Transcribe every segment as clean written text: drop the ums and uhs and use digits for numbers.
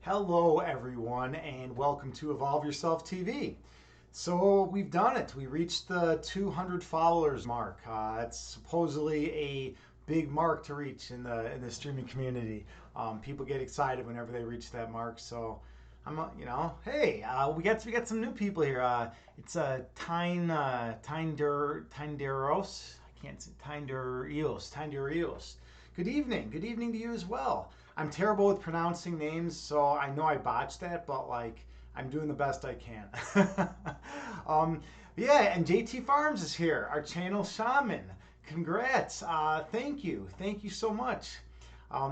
Hello, everyone, and welcome to Evolve Yourself TV. So we've done it. We reached the 200 followers mark. It's supposedly a big mark to reach in the streaming community. People get excited whenever they reach that mark. So hey, we got some new people here. It's Tinderos. I can't say Tinderos. Good evening. Good evening to you as well. I'm terrible with pronouncing names, so I know I botched that, but like I'm doing the best I can. um, yeah, and JT Farms is here, our channel shaman. Congrats! Thank you so much.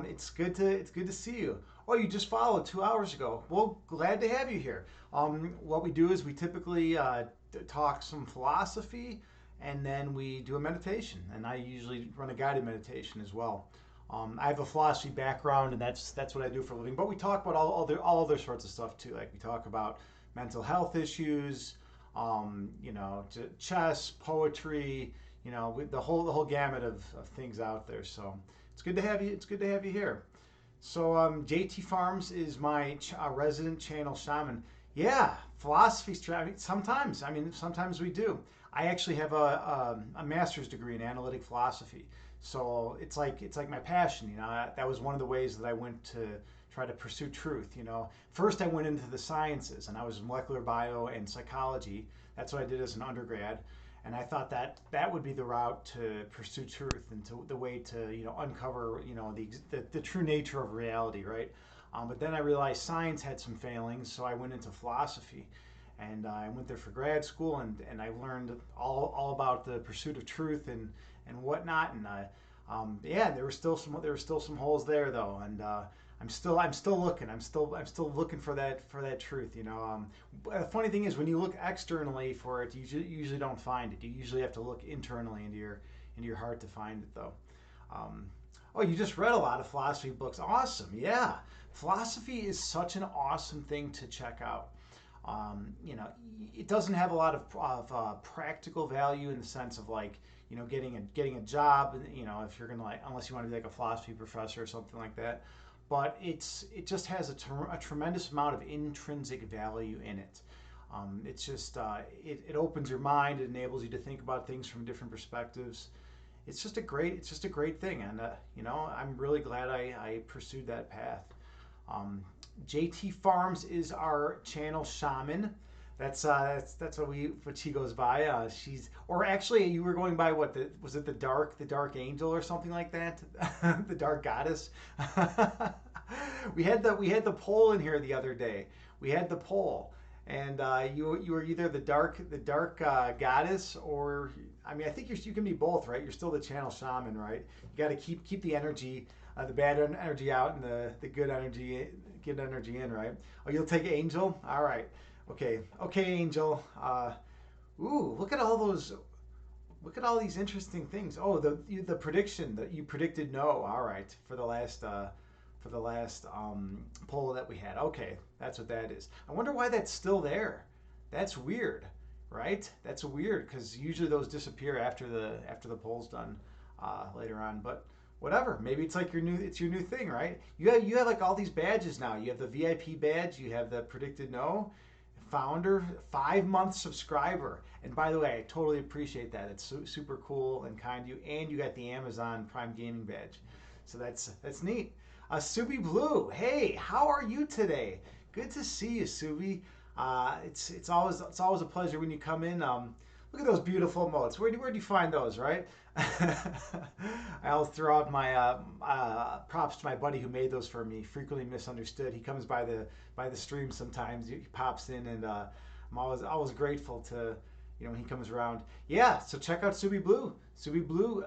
It's good to see you. Oh, you just followed 2 hours ago. Well, glad to have you here. What we do is we typically talk some philosophy, and then we do a meditation, and I usually run a guided meditation as well. I have a philosophy background, and that's what I do for a living. But we talk about all other sorts of stuff too. Like we talk about mental health issues, chess, poetry, the whole gamut of things out there. So it's good to have you. It's good to have you here. So JT Farms is my resident channel shaman. Yeah, philosophy. Sometimes we do. I actually have a master's degree in analytic philosophy. So it's like my passion. That was one of the ways that I went to try to pursue truth. First I went into the sciences, and I was molecular bio and psychology. That's what I did as an undergrad. And I thought that would be the route to pursue truth and to the way to uncover the true nature of reality, right? But then I realized science had some failings, so I went into philosophy, and I went there for grad school, and I learned all about the pursuit of truth and whatnot. And yeah, there were still some holes there though, and I'm still looking. I'm still looking for that truth. The funny thing is, when you look externally for it, you usually don't find it. You usually have to look internally into your heart to find it, though. Um, oh, you just read a lot of philosophy books. Awesome. Yeah, philosophy is such an awesome thing to check out. Um, you know, it doesn't have a lot of practical value in the sense of like getting a job. If you're gonna unless you want to be like a philosophy professor or something like that. But it just has a tremendous amount of intrinsic value in it. It opens your mind. It enables you to think about things from different perspectives. It's just a great thing, and I'm really glad I pursued that path. JT Farms is our channel shaman. That's what she goes by. Or actually, you were going by was it the dark angel or something like that, the dark goddess. We had the poll in here the other day. We had the poll, and you were either the dark goddess, or I think you can be both, right? You're still the channel shaman, right? You got to keep the energy, the bad energy out, and the good energy in, right? Oh, you'll take angel. All right. Okay, Angel. Ooh, look at all those. Look at all these interesting things. Oh, the prediction that you predicted no. All right, for the last poll that we had. Okay, that's what that is. I wonder why that's still there. That's weird, right? That's weird because usually those disappear after the poll's done later on. But whatever. Maybe it's your new thing, right? You have like all these badges now. You have the VIP badge. You have the predicted no founder, 5 month subscriber. And by the way, I totally appreciate that. It's super cool and kind of you. And you got the Amazon Prime Gaming badge. So that's neat. Subi Blue, hey, how are you today? Good to see you, Subi. It's always a pleasure when you come in. Look at those beautiful emotes. Where'd you find those, right? I always throw out my props to my buddy who made those for me. Frequently misunderstood. He comes by the stream sometimes. He pops in, and I'm always grateful to when he comes around. Yeah, so check out Subi Blue. Subi Blue.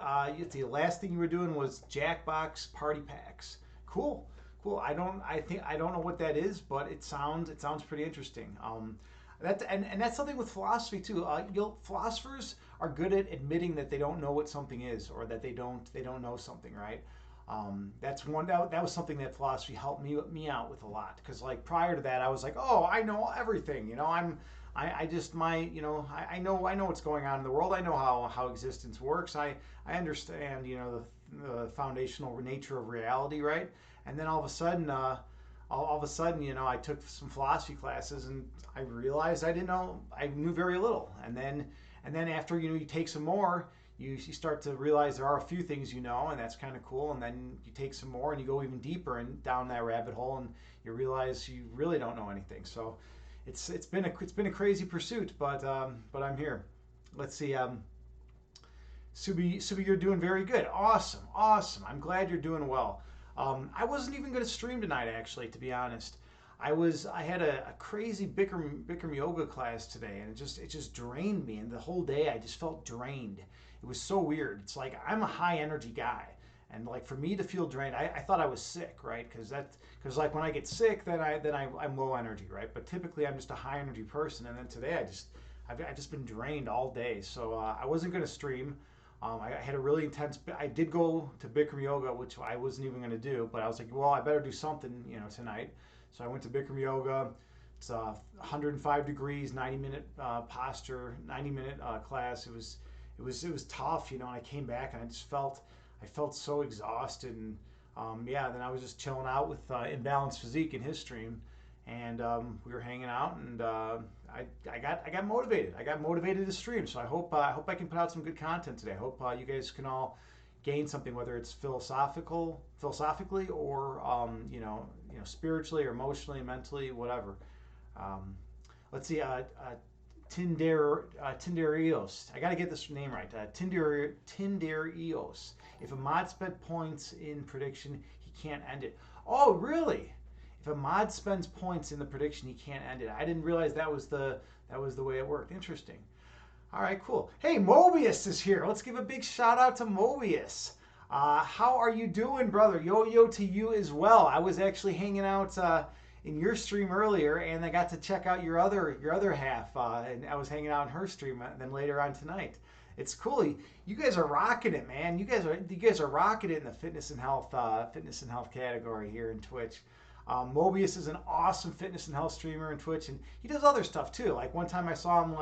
The last thing you were doing was Jackbox party packs. Cool. Cool. I don't know what that is, but it sounds pretty interesting. That's something with philosophy too. Philosophers are good at admitting that they don't know what something is, or that they don't know something, right? That was something that philosophy helped me out with a lot, because like prior to that I was like, oh, I know everything. I just I know what's going on in the world. I know how existence works. I understand the foundational nature of reality, right? And then all of a sudden all of a sudden, I took some philosophy classes and I realized I didn't know, I knew very little. And then after, you take some more, you start to realize there are a few things and that's kind of cool. And then you take some more and you go even deeper and down that rabbit hole and you realize you really don't know anything. So it's been a crazy pursuit, but I'm here. Let's see. Subi, you're doing very good. Awesome, awesome. I'm glad you're doing well. I wasn't even going to stream tonight, actually, to be honest. I had a crazy Bikram yoga class today, and it just drained me. And the whole day, I just felt drained. It was so weird. It's like I'm a high energy guy, and like for me to feel drained, I thought I was sick, right? Because like when I get sick, I'm low energy, right? But typically, I'm just a high energy person. And then today, I've just been drained all day. So I wasn't going to stream. I had a really intense. I did go to Bikram yoga, which I wasn't even going to do, but I was like, well, I better do something, tonight. So I went to Bikram yoga. It's 105 degrees, 90-minute posture, 90-minute class. It was tough, and I came back and I felt so exhausted. And yeah, then I was just chilling out with Imbalanced Physique in his stream, and we were hanging out, and I got motivated. I got motivated to stream. So I hope I can put out some good content today. I hope you guys can all gain something, whether it's philosophically, or spiritually or emotionally, mentally, whatever. Um, let's see. Tinderios. I got to get this name right. Tinderios. If a mod spent points in prediction, he can't end it. Oh, really? If a mod spends points in the prediction, he can't end it. I didn't realize that was the way it worked. Interesting. All right, cool. Hey, Mobius is here. Let's give a big shout out to Mobius. How are you doing, brother? Yo to you as well. I was actually hanging out in your stream earlier, and I got to check out your other half, and I was hanging out in her stream. Then later on tonight, it's cool. You guys are rocking it, man. You guys are rocking it in the fitness and health category here in Twitch. Mobius is an awesome fitness and health streamer in Twitch, and he does other stuff too. Like one time I saw him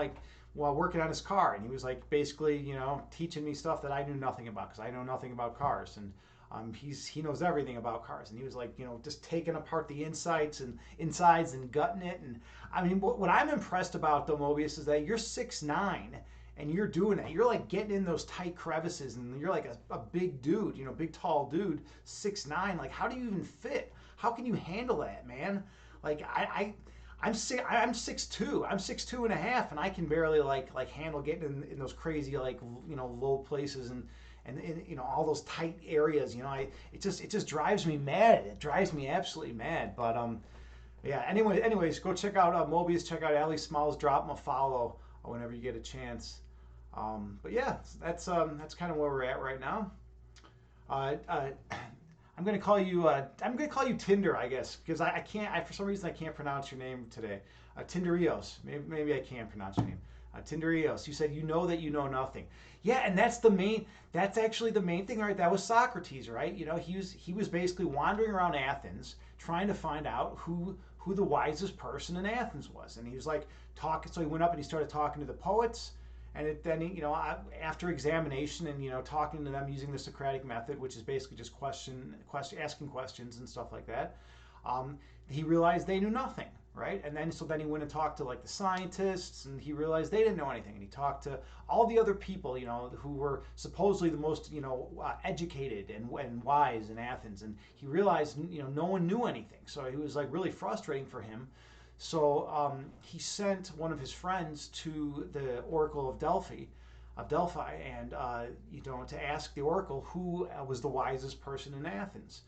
while working on his car, and he was basically teaching me stuff that I knew nothing about, because I know nothing about cars, and he knows everything about cars, and he was just taking apart the insides and gutting it. And I mean, what I'm impressed about though, Mobius, is that you're 6'9", and you're doing it. You're getting in those tight crevices, and you're like a big dude, big tall dude, 6'9". Like, how do you even fit? How can you handle that, man? I'm 6'2". I'm 6'2" and a half, and I can barely handle getting in those crazy low places and all those tight areas. It just drives me mad. It drives me absolutely mad. But yeah. Anyways, go check out Mobius. Check out Ali Smalls. Drop him a follow whenever you get a chance. But yeah, that's kind of where we're at right now. I'm gonna call you Tinder, I guess, because I can't. For some reason, I can't pronounce your name today. Tinderios. Maybe I can pronounce your name. Tinderios. You said you know that you know nothing. Yeah, and that's actually the main thing, right? That was Socrates, right? He was basically wandering around Athens trying to find out who the wisest person in Athens was, and he was talking. So he went up and he started talking to the poets. And then, after examination and, talking to them using the Socratic method, which is basically just asking questions and stuff like that, he realized they knew nothing, right? And then he went and talked to the scientists, and he realized they didn't know anything. And he talked to all the other people, who were supposedly the most, educated and wise in Athens. And he realized, no one knew anything. So it was really frustrating for him. So he sent one of his friends to the Oracle of Delphi, and to ask the Oracle who was the wisest person in Athens.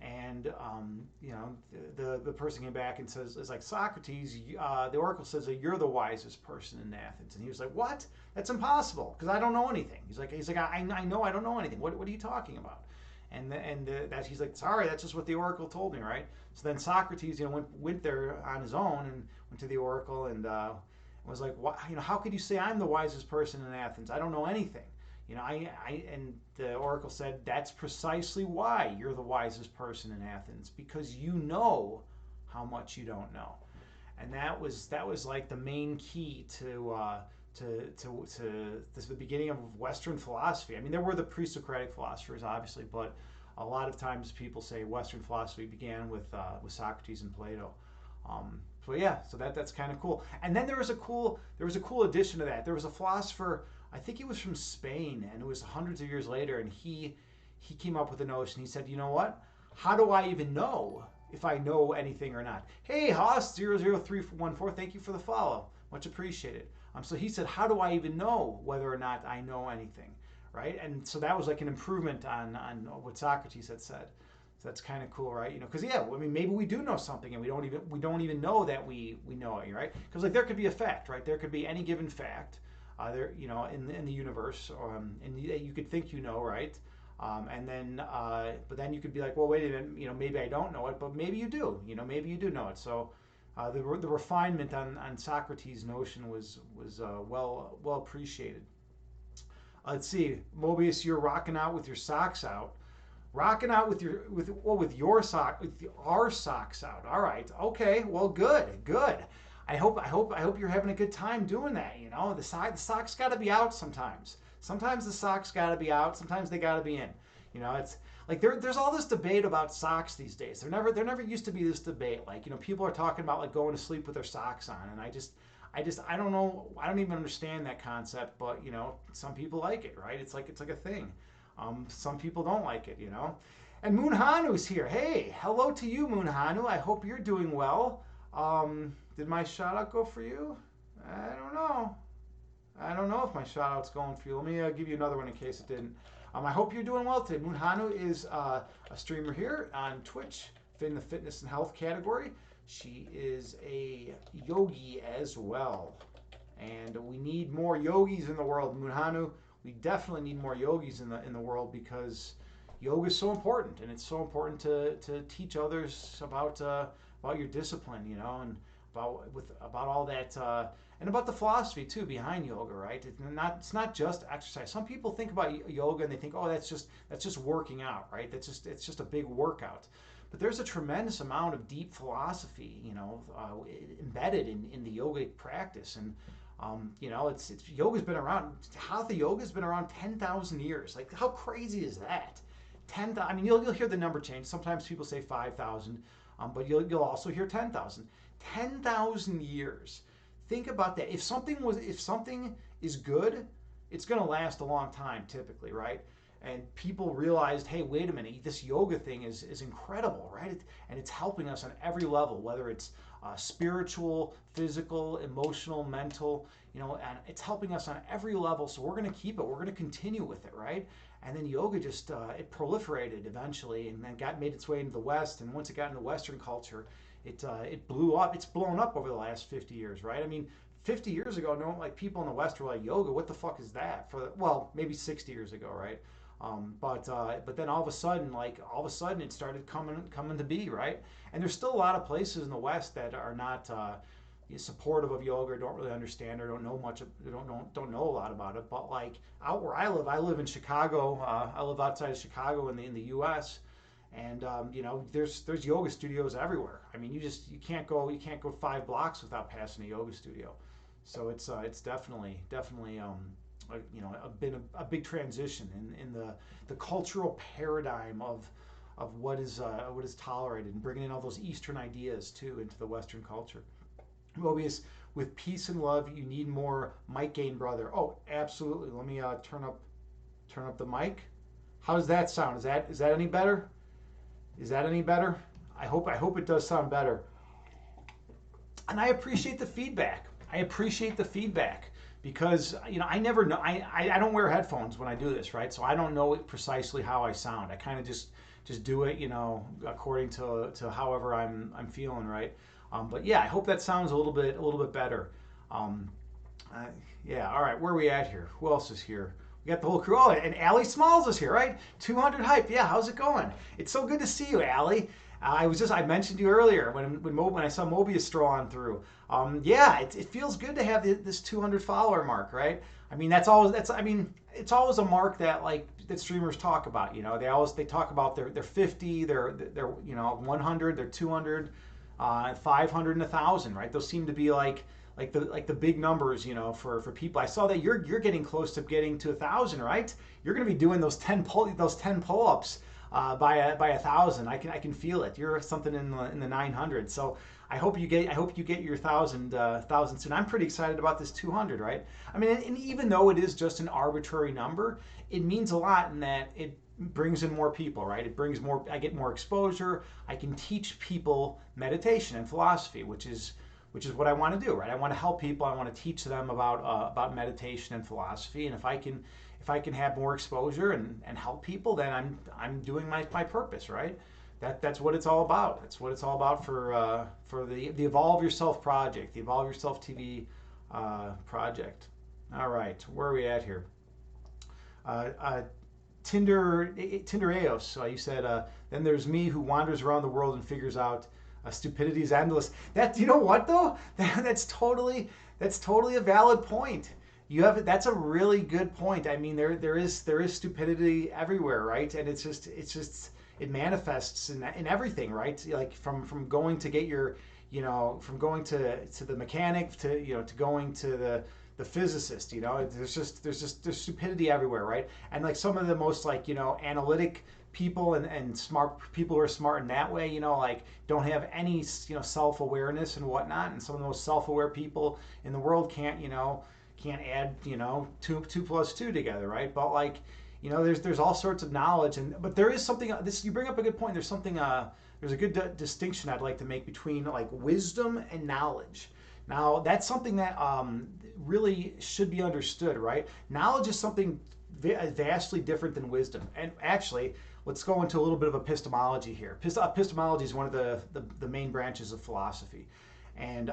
And the person came back and says, "It's like Socrates." The Oracle says that you're the wisest person in Athens, and he was like, "What? That's impossible, because I don't know anything." He's like, "I know I don't know anything. What are you talking about?" And he's like, "Sorry, that's just what the Oracle told me, right?" So then Socrates, went there on his own and went to the Oracle and was like, how could you say I'm the wisest person in Athens? I don't know anything. And the Oracle said, that's precisely why you're the wisest person in Athens, because you know how much you don't know. And that was the main key to the beginning of Western philosophy. I mean, there were the pre-Socratic philosophers, obviously, but a lot of times people say Western philosophy began with Socrates and Plato. So yeah, so that's kind of cool. And then there was a cool addition to that. There was a philosopher, I think he was from Spain, and it was hundreds of years later, and he came up with a notion. He said, you know what? How do I even know if I know anything or not? Hey, Haas00314, thank you for the follow. Much appreciated. So he said, how do I even know whether or not I know anything, right? And so that was like an improvement on what Socrates had said. So that's kind of cool, right? You know, because yeah, I mean, maybe we do know something and we don't even know that we know it, right? Because like there could be a fact, right? There could be any given fact, there, you know, in the universe, and you could think you know, right? And then, but then you could be like, well, wait a minute, you know, maybe I don't know it, but maybe you do, you know, maybe you do know it. So the refinement on Socrates' notion was well appreciated. Let's see, Mobius, you're rocking out with your socks out. Rocking out with our socks out. All right. Okay. Well, good. I hope you're having a good time doing that. You know, the socks got to be out sometimes. Sometimes the socks got to be out. Sometimes they got to be in. You know, it's like there's all this debate about socks these days. There never used to be this debate. Like, you know, people are talking about like going to sleep with their socks on, and I don't know. I don't even understand that concept. But you know, some people like it, right? It's like a thing. Some people don't like it, you know. And Moonhanu's here. Hey, hello to you, Moonhanu. I hope you're doing well. Did my shout out go for you? I don't know. I don't know if my shout out's going for you. Let me give you another one in case it didn't. I hope you're doing well today. Moonhanu is a streamer here on Twitch in the fitness and health category. She is a yogi as well. And we need more yogis in the world, Moonhanu. We definitely need more yogis in the world because yoga is so important, and it's so important to teach others about your discipline, you know, and about all that, and about the philosophy too behind yoga, right? It's not just exercise. Some people think about yoga and they think, oh, that's just working out, right? It's just a big workout. But there's a tremendous amount of deep philosophy, you know, embedded in the yogic practice. And you know, it's yoga's been around. Hatha yoga's been around 10,000 years. Like, how crazy is that? 10,000. I mean, you'll hear the number change. Sometimes people say 5,000, but you'll also hear 10,000. 10,000 years. Think about that. If something is good, it's going to last a long time, typically, right? And people realized, hey, wait a minute, this yoga thing is incredible, right? And it's helping us on every level, whether it's spiritual, physical, emotional, mental, you know, and it's helping us on every level. So we're going to keep it. We're going to continue with it, right? And then yoga just it proliferated eventually, and then made its way into the West. And once it got into Western culture, it blew up. It's blown up over the last 50 years, right? I mean, 50 years ago, no, like people in the West were like, yoga, what the fuck is that? Well, maybe 60 years ago, right? But then all of a sudden it started coming to be, right? And there's still a lot of places in the West that are not supportive of yoga, or don't really understand, or don't know much, don't know a lot about it. But like out where I live in Chicago. I live outside of Chicago in the U.S. And you know, there's yoga studios everywhere. I mean, you can't go 5 blocks without passing a yoga studio. So it's definitely you know, been a big transition in the cultural paradigm of what is tolerated, and bringing in all those Eastern ideas too into the Western culture. Mobius, with peace and love, you need more mic gain, brother. Oh, absolutely. Let me turn up the mic. How does that sound? Is that any better? Is that any better? I hope it does sound better. And I appreciate the feedback. Because you know, I never know. I don't wear headphones when I do this, right? So I don't know precisely how I sound. I kind of just do it, you know, according to however I'm feeling, right? But yeah, I hope that sounds a little bit better. Yeah. All right, where are we at here? Who else is here? We got the whole crew. Oh, and Allie Smalls is here, right? 200 hype. Yeah, how's it going? It's so good to see you, Allie. I mentioned you earlier when I saw Mobius stroll on through. Yeah, it feels good to have this 200 follower mark, right? I mean, it's always a mark that streamers talk about. You know, they talk about their 50, their you know, 100, their 200, 500, and 1,000, right? Those seem to be like the big numbers, you know, for people. I saw that you're getting close to getting to 1,000, right? You're going to be doing those 10 pull-ups by 1,000. I can feel it. You're something in the 900. So I hope you get your 1,000 soon. I'm pretty excited about this 200. Right? I mean, and even though it is just an arbitrary number, it means a lot in that it brings in more people, right? It brings more, I get more exposure. I can teach people meditation and philosophy, which is what I want to do, right? I want to help people. I want to teach them about meditation and philosophy. And if I can have more exposure and help people, then I'm doing my purpose, right? That's what it's all about. That's what it's all about for the Evolve Yourself project, the Evolve Yourself TV project. All right, where are we at here? Uh, uh, Tinder Eos. You said, then there's me who wanders around the world and figures out stupidity is endless. That, you know what though? That's totally a valid point. That's a really good point. I mean, there is stupidity everywhere, right? And it's just it manifests in everything, right? Like from going to get your, from going to the mechanic to going to the physicist. There's stupidity everywhere, right? And like some of the most analytic people and smart people who are smart in that way, like don't have any self-awareness and whatnot. And some of the most self-aware people in the world can't add two plus two together, right? But there's all sorts of knowledge, but there is something. This, you bring up a good point. There's a good distinction I'd like to make between like wisdom and knowledge. Now that's something that really should be understood, right? Knowledge is something vastly different than wisdom. And actually, let's go into a little bit of epistemology here. Epistemology is one of the main branches of philosophy. And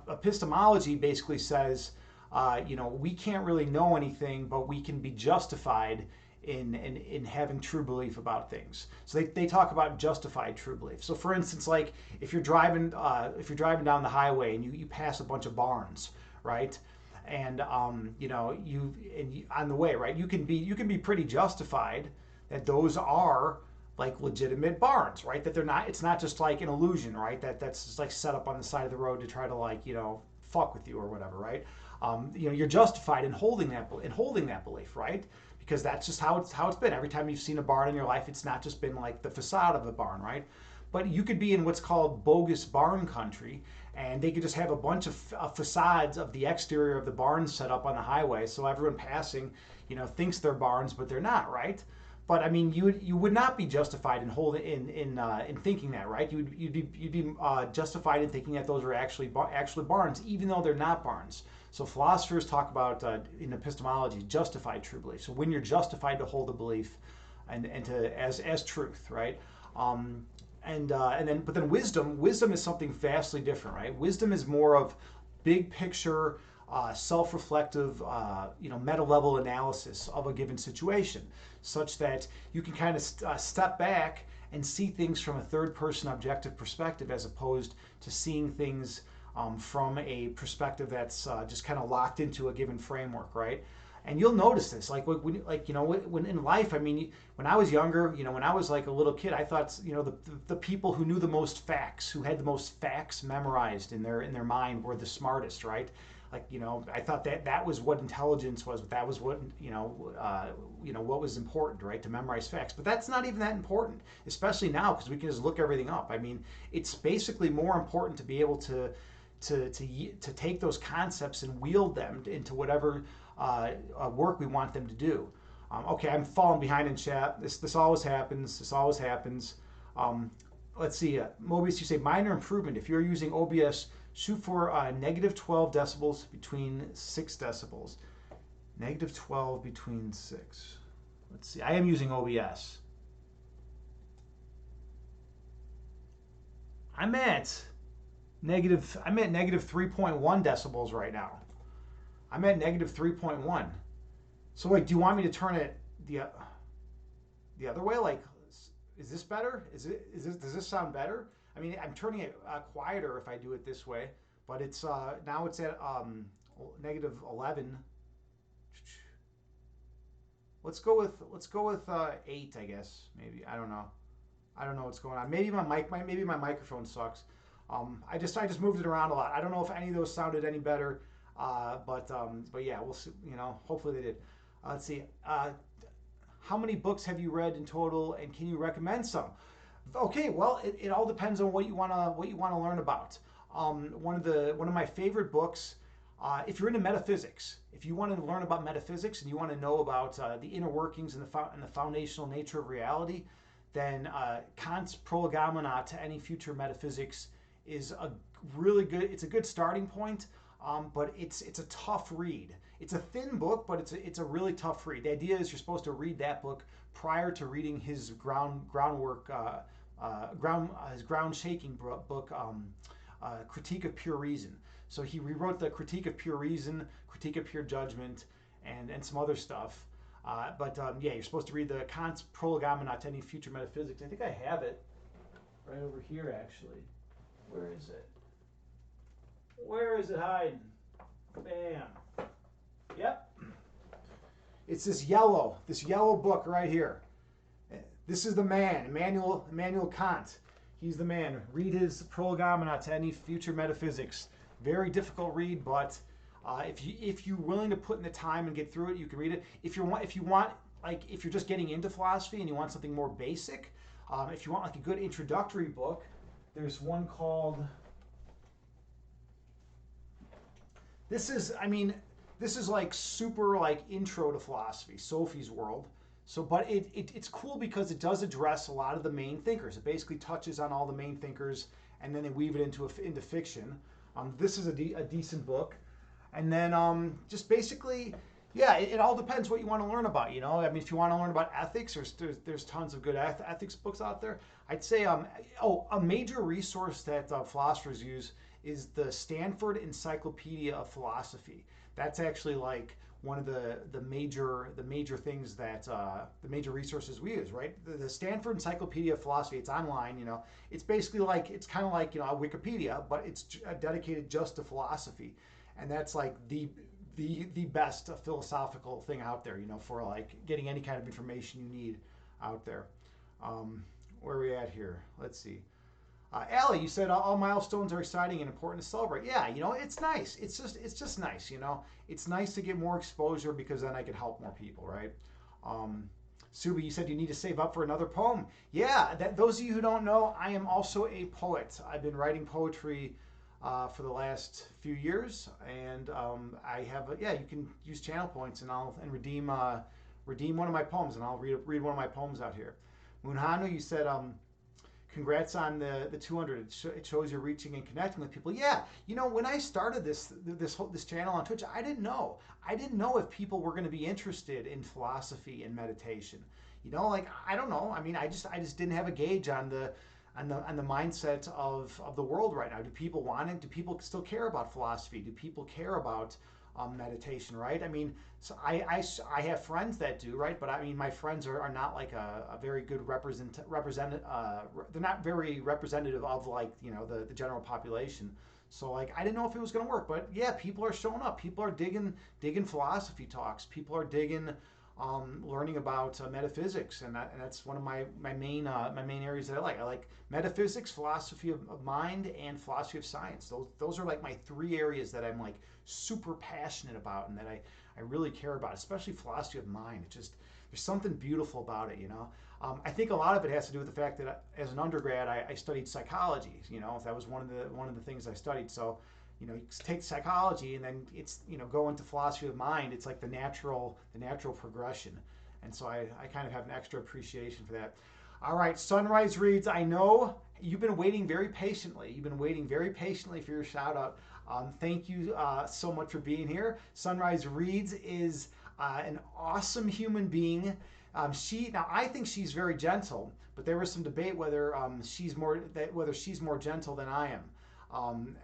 epistemology basically says, we can't really know anything, but we can be justified in having true belief about things. So they talk about justified true belief. So for instance, like if you're driving down the highway and you pass a bunch of barns, right? And on the way, right, you can be pretty justified that those are like legitimate barns, right? That they're not. It's not just like an illusion, right? That's just like set up on the side of the road to try to fuck with you or whatever, right? You're justified in holding that belief, right? Because that's just how it's been. Every time you've seen a barn in your life, it's not just been like the facade of a barn, right? But you could be in what's called bogus barn country, and they could just have a bunch of facades of the exterior of the barns set up on the highway, so everyone passing, thinks they're barns, but they're not, right? But I mean, you would not be justified in thinking that, right? You'd be justified in thinking that those are actually barns, even though they're not barns. So philosophers talk about in epistemology justified true belief. So when you're justified to hold a belief and to as truth, right? But then wisdom is something vastly different, right? Wisdom is more of big picture, self-reflective, meta level analysis of a given situation, such that you can kind of step back and see things from a third person objective perspective, as opposed to seeing things from a perspective that's just kind of locked into a given framework, right? And you'll notice this, when in life. I mean, when I was younger, when I was like a little kid, I thought, the people who knew the most facts, who had the most facts memorized in their mind, were the smartest, right? I thought that was what intelligence was. That was what what was important, right? To memorize facts. But that's not even that important, especially now, because we can just look everything up. I mean, it's basically more important to be able to take those concepts and wield them into whatever work we want them to do. Okay, I'm falling behind in chat. This always happens. This always happens. Let's see. Mobius, you say minor improvement. If you're using OBS, shoot for negative 12 decibels between 6 decibels. Negative 12 between 6. Let's see. I am using OBS. I'm at negative 3.1 decibels right now. I'm at negative 3.1. So wait, do you want me to turn it the other way? Like, is this better? Does this sound better? I mean, I'm turning it quieter if I do it this way, but it's now it's at negative 11. Let's go with 8, I guess. Maybe, I don't know. I don't know what's going on. Maybe my microphone sucks. I just moved it around a lot. I don't know if any of those sounded any better, but yeah, we'll see. Hopefully they did. Let's see. How many books have you read in total, and can you recommend some? Okay, well, it all depends on what you wanna learn about. One of my favorite books, if you're into metaphysics, if you want to learn about metaphysics and you want to know about the inner workings and the foundational nature of reality, then Kant's Prolegomena to Any Future Metaphysics is a really good. It's a good starting point, but it's a tough read. It's a thin book, but it's a really tough read. The idea is you're supposed to read that book prior to reading his his ground shaking book, Critique of Pure Reason. So he rewrote the Critique of Pure Reason, Critique of Pure Judgment, and some other stuff. Yeah, you're supposed to read the Kant's Prolegomena to Any Future Metaphysics. I think I have it right over here, actually. Where is it? Where is it hiding? Bam. Yep. It's this yellow book right here. This is the man, Immanuel Kant. He's the man. Read his Prolegomena to Any Future Metaphysics. Very difficult read, but if you're willing to put in the time and get through it, you can read it. If you're just getting into philosophy and you want something more basic, if you want like a good introductory book, there's one called. This is like super like intro to philosophy, Sophie's World. So, but it's cool because it does address a lot of the main thinkers. It basically touches on all the main thinkers, and then they weave it into fiction. This is a decent book, and then just basically, yeah, it all depends what you want to learn about. You know, I mean, if you want to learn about ethics, there's tons of good ethics books out there. I'd say a major resource that philosophers use is the Stanford Encyclopedia of Philosophy. That's actually like one of the major things that the major resources we use, right? The Stanford Encyclopedia of Philosophy. It's online, you know. It's basically like it's kind of like a Wikipedia, but it's dedicated just to philosophy, and that's like the best philosophical thing out there, you know, for like getting any kind of information you need out there. Where are we at here? Let's see. Allie, you said all milestones are exciting and important to celebrate. Yeah, you know, it's nice. It's just nice, you know. It's nice to get more exposure because then I can help more people, right? Subi, you said you need to save up for another poem. Yeah, those of you who don't know, I am also a poet. I've been writing poetry for the last few years, and I have you can use channel points and redeem one of my poems, and I'll read one of my poems out here. Munhanu, you said congrats on the 200. It shows you're reaching and connecting with people. Yeah, you know, when I started this channel on Twitch, I didn't know if people were going to be interested in philosophy and meditation. You know, like I don't know. I mean, I just didn't have a gauge on the mindset of the world right now. Do people want it? Do people still care about philosophy? Do people care about meditation, right? I mean, so I have friends that do, right? But I mean, my friends are not like a very good they're not very representative of like, you know, the general population. So like, I didn't know if it was going to work, but yeah, people are showing up. People are digging philosophy talks. People are digging learning about metaphysics, and that's one of my main areas that I like. I like metaphysics, philosophy of mind, and philosophy of science. Those are like my three areas that I'm like super passionate about and that I really care about, especially philosophy of mind. It's just, there's something beautiful about it, you know. I think a lot of it has to do with the fact that as an undergrad I studied psychology. You know, that was one of the things I studied. So, you know, you take psychology and then it's, you know, go into philosophy of mind. It's like the natural progression. And so I kind of have an extra appreciation for that. All right, Sunrise Reads, I know you've been waiting very patiently. You've been waiting very patiently for your shout out. Thank you so much for being here. Sunrise Reads is an awesome human being. Now I think she's very gentle, but there was some debate whether she's more gentle than I am.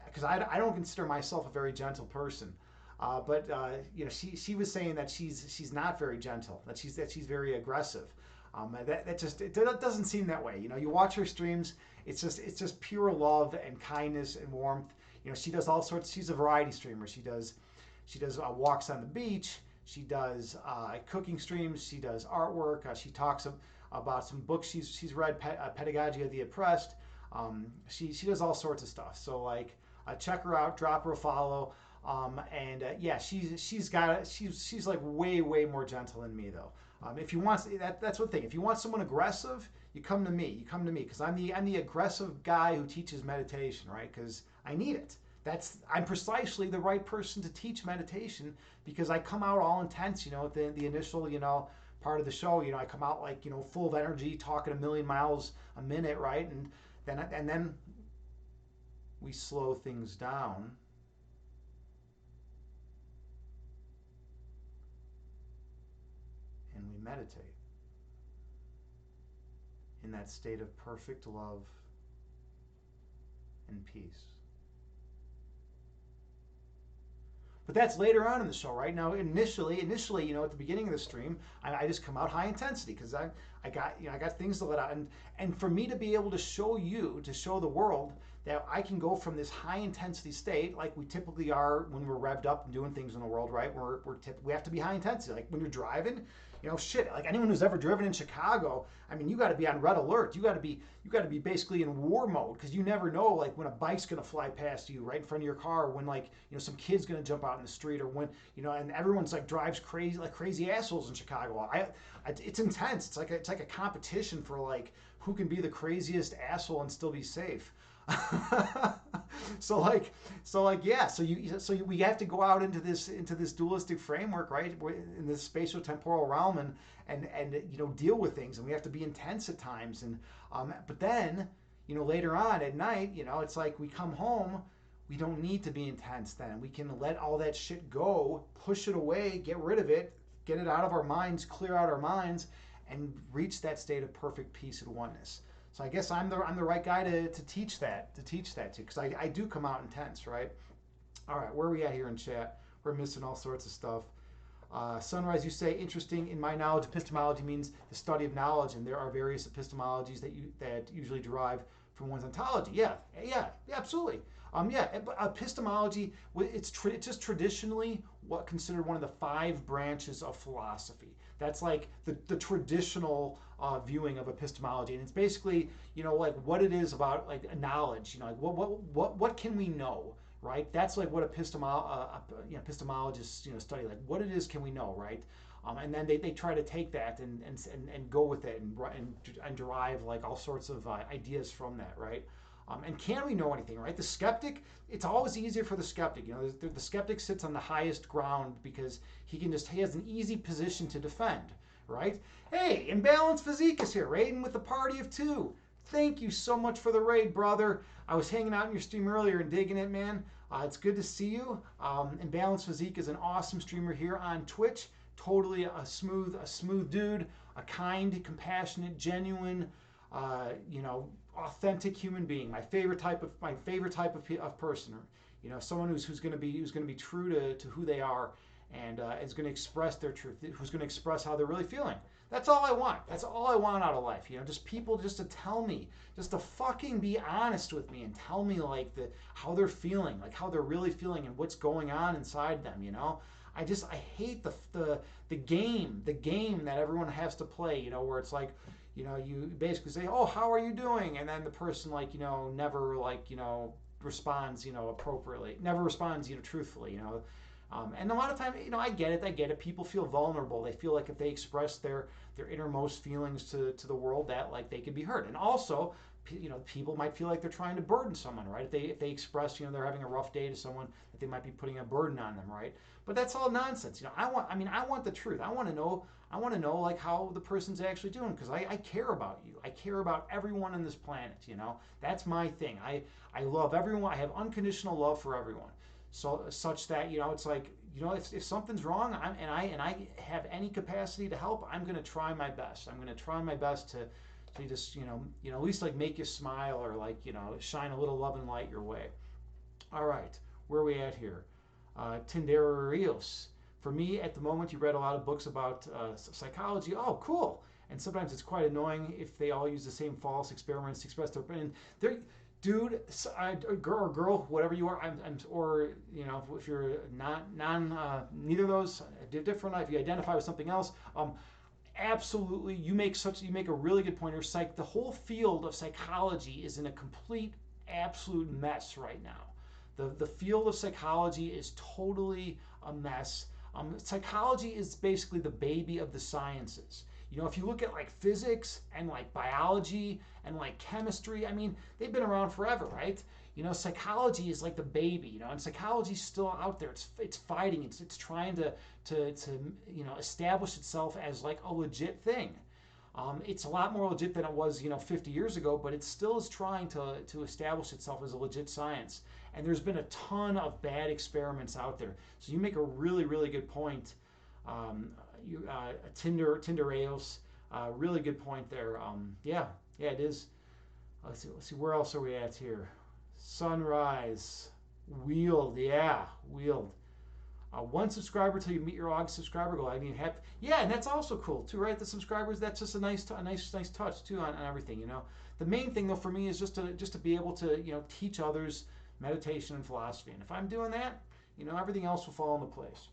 Because I don't consider myself a very gentle person, but you know, she was saying that she's not very gentle, that she's very aggressive. It doesn't seem that way. You know, you watch her streams, it's just pure love and kindness and warmth. You know, she does all sorts. She's a variety streamer. She does walks on the beach. She does cooking streams. She does artwork. She talks about some books she's read, Pedagogy of the Oppressed. She does all sorts of stuff. So like, check her out, drop her a follow, yeah, she's like way more gentle than me though. If you want that's one thing. If you want someone aggressive, you come to me. You come to me because I'm the aggressive guy who teaches meditation, right? Because I need it. I'm precisely the right person to teach meditation because I come out all intense, at the initial, part of the show. I come out like, full of energy, talking a million miles a minute, right? And then we slow things down. And we meditate in that state of perfect love and peace. But that's later on in the show, right? Now, initially, at the beginning of the stream, I just come out high intensity because I got things to let out, and for me to be able to show the world that I can go from this high intensity state, like we typically are when we're revved up and doing things in the world, right? We have to be high intensity. Like when you're driving, shit. Like anyone who's ever driven in Chicago, I mean, you got to be on red alert. You got to be basically in war mode because you never know, like when a bike's gonna fly past you right in front of your car, when like some kid's gonna jump out in the street, or when and everyone's like drives crazy like crazy assholes in Chicago. It's intense. It's like a competition for like who can be the craziest asshole and still be safe. so we have to go out into this dualistic framework, right? In this spatio-temporal realm, and deal with things, and we have to be intense at times, and but then later on at night, it's like we come home, we don't need to be intense. Then we can let all that shit go, push it away, get rid of it, get it out of our minds, clear out our minds, and reach that state of perfect peace and oneness. So I guess I'm the right guy to teach that to, because I do come out intense, right? All right, where are we at here in chat? We're missing all sorts of stuff. Sunrise, you say, interesting. In my knowledge, epistemology means the study of knowledge, and there are various epistemologies that usually derive from one's ontology. Yeah, absolutely. Epistemology, it's just traditionally considered one of the 5 branches of philosophy. That's like the traditional viewing of epistemology, and it's basically like what it is about like knowledge. Like what can we know, right? That's like what epistemologists study. Like what it is can we know, right? And then they try to take that and go with it and derive like all sorts of ideas from that, right? And can we know anything, right? The skeptic, it's always easier for the skeptic. The skeptic sits on the highest ground because he has an easy position to defend, right? Hey, Imbalanced Physique is here, raiding with the party of 2. Thank you so much for the raid, brother. I was hanging out in your stream earlier and digging it, man. It's good to see you. Imbalanced Physique is an awesome streamer here on Twitch. Totally a smooth dude, a kind, compassionate, genuine, authentic human being. My favorite type of person. Someone who's going to be true to who they are, and is going to express their truth. Who's going to express how they're really feeling. That's all I want. That's all I want out of life. Just people just to tell me, just to fucking be honest with me and tell me like how they're feeling, like how they're really feeling and what's going on inside them. I hate the game that everyone has to play. Where it's like, you basically say, oh, how are you doing? And then the person never responds, appropriately, never responds, truthfully, and a lot of time, I get it. People feel vulnerable. They feel like if they express their innermost feelings to the world, that like they could be hurt. And also, people might feel like they're trying to burden someone, right? If they express, they're having a rough day to someone, that they might be putting a burden on them, right? But that's all nonsense. I want the truth. I want to know like how the person's actually doing, because I care about you. I care about everyone on this planet. That's my thing. I love everyone. I have unconditional love for everyone. So such that it's like if something's wrong, and I have any capacity to help, I'm going to try my best. I'm going to try my best to just at least like make you smile, or like shine a little love and light your way. All right, where are we at here? Tinderios. For me, at the moment, you read a lot of books about psychology. Oh, cool. And sometimes it's quite annoying if they all use the same false experiments to express their opinion. Dude, girl, whatever you are, or if you're neither of those, different. If you identify with something else, absolutely, you make a really good point here. The whole field of psychology is in a complete, absolute mess right now. The field of psychology is totally a mess. Psychology is basically the baby of the sciences. You know, if you look at like physics and like biology and like chemistry, I mean, they've been around forever, right? You know, psychology is like the baby, you know, and psychology's still out there. It's fighting. It's trying to you know, establish itself as like a legit thing. It's a lot more legit than it was, you know, 50 years ago, but it still is trying to establish itself as a legit science. And there's been a ton of bad experiments out there. So you make a really, really good point. Tindereos, really good point there. Yeah, it is. Let's see, where else are we at here? Sunrise, Wheeled, yeah, Wheeled. One subscriber till you meet your August subscriber goal. I mean, yeah, and that's also cool too, right? The subscribers, that's just a nice touch too on everything. You know, the main thing though for me is just to be able to, you know, teach others meditation and philosophy. And if I'm doing that, you know, everything else will fall into place.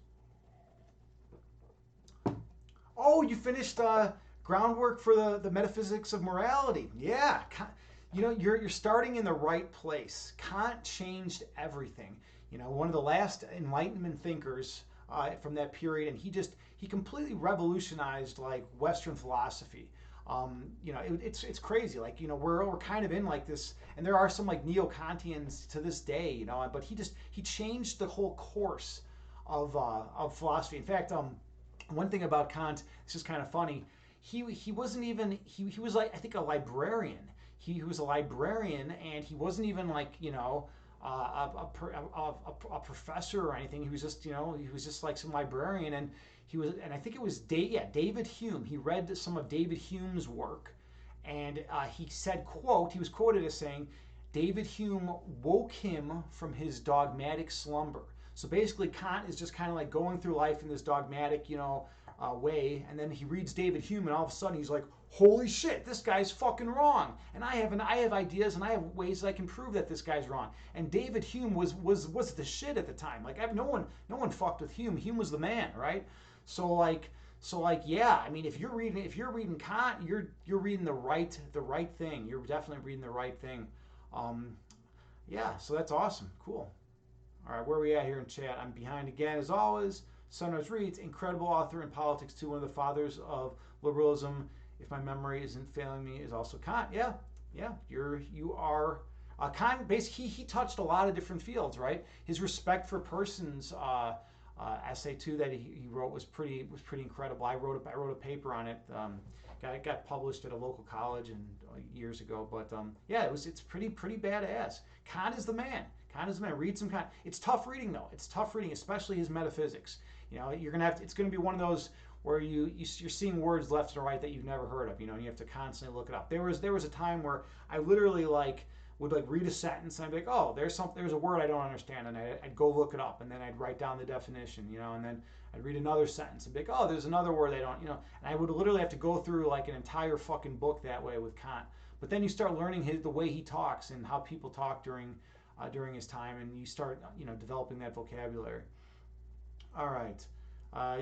Oh, you finished groundwork for the metaphysics of morality. Yeah, you know, you're starting in the right place. Kant changed everything. You know, one of the last Enlightenment thinkers from that period, and he completely revolutionized like Western philosophy. You know, it's crazy. Like, you know, we're kind of in like this, and there are some like neo-Kantians to this day. You know, but he changed the whole course of philosophy. In fact, one thing about Kant, it's just kind of funny. He wasn't even he was like, I think, a librarian. He was a librarian, and he wasn't even like, you know, a professor or anything. He was just, you know, he was just like some librarian, and I think it was David Hume. He read some of David Hume's work, and he said, quote, he was quoted as saying, David Hume woke him from his dogmatic slumber. So basically, Kant is just kind of like going through life in this dogmatic, you know, way, and then he reads David Hume, and all of a sudden he's like, holy shit, this guy's fucking wrong, and I have ideas, and I have ways that I can prove that this guy's wrong. And David Hume was the shit at the time. Like, no one fucked with Hume. Hume was the man, right? So like yeah, I mean, if you're reading Kant, you're reading the right thing. You're definitely reading the right thing. Yeah, so that's awesome. Cool. All right, where are we at here in chat? I'm behind again as always. Sunrise reads, incredible author in politics too. One of the fathers of liberalism, if my memory isn't failing me, is also Kant. Yeah, you are. Kant, basically, he touched a lot of different fields, right? His respect for persons essay too that he wrote was pretty incredible. I wrote a paper on it. It got published at a local college and years ago. But yeah, it's pretty badass. Kant is the man. Read some Kant. It's tough reading though. It's tough reading, especially his metaphysics. You know, it's gonna be one of those where you're seeing words left and right that you've never heard of. You know, and you have to constantly look it up. There was a time where I literally would read a sentence and I'd be like, oh, there's a word I don't understand, and I'd go look it up, and then I'd write down the definition, you know, and then I'd read another sentence and be like, oh, there's another word I don't, you know, and I would literally have to go through like an entire fucking book that way with Kant. But then you start learning the way he talks and how people talk during his time, and you start, you know, developing that vocabulary. All right,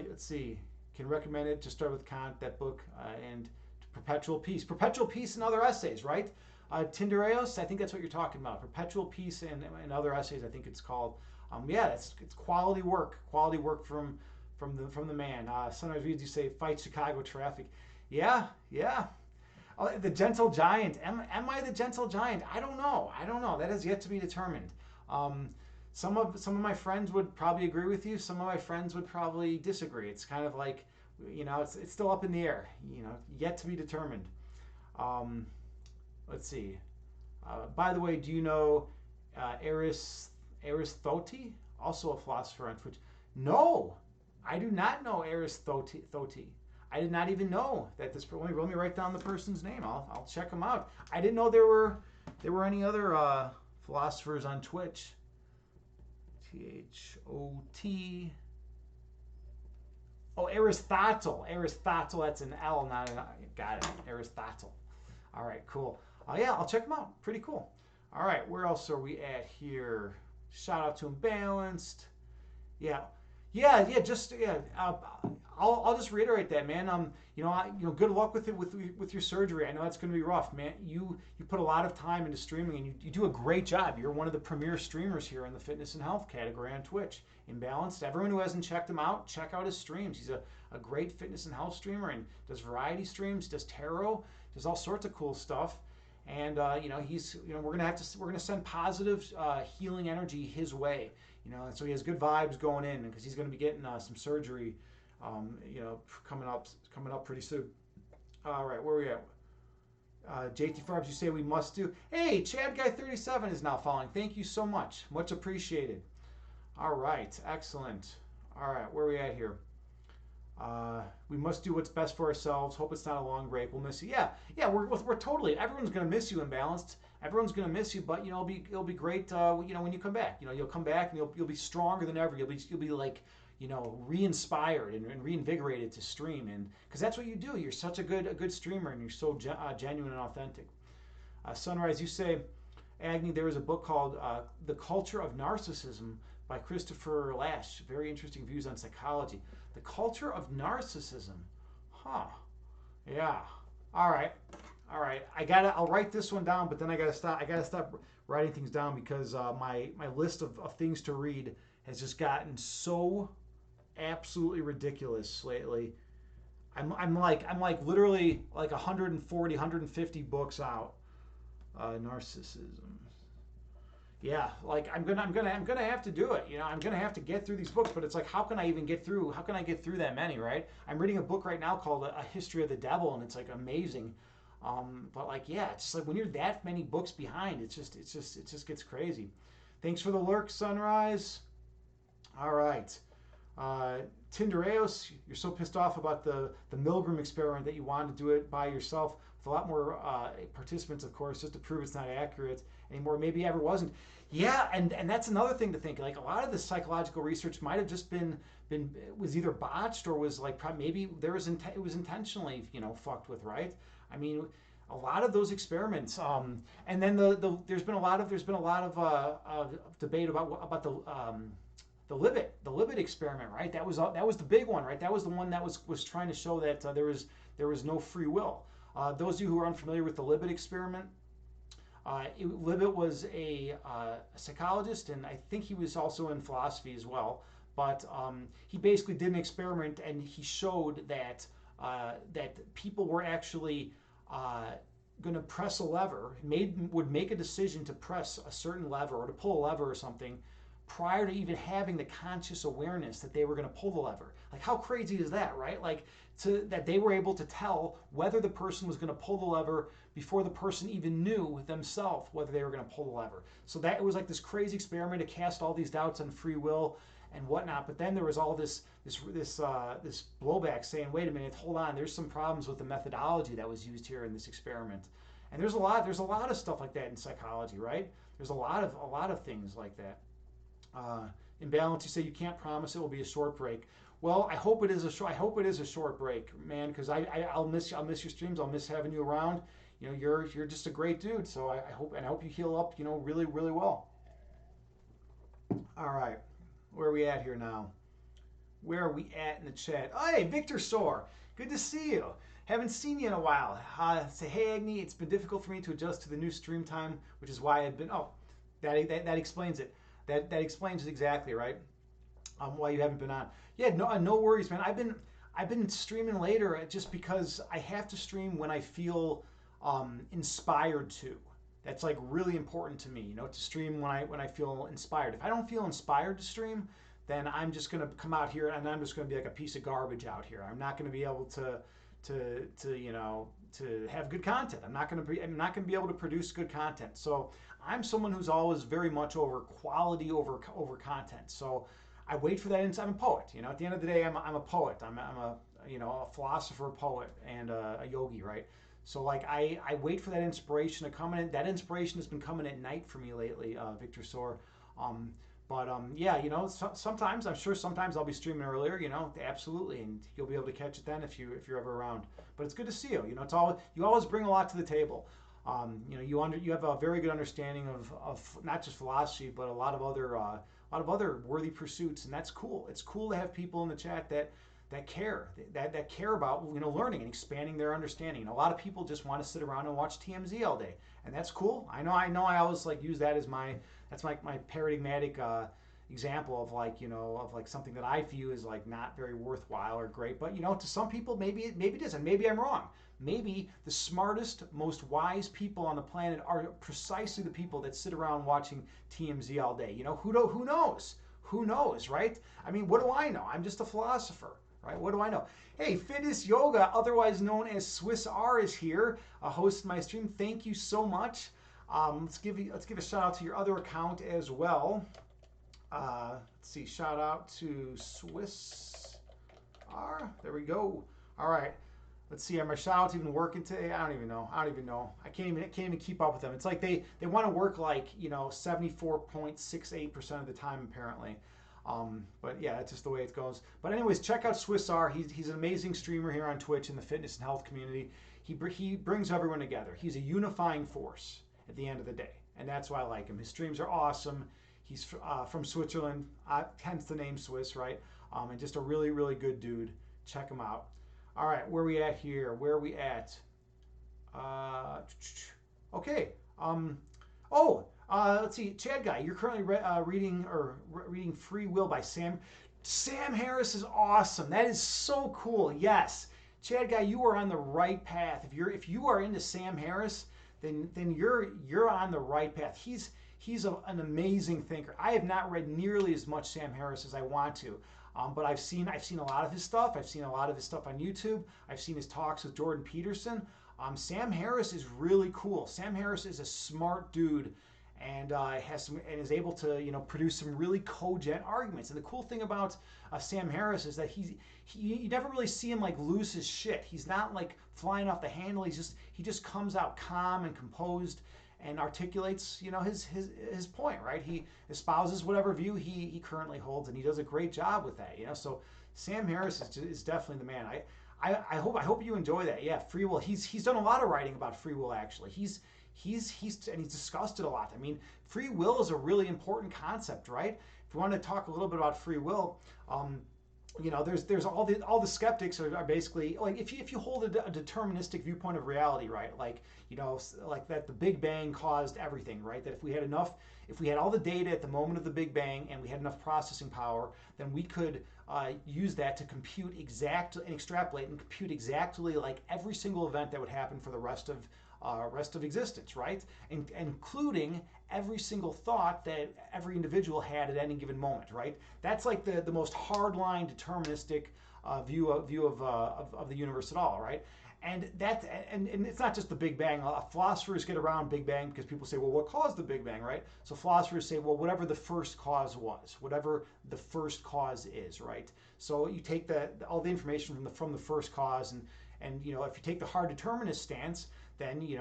let's see. Can recommend it. Just start with Kant, that book, and Perpetual Peace and Other Essays, right? Tindereos, I think that's what you're talking about. Perpetual Peace and Other Essays, I think it's called. Yeah, it's quality work from the man. Sunrise reads, you say, fight Chicago traffic. Yeah. Oh, the gentle giant. Am I the gentle giant? I don't know. That has yet to be determined. Some of my friends would probably agree with you. Some of my friends would probably disagree. It's kind of like, you know, it's still up in the air. You know, yet to be determined. Let's see. By the way, do you know Aristotle, also a philosopher on Twitch? No, I do not know Aristotle. I did not even know that this. Let me write down the person's name. I'll check them out. I didn't know there were any other philosophers on Twitch. Thot. Oh, Aristotle. That's an L, not an I. Got it. Aristotle. All right, cool. Yeah, I'll check them out. Pretty cool. All right, where else are we at here? Shout out to Imbalanced. Yeah, Yeah, yeah, just yeah. I'll just reiterate that, man. Good luck with it with your surgery. I know it's going to be rough, man. You put a lot of time into streaming, and you do a great job. You're one of the premier streamers here in the fitness and health category on Twitch. Imbalanced. Everyone who hasn't checked him out, check out his streams. He's a great fitness and health streamer and does variety streams, does tarot, does all sorts of cool stuff. And he's we're gonna send positive healing energy his way. And so he has good vibes going in because he's going to be getting some surgery, coming up pretty soon. All right, where are we at? JT Farms, you say we must do. Hey, Chad Guy 37 is now following. Thank you so much, much appreciated. All right, excellent. All right, where are we at here? We must do what's best for ourselves. Hope it's not a long break. We'll miss you. Yeah, yeah. We're totally. Everyone's gonna miss you, Imbalanced. Everyone's gonna miss you, but it'll be great. When you come back, you'll come back and you'll be stronger than ever. You'll be like re-inspired and reinvigorated to stream, and because that's what you do. You're such a good streamer, and you're so genuine and authentic. Sunrise, you say, Agni, there is a book called The Culture of Narcissism by Christopher Lasch. Very interesting views on psychology. The Culture of Narcissism. Huh. Yeah. All right. All right. I'll write this one down, but then I gotta stop writing things down because my list of things to read has just gotten so absolutely ridiculous lately. I'm like literally like 140, 150 books out. Narcissism. Yeah, like I'm gonna have to do it. I'm gonna have to get through these books, but it's like, how can I even get through? How can I get through that many? Right? I'm reading a book right now called A History of the Devil, and it's like amazing. But like, yeah, it's just like when you're that many books behind, it just gets crazy. Thanks for the lurk, Sunrise. All right. Tindereos, you're so pissed off about the Milgram experiment that you wanted to do it by yourself with a lot more participants, of course, just to prove it's not accurate anymore. Maybe ever wasn't. Yeah, and that's another thing to think. Like a lot of this psychological research might have just been was either botched or was like maybe it was intentionally fucked with, right? I mean, a lot of those experiments, and then there's been a lot of debate about the Libet experiment, right? That was the big one, right? That was the one that was trying to show that there was no free will. Those of you who are unfamiliar with the Libet experiment, Libet was a psychologist, and I think he was also in philosophy as well. But he basically did an experiment, and he showed that people were actually going to press a lever, would make a decision to press a certain lever or to pull a lever or something prior to even having the conscious awareness that they were going to pull the lever. Like, how crazy is that, right? Like, that they were able to tell whether the person was going to pull the lever before the person even knew themselves whether they were going to pull the lever. So that it was like this crazy experiment to cast all these doubts on free will and whatnot. But then there was all this blowback saying, wait a minute, hold on, there's some problems with the methodology that was used here in this experiment. And there's a lot of stuff like that in psychology, right? There's a lot of things like that. Imbalance, you say you can't promise it will be a short break. Well, I hope it is a short break, man, because I'll miss your streams. I'll miss having you around. You're just a great dude. So I hope you heal up, really, really well. All right, where are we at here now? Where are we at in the chat? Oh, hey, Victor Soar, good to see you. Haven't seen you in a while. Say, hey, Agni, it's been difficult for me to adjust to the new stream time, which is why I've been. Oh, that explains it. That explains it exactly, right? Why you haven't been on. Yeah, no worries, man. I've been streaming later just because I have to stream when I feel inspired to. That's like really important to me, to stream when I feel inspired. If I don't feel inspired to stream, then I'm just gonna come out here and I'm just gonna be like a piece of garbage out here. I'm not gonna be able to have good content. I'm not gonna be able to produce good content. So I'm someone who's always very much over quality over content. So I wait for that. I'm a poet. At the end of the day, I'm a poet. I'm a philosopher, poet, and a yogi, right? So like I wait for that inspiration to come in. That inspiration has been coming at night for me lately, Victor Soar. Yeah, sometimes I'll be streaming earlier, absolutely, and you'll be able to catch it then if you're ever around. But it's good to see you. You always bring a lot to the table. You have a very good understanding of not just philosophy, but a lot of other worthy pursuits, and that's cool. It's cool to have people in the chat that care that care about learning and expanding their understanding. And a lot of people just want to sit around and watch TMZ all day, and that's cool. I know. I always like use that as my paradigmatic example of something that I view as like not very worthwhile or great. But to some people maybe it is, and maybe I'm wrong. Maybe the smartest, most wise people on the planet are precisely the people that sit around watching TMZ all day. Who knows? Who knows, right? I mean, what do I know? I'm just a philosopher, right? What do I know? Hey, Fitness Yoga, otherwise known as Swiss R, is here, hosting my stream. Thank you so much. Let's give a shout out to your other account as well. Let's see, shout out to Swiss R. There we go. All right. Let's see, are my shout outs even working today? I don't even know. I can't even keep up with them. It's like they want to work like 74.68% of the time apparently. But yeah, that's just the way it goes. But anyways, check out Swiss R. He's an amazing streamer here on Twitch in the fitness and health community. He brings everyone together. He's a unifying force at the end of the day, and that's why I like him. His streams are awesome. He's from Switzerland, hence the name Swiss, right? And just a really, really good dude. Check him out. All right, where are we at here? Where are we at? Okay. Let's see. Chad Guy, you're currently reading Free Will by Sam. Sam Harris is awesome. That is so cool. Yes, Chad Guy, you are on the right path. If you are into Sam Harris, then you're on the right path. He's an amazing thinker. I have not read nearly as much Sam Harris as I want to. But I've seen a lot of his stuff. I've seen a lot of his stuff on YouTube. I've seen his talks with Jordan Peterson. Sam Harris is really cool. Sam Harris is a smart dude, and is able to produce some really cogent arguments. And the cool thing about Sam Harris is that you never really see him like lose his shit. He's not like flying off the handle. He just comes out calm and composed and articulates his point, right? He espouses whatever view he currently holds, and he does a great job with that. So Sam Harris is definitely the man. I hope you enjoy that. Yeah, free will. He's done a lot of writing about free will actually. He's discussed it a lot. I mean, free will is a really important concept, right? If we want to talk a little bit about free will, there's all the skeptics are basically like if you hold a deterministic viewpoint of reality, right? Like that the Big Bang caused everything, right? That if we had all the data at the moment of the Big Bang and we had enough processing power, then we could use that to compute exactly and extrapolate and compute exactly like every single event that would happen for the rest of existence, right? And including every single thought that every individual had at any given moment, right? That's like the most hardline deterministic view of the universe at all, right? And it's not just the Big Bang. Philosophers get around Big Bang because people say, well, what caused the Big Bang, right? So philosophers say, well, whatever the first cause was, whatever the first cause is, right? So you take all the information from the first cause, and if you take the hard determinist stance, then we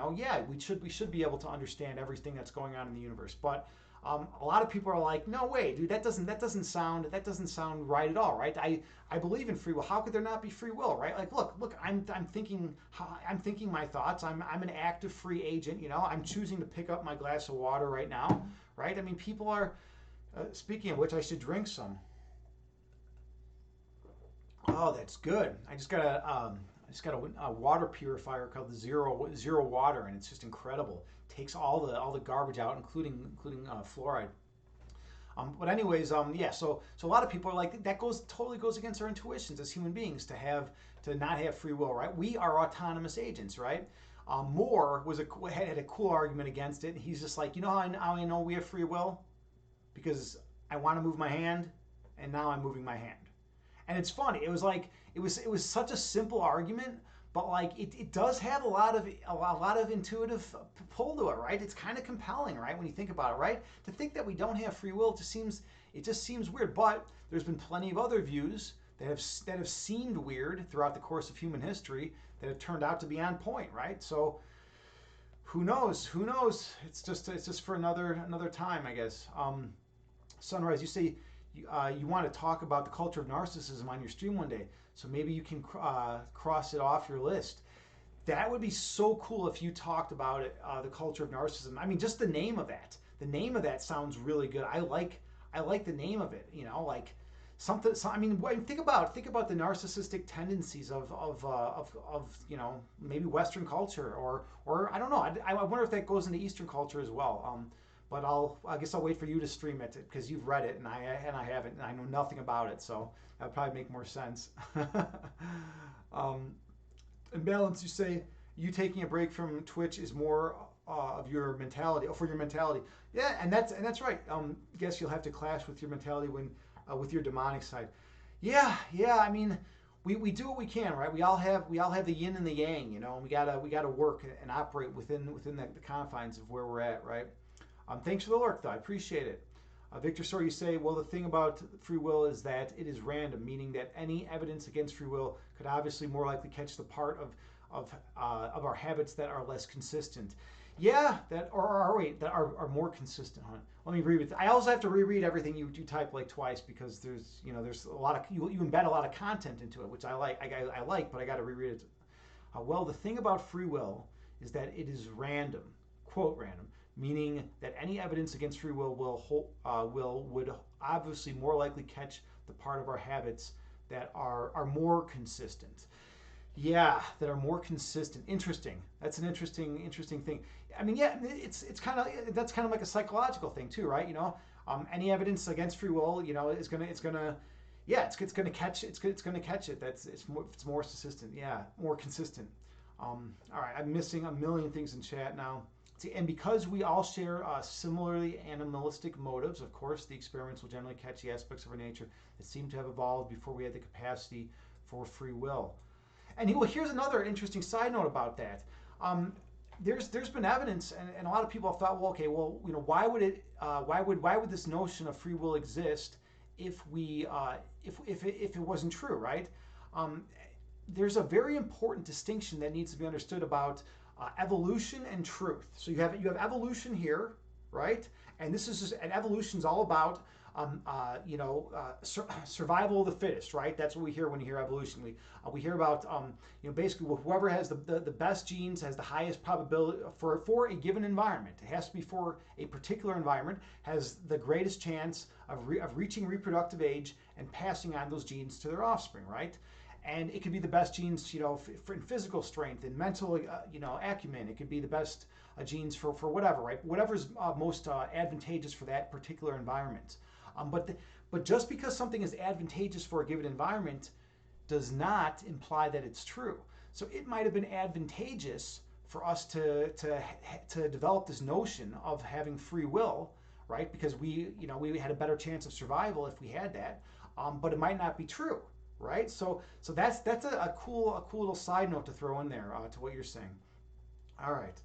should be able to understand everything that's going on in the universe. But a lot of people are like, no way, dude, that doesn't sound right at all, right? I believe in free will. How could there not be free will, right? Like, look, I'm thinking my thoughts. I'm an active free agent. I'm choosing to pick up my glass of water right now, right? I mean, people are. Speaking of which, I should drink some. Oh, that's good. I just got a water purifier called the Zero Water, and it's just incredible. It takes all the garbage out, including fluoride. But anyways, yeah. So a lot of people are like, that totally goes against our intuitions as human beings to not have free will, right? We are autonomous agents, right? Moore had a cool argument against it. He's just like, how I know we have free will? Because I want to move my hand, and now I'm moving my hand. And it's funny. It was such a simple argument, but like it does have a lot of intuitive pull to it, right? It's kind of compelling, right? When you think about it, right? To think that we don't have free will, it just seems weird. But there's been plenty of other views that have seemed weird throughout the course of human history that have turned out to be on point, right? So who knows? Who knows? It's just for another time, I guess. Sunrise, you say you want to talk about the culture of narcissism on your stream one day, so maybe you can cross it off your list. That would be so cool if you talked about it, the culture of narcissism. I mean, just the name of that. The name of that sounds really good. I like the name of it. You know, like something. So, I mean, think about the narcissistic tendencies of you know, maybe Western culture, or I don't know. I wonder if that goes into Eastern culture as well. But I guess I'll wait for you to stream it because you've read it and I haven't, and I know nothing about it. So that would probably make more sense. um, in balance, you say you taking a break from Twitch is more of your mentality, or for your mentality. Yeah, and that's right. Guess you'll have to clash with your mentality when with your demonic side. Yeah. I mean, we do what we can, right? We all have the yin and the yang, you know, and we gotta work and operate within the confines of where we're at, right? Thanks for the lurk, though. I appreciate it. Victor Sor, you say, well, the thing about free will is that it is random, meaning that any evidence against free will could obviously more likely catch the part of our habits that are less consistent. Yeah, that that are more consistent. Huh? Let me read it. I also have to reread everything you type like twice because there's a lot of you embed a lot of content into it, which I like. I like, but I got to reread it. Well, the thing about free will is that it is random, quote random, meaning that any evidence against free will would obviously more likely catch the part of our habits that are more consistent. Yeah, that are more consistent. Interesting. That's an interesting thing. I mean, yeah, it's kind of that's kind of like a psychological thing too, right? You know, any evidence against free will, you know, yeah, it's gonna catch it's gonna catch it. It's more consistent. Yeah, more consistent. All right, I'm missing a million things in chat now. See, and because we all share similarly animalistic motives, of course, the experiments will generally catch the aspects of our nature that seem to have evolved before we had the capacity for free will. And well, here's another interesting side note about that. There's been evidence, and a lot of people have thought, well, okay, well, you know, why would this notion of free will exist if it wasn't true, right? There's a very important distinction that needs to be understood about evolution and truth. So you have evolution here, right? And this is and evolution is all about survival of the fittest, right? That's what we hear when you hear evolution. We hear about basically whoever has the best genes has the highest probability for a given environment. It has to be for a particular environment, has the greatest chance of reaching reproductive age and passing on those genes to their offspring, right? And it could be the best genes, you know, in physical strength and mental, acumen. It could be the best genes for whatever, right? Whatever's most advantageous for that particular environment. But just because something is advantageous for a given environment does not imply that it's true. So it might have been advantageous for us to develop this notion of having free will, right? Because we had a better chance of survival if we had that. But it might not be true. Right, so that's a cool little side note to throw in there to what you're saying. All right,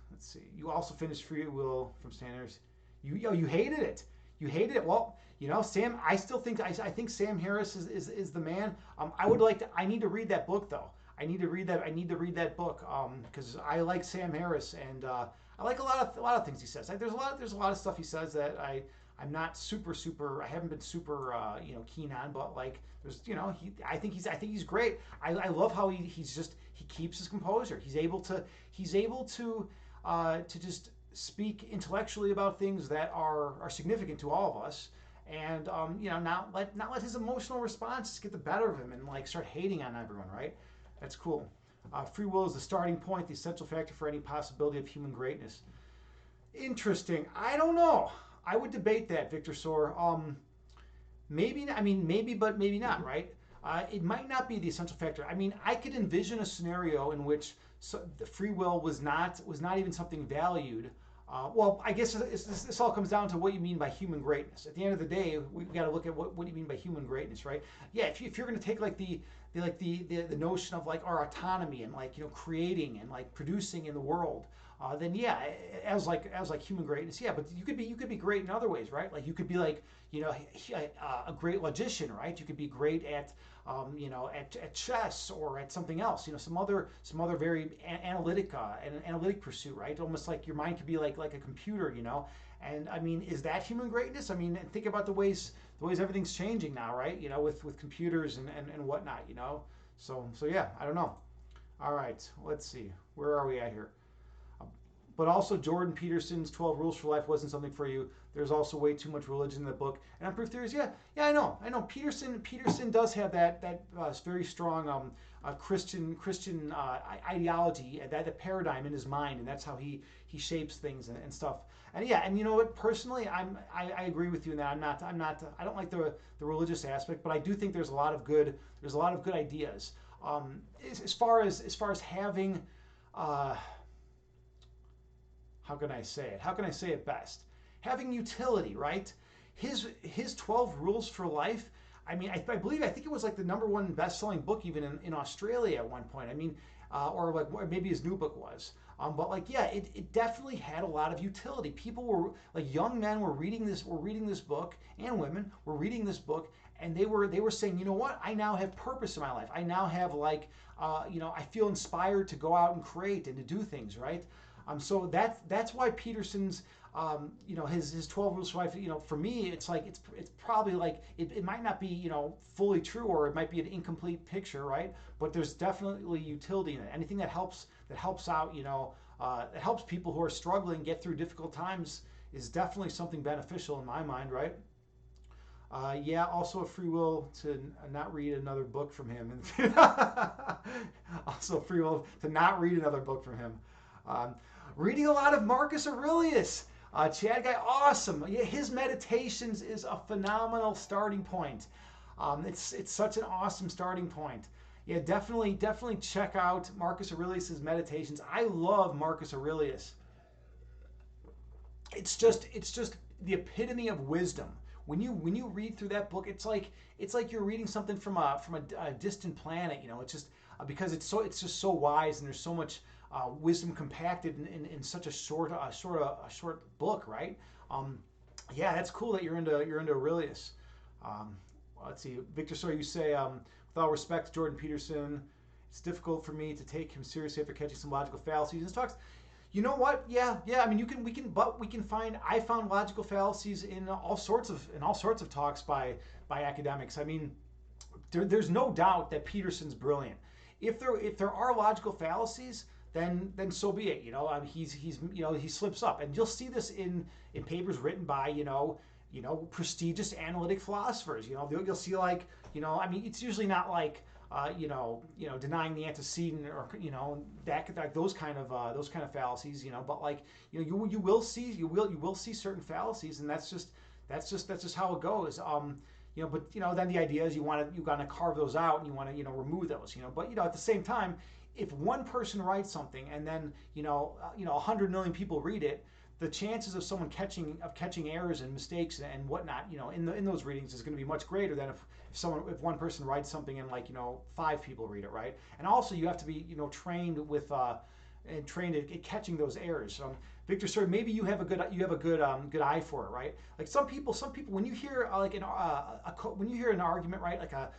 let's see. You also finished Free Will from Sanders. You hated it. You hated it. Well, you know, Sam. I still think I think Sam Harris is the man. I need to read that book though. I need to read that book because I like Sam Harris and I like a lot of things he says. There's a lot of stuff he says that I'm not super. I haven't been super, keen on, but like, there's, I think he's great. I love how he keeps his composure. He's able to just speak intellectually about things that are significant to all of us, and not let his emotional responses get the better of him and like start hating on everyone. Right? That's cool. Free will is the starting point, the essential factor for any possibility of human greatness. Interesting. I don't know. I would debate that, Victor Sor. Maybe, but maybe not, right? It might not be the essential factor. I mean, I could envision a scenario in which the free will was not even something valued. Well, I guess this all comes down to what you mean by human greatness. At the end of the day, we've got to look at what do you mean by human greatness, right? Yeah, if you're going to take like the notion of like our autonomy and like creating and like producing in the world. Then yeah, as like human greatness, yeah. But you could be great in other ways, right? Like you could be like a great logician, right? You could be great at at chess or at something else. Some other very analytic pursuit, right? Almost like your mind could be like a computer, And I mean, is that human greatness? I mean, think about the ways everything's changing now, right? With computers and whatnot, So yeah, I don't know. All right, let's see. Where are we at here? But also, Jordan Peterson's 12 Rules for Life wasn't something for you. There's also way too much religion in the book. And on Proof Theories, yeah, I know. Peterson does have that very strong Christian ideology, that paradigm in his mind, and that's how he shapes things and stuff. And yeah, and you know what? Personally, I agree with you in that. I don't like the religious aspect, but I do think there's a lot of good ideas. As far as having. How can I say it? How can I say it best? Having utility, right? His 12 Rules for Life. I mean, I think it was like the #1 best-selling book even in Australia at one point. I mean, or maybe his new book was. But like, yeah, it definitely had a lot of utility. People were like, young men were reading this book, and women were reading this book, and they were saying, you know what? I now have purpose in my life. I now have like, I feel inspired to go out and create and to do things, right? So that's why Peterson's, his 12 Rules for Life, for me, it's like, it's probably like, it might not be, fully true, or it might be an incomplete picture, right? But there's definitely utility in it. Anything that helps out, that helps people who are struggling get through difficult times is definitely something beneficial in my mind, right? Yeah, also a free will to not read another book from him. Also free will to not read another book from him. Reading a lot of Marcus Aurelius. Chad Guy, awesome. Yeah, his Meditations is a phenomenal starting point. It's such an awesome starting point. Yeah, definitely check out Marcus Aurelius's Meditations. I love Marcus Aurelius. It's just the epitome of wisdom. When you read through that book, it's like you're reading something from a distant planet. It's just because it's just so wise, and there's so much wisdom compacted in such a short book, right? Um, yeah, that's cool that you're into Aurelius. Um, let's see, Victor. So you say, with all respect to Jordan Peterson, it's difficult for me to take him seriously after catching some logical fallacies and talks. You know what? Yeah. I mean, we can find. I found logical fallacies in all sorts of talks by academics. I mean, there's no doubt that Peterson's brilliant. If there are logical fallacies, then so be it. He slips up, and you'll see this in papers written by prestigious analytic philosophers. You'll see, like, I mean, it's usually not like denying the antecedent, or that those kind of fallacies. But like, you will see certain fallacies, and that's just how it goes. But then the idea is you want to carve those out, and you want to remove those. But at the same time, if one person writes something, and then 100 million people read it, the chances of someone catching errors and mistakes and whatnot, in those readings is going to be much greater than if one person writes something and, like, 5 people read it, right? And also you have to be trained at catching those errors. Victor, sir, maybe you have a good eye for it, right? Like, some people when you hear when you hear an argument, right, like a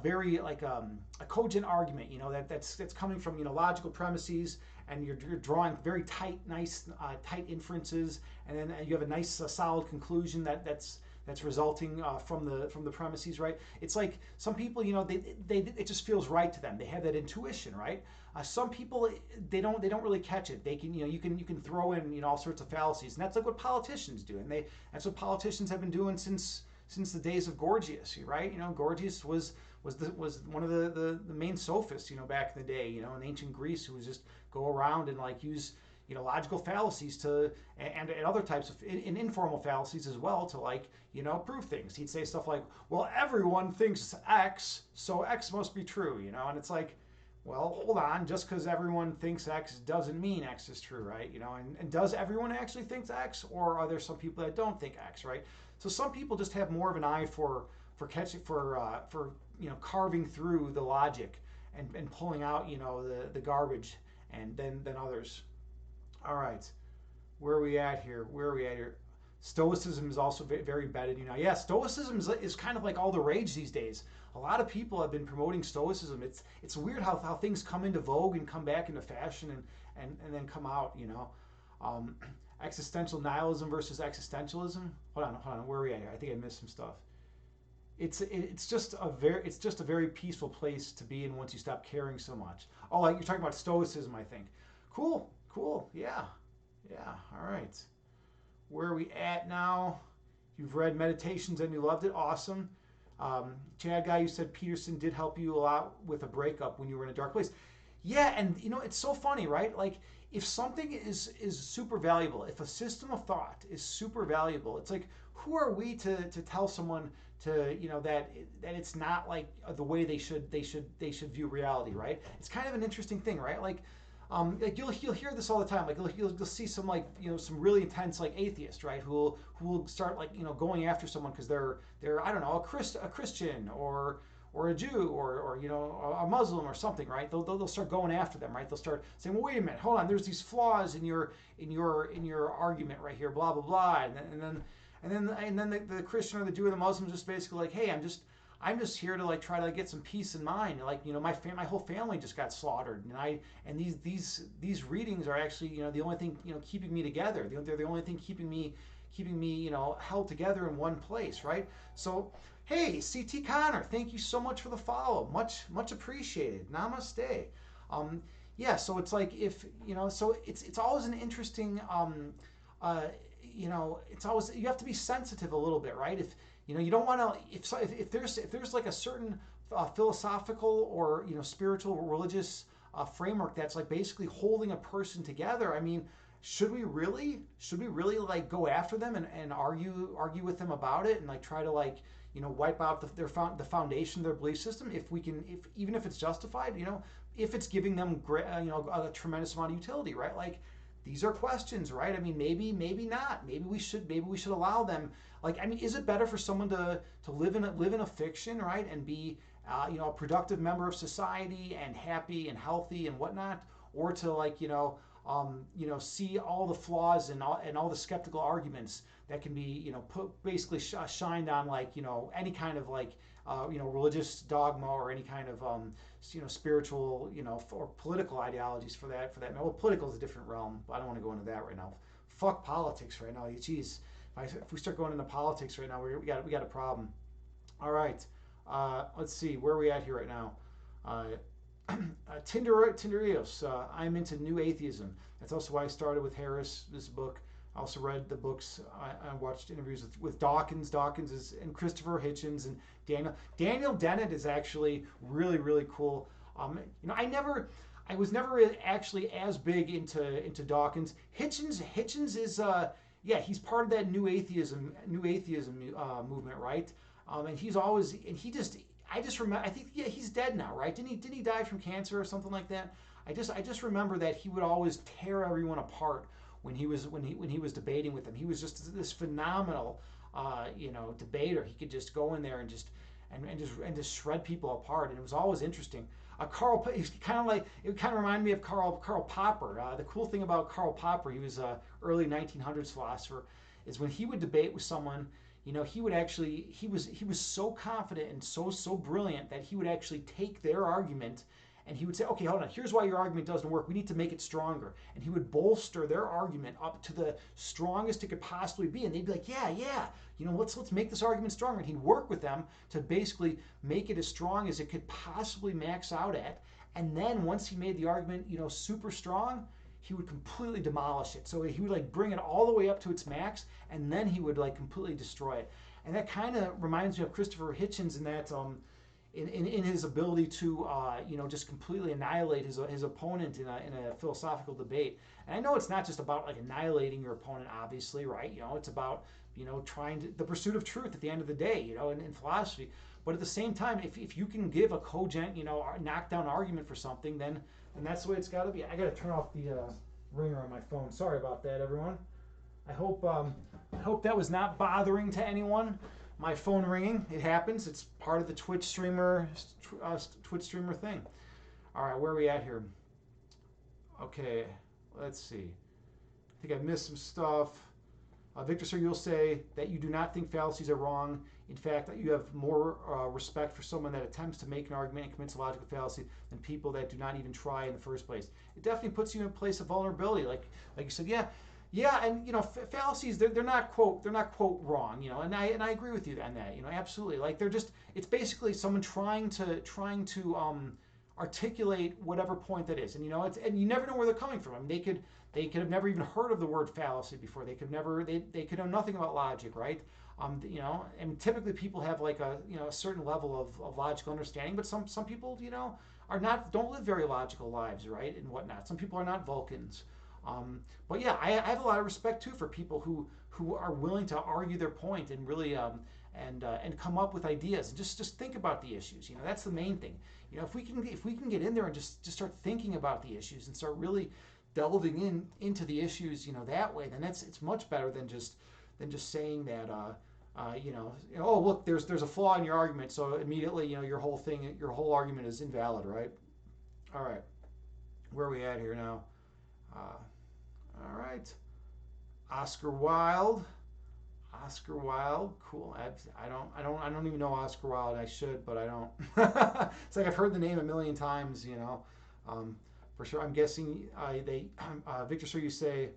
very, like, a cogent argument, that's coming from logical premises, and you're drawing very nice tight inferences, and then you have a nice solid conclusion that's resulting from the premises, right? It's like some people, it just feels right to them. They have that intuition, right? Some people, they don't really catch it. They can you can throw in all sorts of fallacies, and that's like what politicians do, and that's what politicians have been doing since the days of Gorgias, right? Gorgias was one of the main sophists, back in the day, in ancient Greece, who was just go around and, like, use logical fallacies and other types of informal fallacies as well to, like, prove things. He'd say stuff like, well, everyone thinks X, so X must be true, and it's like, well, hold on, just because everyone thinks X doesn't mean X is true, right? And does everyone actually think X, or are there some people that don't think X, right? So some people just have more of an eye for carving through the logic and pulling out the garbage and than others. All right, where are we at here? Stoicism is also very embedded. Yeah, Stoicism is kind of like all the rage these days. A lot of people have been promoting Stoicism. It's weird how things come into vogue and come back into fashion and then come out. Existential nihilism versus existentialism. Hold on, where are we at here? I think I missed some stuff. it's just a very peaceful place to be in once you stop caring so much. Oh, like you're talking about stoicism, I think. Cool, cool, yeah, yeah. All right, where are we at now? You've read Meditations and you loved it. Awesome. Chad guy, you said Peterson did help you a lot with a breakup when you were in a dark place. Yeah, and it's so funny, right? Like if something is super valuable, if a system of thought is super valuable, it's like who are we to tell someone to that it's not like the way they should view reality, right? It's kind of an interesting thing, right? Like you'll hear this all the time. Like you'll see some like some really intense like atheists, right? Who will start like going after someone because they're I don't know a Christian or a Jew or a Muslim or something, right? They'll start going after them, right? They'll start saying, well, wait a minute, hold on, there's these flaws in your argument right here, blah blah blah, and then the Christian or the Jew or the Muslim just basically like, hey, I'm just here to like try to get some peace in mind. Like my whole family just got slaughtered, and these readings are actually the only thing keeping me together. They're the only thing keeping me held together in one place, right? So hey, CT Connor, thank you so much for the follow. Much appreciated. Namaste. Yeah, so it's like if so it's always an interesting uh, it's always you have to be sensitive a little bit, right? If you don't want to if there's like a certain philosophical or spiritual or religious framework that's like basically holding a person together. I mean, should we really like go after them and argue with them about it and like try to like wipe out the foundation of their belief system if we can, if even if it's justified, if it's giving them a tremendous amount of utility, right? Like these are questions, right? I mean, maybe not. Maybe we should allow them. Like, I mean, is it better for someone to live in a fiction, right, and be a productive member of society and happy and healthy and whatnot, or to like see all the flaws and all the skeptical arguments that can be basically shined on like any kind of like religious dogma or any kind of spiritual or political ideologies for that. Well, political is a different realm, but I don't want to go into that right now. Fuck politics right now. Jeez, if we start going into politics right now, we got a problem. All right, let's see where are we at here right now. Tinderios, I'm into new atheism. That's also why I started with Harris, this book. I also read the books. I watched interviews with Dawkins. And Christopher Hitchens and Daniel Dennett is actually really, really cool. I was never really actually as big into Dawkins. Hitchens is he's part of that new atheism movement, right? And he's always I just remember. I think he's dead now, right? Didn't he die from cancer or something like that? I just remember that he would always tear everyone apart when he was debating with them. He was just this phenomenal debater. He could just go in there and just shred people apart, and it was always interesting. Karl, it kind of reminded me of Karl Popper. The cool thing about Karl Popper, he was a early 1900s philosopher, is when he would debate with someone, he was so confident and so brilliant that he would actually take their argument and he would say, okay, hold on, here's why your argument doesn't work. We need to make it stronger. And he would bolster their argument up to the strongest it could possibly be. And they'd be like, yeah, let's make this argument stronger. And he'd work with them to basically make it as strong as it could possibly max out at. And then once he made the argument, super strong, he would completely demolish it. So he would like bring it all the way up to its max, and then he would like completely destroy it. And that kind of reminds me of Christopher Hitchens in that in his ability to just completely annihilate his opponent in a philosophical debate. And I know it's not just about like annihilating your opponent, obviously, right? It's about trying the pursuit of truth at the end of the day, in philosophy. But at the same time, if you can give a cogent, knockdown argument for something, then that's the way it's got to be. I got to turn off the ringer on my phone. Sorry about that, everyone. I hope that was not bothering to anyone. My phone ringing, it happens. It's part of the Twitch streamer thing. All right, where are we at here? Okay, let's see. I think I missed some stuff. Victor Sir, you'll say that you do not think fallacies are wrong. In fact, that you have more respect for someone that attempts to make an argument and commits a logical fallacy than people that do not even try in the first place. It definitely puts you in a place of vulnerability. Like you said, yeah. Yeah, and fallacies, they're not quote wrong, and I agree with you on that, absolutely. Like they're just, it's basically someone trying to articulate whatever point that is, and and you never know where they're coming from. I mean, they could have never even heard of the word fallacy before. They could know nothing about logic, right? And typically people have like a certain level of logical understanding, but some people are not don't live very logical lives, right, and whatnot. Some people are not Vulcans. But yeah, I have a lot of respect too for people who are willing to argue their point and really and come up with ideas and just think about the issues. That's the main thing. If we can get in there and just start thinking about the issues and start really delving into the issues, that way, then it's much better than just saying that. Oh look, there's a flaw in your argument, so immediately your whole argument is invalid, right? All right, where are we at here now? Uh, all right. Oscar Wilde. Oscar Wilde. Cool. I don't even know Oscar Wilde. I should, but I don't. It's like I've heard the name a million times. Um, for sure. I'm guessing Victor. Sir, you say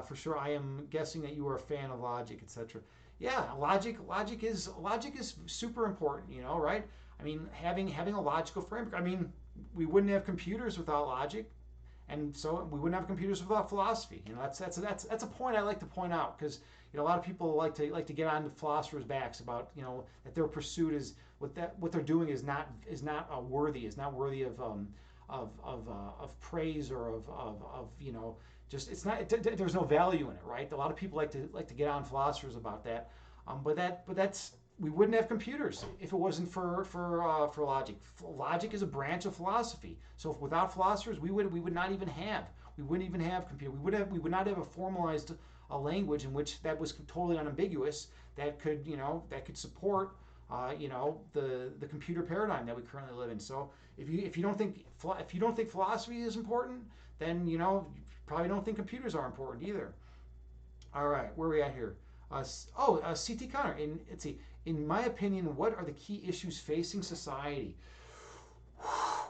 for sure. I am guessing that you are a fan of logic, etc. Yeah, logic is super important. Right? I mean, having a logical framework. I mean, we wouldn't have computers without logic. And so we wouldn't have computers without philosophy. That's a point I like to point out because a lot of people like to get on the philosophers' backs about that their pursuit is what they're doing is not worthy of praise or of just it's not there's no value in it, right? A lot of people like to get on philosophers about that, but that's we wouldn't have computers if it wasn't for logic. Logic is a branch of philosophy. So without philosophers, we would not even have we wouldn't even have computer. We would not have a formalized language in which that was totally unambiguous that could support the computer paradigm that we currently live in. So if you don't think philosophy is important, then you probably don't think computers are important either. All right, where are we at here? CT Connor. Let's see. In my opinion, what are the key issues facing society?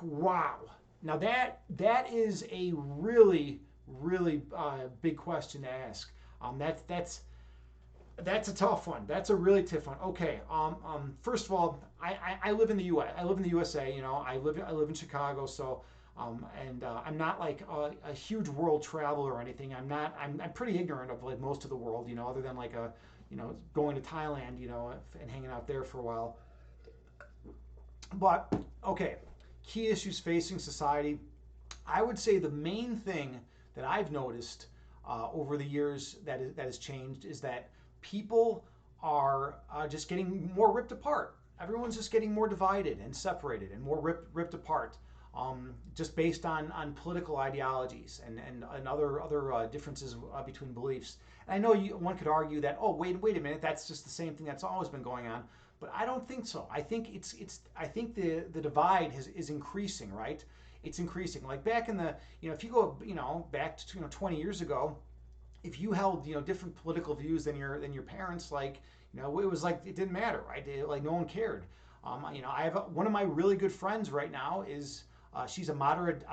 Wow. Now that is a really big question to ask. That's a tough one. That's a really tough one. Okay. First of all, I live in the U.S. I live in the USA. I live in Chicago. So and I'm not like a huge world traveler or anything. I'm pretty ignorant of like most of the world. Other than like going to Thailand. And hanging out there for a while. But okay, key issues facing society. I would say the main thing that I've noticed over the years that has changed is that people are just getting more ripped apart. Everyone's just getting more divided and separated and more ripped apart, just based on political ideologies and other differences between beliefs. And I know one could argue that, oh, wait a minute, that's just the same thing that's always been going on. But I don't think so. I think I think the divide is increasing, right? It's increasing. Like back in the if you go back to 20 years ago, if you held different political views than your parents, like it was like it didn't matter, right? Like no one cared. I have one of my really good friends right now is she's a moderate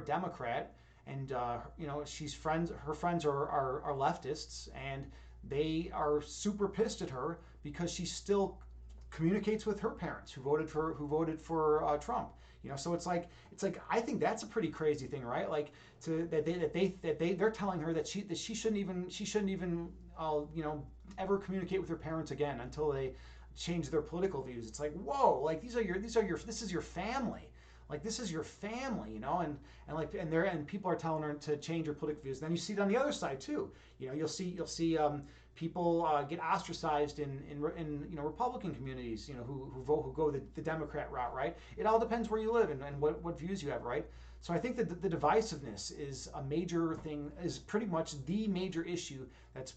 Democrat, and her friends are leftists, and they are super pissed at her because she still communicates with her parents who voted for Trump. So it's like I think that's a pretty crazy thing, right? Like they're telling her that she shouldn't even ever communicate with her parents again until they change their political views. It's like, whoa, like this is your family. Like this is your family, and people are telling her to change her political views. Then you see it on the other side too. You'll see people get ostracized in Republican communities, who go the Democrat route, right? It all depends where you live and what views you have, right? So I think that the divisiveness is a major thing, is pretty much the major issue that's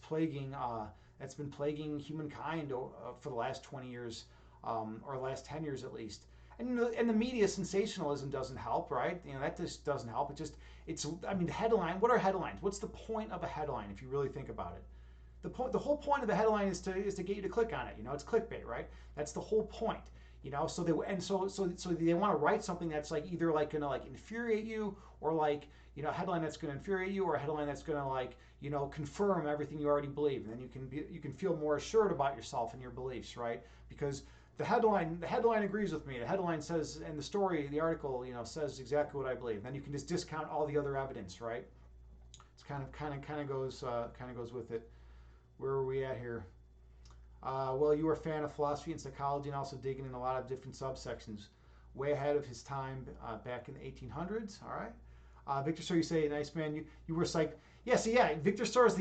been plaguing humankind for the last 20 years, or last 10 years at least. And the media sensationalism doesn't help, right? That just doesn't help. The headline. What are headlines? What's the point of a headline if you really think about it? The whole point of the headline is to get you to click on it. It's clickbait, right? That's the whole point. So they and so they want to write something that's like either like gonna like infuriate you, or like a headline that's gonna infuriate you, or a headline that's gonna like confirm everything you already believe, and then you can feel more assured about yourself and your beliefs, right? Because the headline agrees with me. The headline says, and the story, the article, says exactly what I believe. Then you can just discount all the other evidence, right? It's kind of goes with it. Where are we at here? Well, you were a fan of philosophy and psychology, and also digging in a lot of different subsections. Way ahead of his time back in the 1800s. All right. Victor Story, you say, nice man. You were psych. Yeah, see, yeah. Victor Story was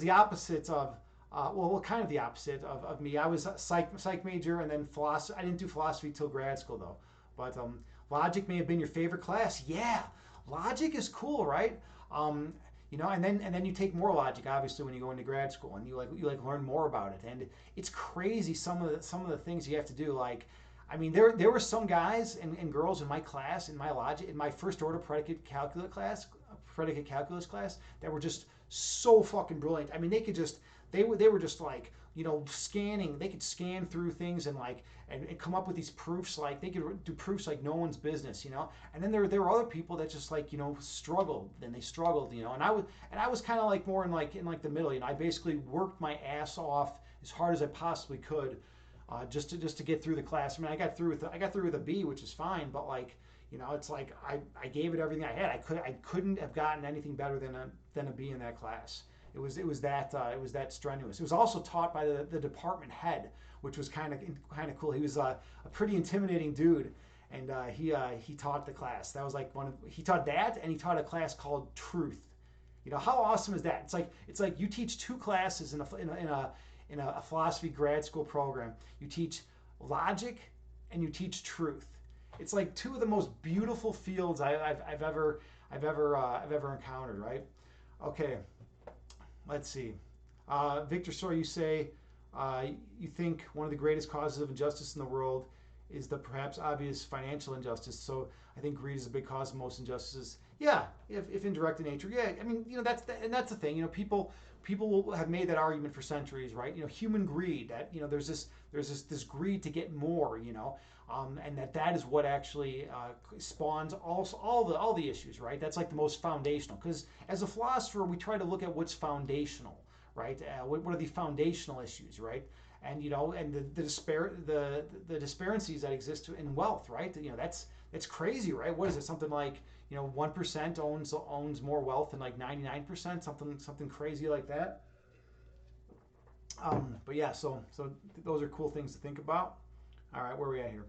the opposite of, well, kind of the opposite of me. I was a psych major, and then philosophy. I didn't do philosophy till grad school though. But logic may have been your favorite class. Yeah, logic is cool, right? Um, and then you take more logic obviously when you go into grad school, and you learn more about it, and it's crazy some of the things you have to do. Like, I mean, there were some guys and girls in my class, in my logic, in my first order predicate calculus class, that were just so fucking brilliant. I mean, they were just like, scanning. They could scan through things and like and come up with these proofs. Like, they could do proofs like no one's business. And then there were other people that just like struggled. Then they struggled. And I was kind of like more in the middle. I basically worked my ass off as hard as I possibly could, just to get through the class. I mean, I got through with a B, which is fine. But like, it's like I gave it everything I had. I couldn't have gotten anything better than a B in that class. It was that strenuous. It was also taught by the department head, which was kind of cool. He was a pretty intimidating dude, and he taught the class. That was like he taught that, and he taught a class called Truth. How awesome is that? It's like you teach two classes in a philosophy grad school program. You teach logic and you teach truth. It's like two of the most beautiful fields I've ever encountered. Right? Okay. Let's see. Victor Soy, you say you think one of the greatest causes of injustice in the world is the perhaps obvious financial injustice. So I think greed is a big cause of most injustices. Yeah, if indirect in nature. Yeah, I mean, that's the thing. People have made that argument for centuries, right? Human greed. That there's this greed to get more. And that is what actually spawns all the issues, right? That's like the most foundational. Because as a philosopher, we try to look at what's foundational, right? What are the foundational issues, right? And and the disparities that exist in wealth, right? That's crazy, right? What is it? Something like 1% owns more wealth than like 99%, something crazy like that. But yeah, so those are cool things to think about. All right, where are we at here?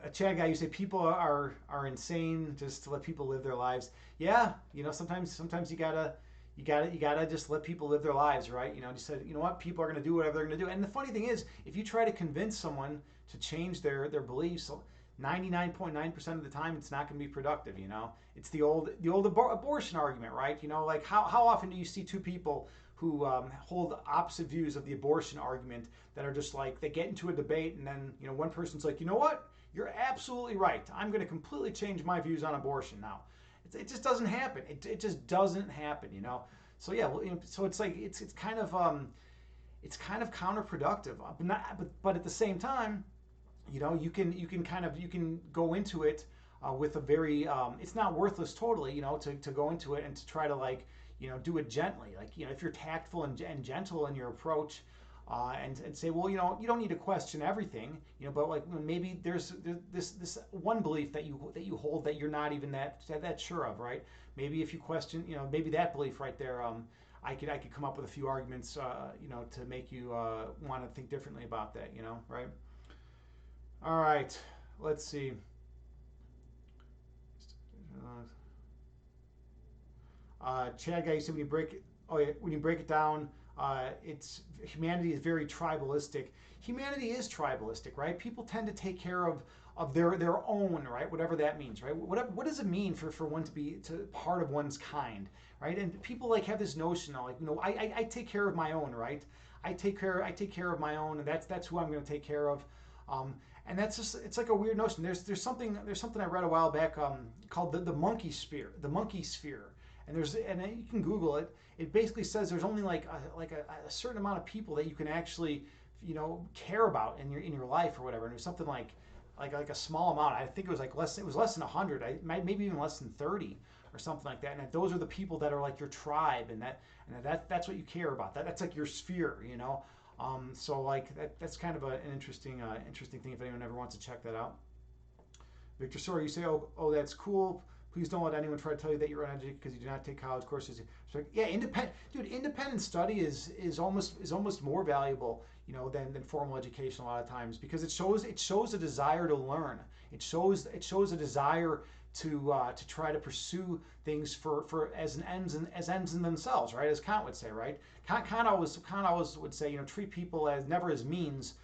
A Chad guy, you say people are insane just to let people live their lives. Yeah, sometimes you gotta just let people live their lives, right? Just said, what, people are gonna do whatever they're gonna do. And the funny thing is, if you try to convince someone to change their beliefs, 99.9% of the time it's not gonna be productive. It's the old abortion argument, right? Like how often do you see two people who hold opposite views of the abortion argument that are just like, they get into a debate, and then one person's like, what, you're absolutely right, I'm going to completely change my views on abortion now. It just doesn't happen. It just doesn't happen. So yeah, well, so it's like it's kind of counterproductive, but at the same time, you can go into it with a very it's not worthless totally, to go into it and to try to like do it gently, like if you're tactful and gentle in your approach, and say, well, you don't need to question everything, but like maybe there's this one belief that you hold that you're not even that sure of, right? Maybe if you question, maybe that belief right there, I could come up with a few arguments, to make you want to think differently about that, right? All right, let's see. Chad guy, you said when you break it down, it's humanity is very tribalistic. Humanity is tribalistic, right? People tend to take care of their own, right? Whatever that means, right? What does it mean for one to be part of one's kind, right? And people like have this notion, like I take care of my own, right? I take care of my own, and that's who I'm going to take care of. And that's just, it's like a weird notion. There's something I read a while back called the monkey sphere, and you can Google it. It basically says there's only like a certain amount of people that you can actually care about in your life or whatever. And it was something like a small amount. I think it was like less. It was less than 100. Maybe even less than 30 or something like that. And those are the people that are like your tribe, that's what you care about. That's like your sphere, So like that's kind of an interesting thing if anyone ever wants to check that out. Victor Sora, you say, oh, that's cool. Please don't let anyone try to tell you that you're uneducated because you do not take college courses. So yeah, independent study is almost more valuable, than formal education a lot of times, because it shows a desire to learn. It shows a desire to try to pursue things for as ends in themselves, right? As Kant would say, right? Kant always would say, treat people as never as means,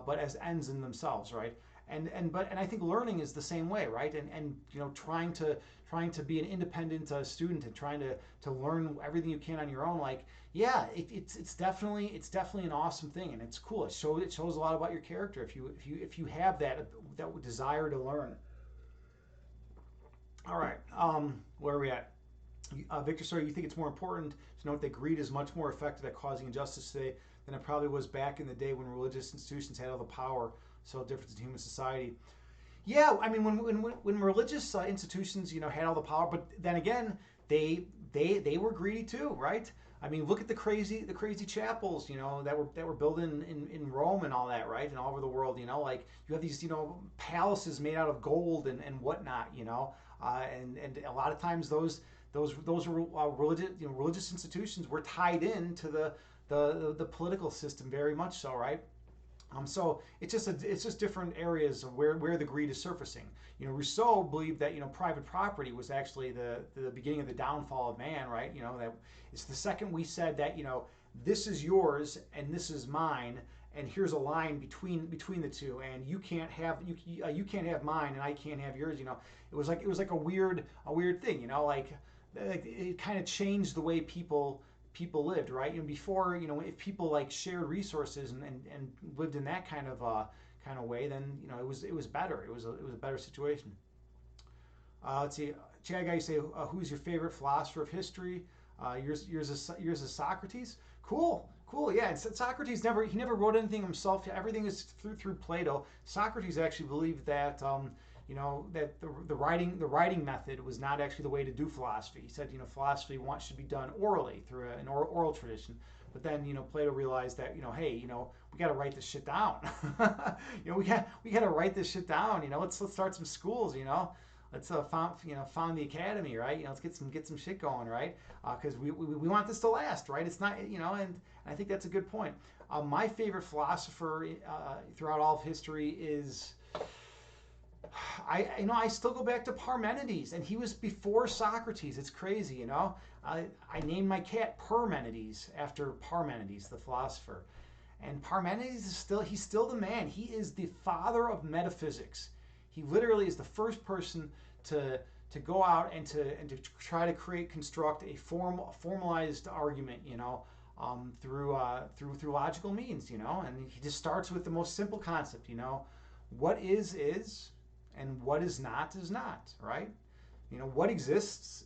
but as ends in themselves, right? And I think learning is the same way, right? And trying to be an independent student and trying to learn everything you can on your own, like, yeah, it's definitely an awesome thing, and it's cool. It shows a lot about your character if you have that desire to learn. All right, where are we at? Victor, sorry, you think it's more important to note that greed is much more effective at causing injustice today than it probably was back in the day when religious institutions had all the power, so difference in human society. Yeah, I mean, when religious institutions, had all the power, but then again, they were greedy too, right? I mean, look at the crazy chapels, that were built in Rome and all that, right, and all over the world, like you have these, palaces made out of gold and whatnot, and a lot of times those religious institutions were tied in to the political system very much so, right? So it's just different areas of where the greed is surfacing. Rousseau believed that private property was actually the beginning of the downfall of man, right? That it's the second we said that this is yours and this is mine, and here's a line between the two, and you can't have mine and I can't have yours. It was like a weird thing. Like it kind of changed the way people lived, right? Before, if people like shared resources and lived in that kind of way, then it was better. It was a better situation. Let's see, Chad guy, you say, who's your favorite philosopher of history? Yours is Socrates. Cool. Yeah, and Socrates never wrote anything himself. Everything is through Plato. Socrates actually believed that that the writing method was not actually the way to do philosophy. He said, philosophy should be done orally through an oral tradition. But then, Plato realized that, hey, we got to write this shit down. We got to write this shit down. Let's start some schools. Let's found the academy, right? Let's get some shit going, right? Because we want this to last, right? It's not, and I think that's a good point. My favorite philosopher throughout all of history is, I still go back to Parmenides, and he was before Socrates. It's crazy, I named my cat Parmenides after Parmenides, the philosopher. And Parmenides he's still the man. He is the father of metaphysics. He literally is the first person to go out and to try to construct a formalized argument, through logical means, and he just starts with the most simple concept, what is, and what is not, right? What exists,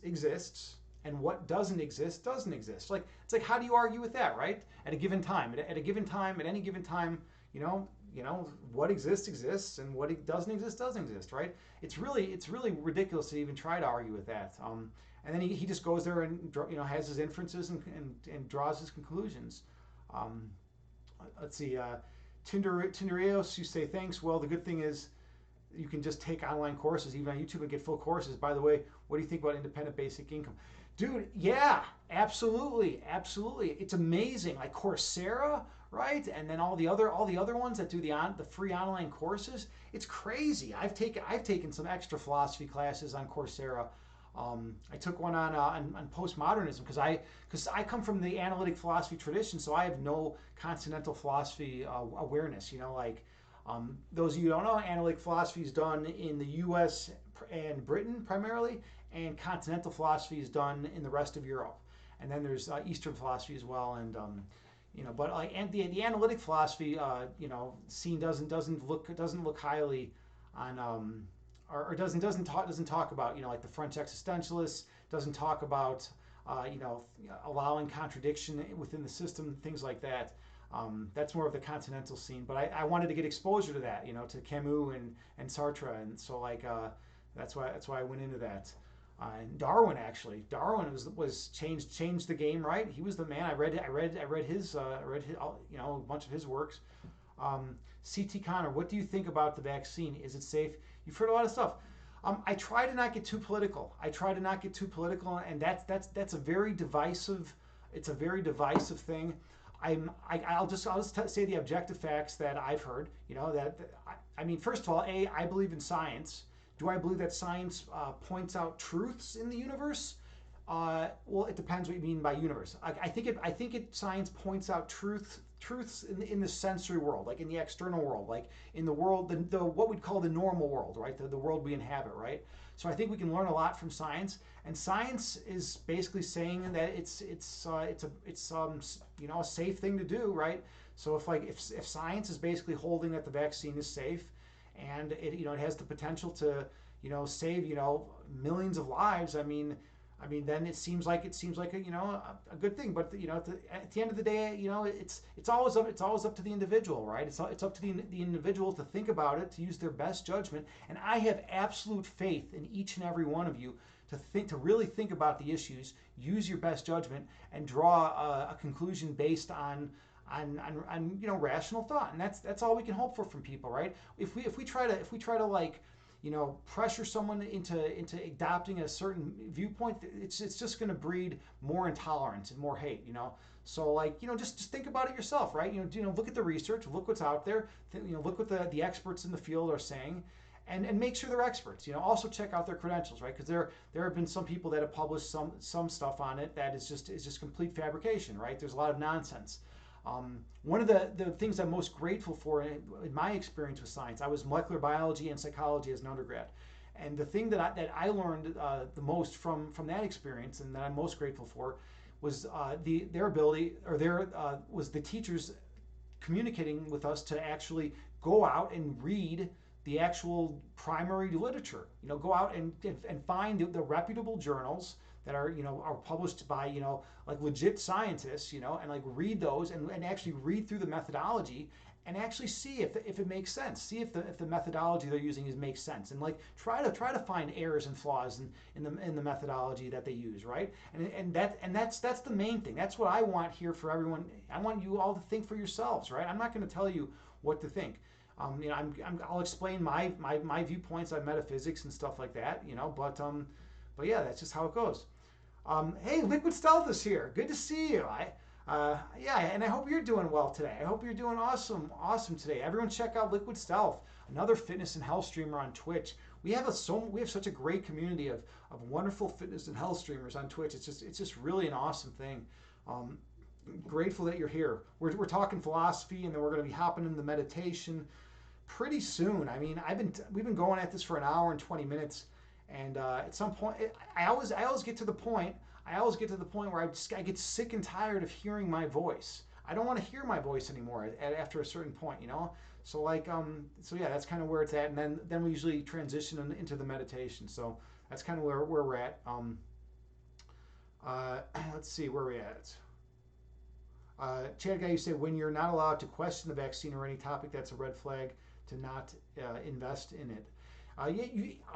and what doesn't exist, doesn't exist. It's like, how do you argue with that, right? At any given time, what exists, and what doesn't exist, right? It's really ridiculous to even try to argue with that. And then he just goes there and has his inferences and draws his conclusions. Let's see, Tinderios, you say thanks. Well, the good thing is you can just take online courses, even on YouTube, and get full courses. By the way, what do you think about independent basic income? Dude, yeah, absolutely. It's amazing. Like Coursera, right? And then all the other ones that do the free online courses. It's crazy. I've taken some extra philosophy classes on Coursera. I took one on postmodernism because I come from the analytic philosophy tradition, so I have no continental philosophy awareness. Those of you who don't know, analytic philosophy is done in the U.S. and Britain primarily, and continental philosophy is done in the rest of Europe. And then there's Eastern philosophy as well, and but the analytic philosophy, scene doesn't look highly on or doesn't talk about like the French existentialists, doesn't talk about allowing contradiction within the system, things like that. That's more of the continental scene, but I wanted to get exposure to that, to Camus and Sartre, and so like that's why I went into that. And Darwin, actually, Darwin was changed the game, right? He was the man. I read his a bunch of his works. CT Connor, what do you think about the vaccine? Is it safe? You've heard a lot of stuff. I try to not get too political. And that's a very divisive. It's a very divisive thing. I'll just say the objective facts that I've heard. I mean, first of all, I believe in science. Do I believe that science points out truths in the universe? Well, it depends what you mean by universe. Science points out truths in the sensory world, like in the external world, like in the world, the what we'd call the normal world, right? The world we inhabit, right? So I think we can learn a lot from science, and science is basically saying that it's a safe thing to do, right? So if science is basically holding that the vaccine is safe, and it has the potential to save millions of lives, then it seems like a good thing. But at the end of the day, it's always up to the individual, right? It's up to the individual to think about it, to use their best judgment. And I have absolute faith in each and every one of you to really think about the issues, use your best judgment, and draw a conclusion based on rational thought. And that's all we can hope for from people, right? If we try to like pressure someone into adopting a certain viewpoint, it's just going to breed more intolerance and more hate. So just think about it yourself, right? Look at the research, look what's out there, look what the experts in the field are saying, and make sure they're experts. Also check out their credentials, right? Because there have been some people that have published some stuff on it that is just complete fabrication, right? There's a lot of nonsense. One of the things I'm most grateful for in my experience with science, I was molecular biology and psychology as an undergrad, and the thing that I learned the most from that experience, and that I'm most grateful for, was their ability, or was the teachers communicating with us to actually go out and read the actual primary literature. Go out and find the reputable journals that are published by like legit scientists, and like read those and actually read through the methodology and actually see if it makes sense. See if the methodology they're using makes sense, and like try to find errors and flaws in the methodology that they use, right? And that's the main thing. That's what I want here for everyone. I want you all to think for yourselves, right? I'm not going to tell you what to think. I'll explain my viewpoints on metaphysics and stuff like that, but yeah, that's just how it goes. Hey, Liquid Stealth is here. Good to see you. Yeah, and I hope you're doing well today. I hope you're doing awesome today. Everyone, check out Liquid Stealth, another fitness and health streamer on Twitch. We have such a great community of wonderful fitness and health streamers on Twitch. It's just really an awesome thing. Grateful that you're here. We're talking philosophy, and then we're going to be hopping into meditation pretty soon. We've been going at this for an hour and 20 minutes. And at some point, I always get to the point. Where I get sick and tired of hearing my voice. I don't want to hear my voice anymore after a certain point, So so yeah, that's kind of where it's at. And then we usually transition into the meditation. So that's kind of where we're at. Let's see where we're at. Chad Guy, you say when you're not allowed to question the vaccine or any topic, that's a red flag to not invest in it. I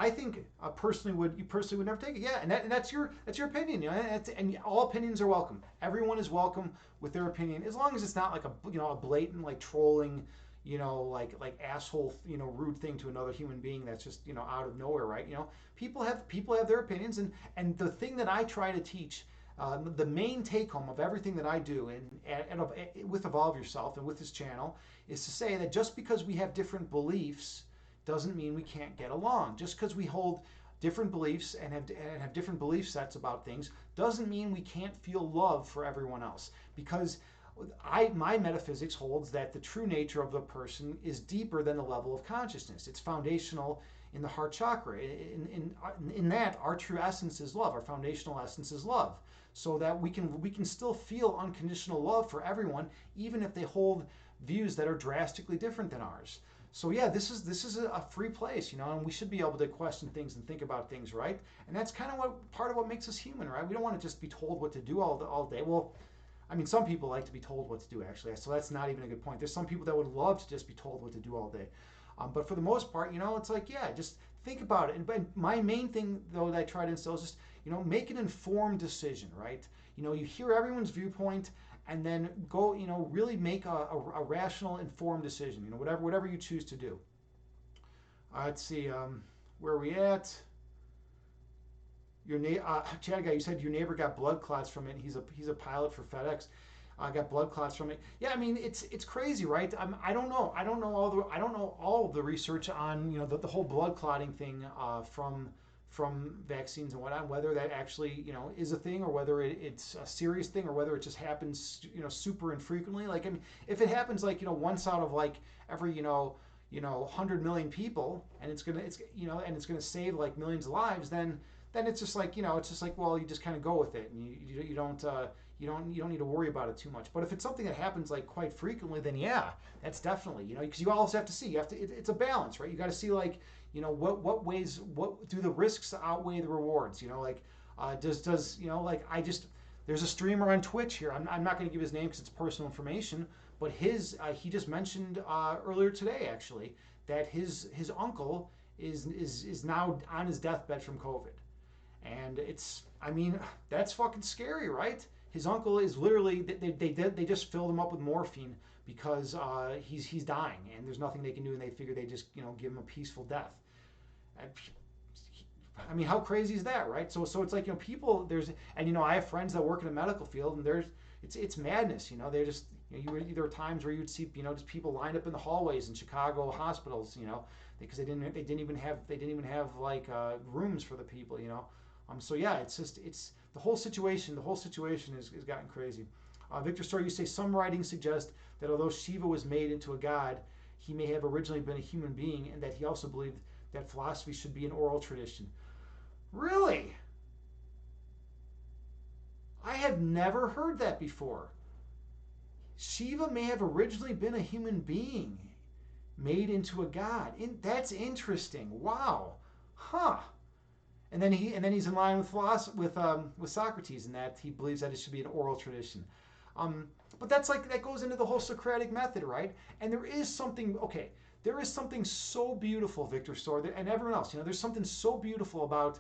think you personally would never take it. Yeah, and that's your opinion. And all opinions are welcome. Everyone is welcome with their opinion, as long as it's not like a blatant like trolling, like asshole, rude thing to another human being that's just out of nowhere, right? People have their opinions, and the thing that I try to teach. The main take home of everything that I do and with Evolve Yourself and with this channel is to say that just because we have different beliefs doesn't mean we can't get along. Just because we hold different beliefs and have different belief sets about things doesn't mean we can't feel love for everyone else. Because my metaphysics holds that the true nature of the person is deeper than the level of consciousness. It's foundational in the heart chakra. In that, our true essence is love. Our foundational essence is love. So that we can still feel unconditional love for everyone, even if they hold views that are drastically different than ours. So yeah, this is a free place, and we should be able to question things and think about things, right? And that's kind of part of what makes us human, right? We don't want to just be told what to do all day. Well, I mean, some people like to be told what to do, actually, so that's not even a good point. There's some people that would love to just be told what to do all day. But for the most part, it's like, yeah, just think about it. And my main thing, though, that I try to instill is just, make an informed decision, right? You hear everyone's viewpoint and then go, really make a rational, informed decision, whatever you choose to do. Let's see, where are we at? Chad guy, you said your neighbor got blood clots from it. He's a pilot for FedEx. Got blood clots from it. Yeah, I mean it's crazy, right? I don't know. I don't know all of the research on the whole blood clotting thing from vaccines and whatnot. Whether that actually is a thing, or whether it's a serious thing, or whether it just happens super infrequently. Like, I mean, if it happens like once out of like every 100 million people, and it's gonna save like millions of lives, then it's just like well, you just kind of go with it, and you don't need to worry about it too much. But if it's something that happens like quite frequently, then yeah, that's definitely because you always have to see. It's a balance, right? You got to see like what do the risks outweigh the rewards? Like does like there's a streamer on Twitch here. I'm not going to give his name because it's personal information, but he just mentioned earlier today actually that his uncle is now on his deathbed from COVID. And I mean, that's fucking scary, right? His uncle is literally, they just filled him up with morphine because he's dying and there's nothing they can do, and they figure they just give him a peaceful death. I mean, how crazy is that, right? So it's like people and I have friends that work in the medical field, and it's madness. They're just there were times where you'd see just people lined up in the hallways in Chicago hospitals, because they didn't even have like rooms for the people, So yeah, it's the whole situation. The whole situation has gotten crazy. Victor Story, you say some writings suggest that although Shiva was made into a god, he may have originally been a human being, and that he also believed that philosophy should be an oral tradition. Really? I have never heard that before. Shiva may have originally been a human being, made into a god. That's interesting. Wow. Huh. And then he's in line with Socrates in that he believes that it should be an oral tradition. But that goes into the whole Socratic method, right? And there is something so beautiful, Victor Story, and everyone else. There's something so beautiful about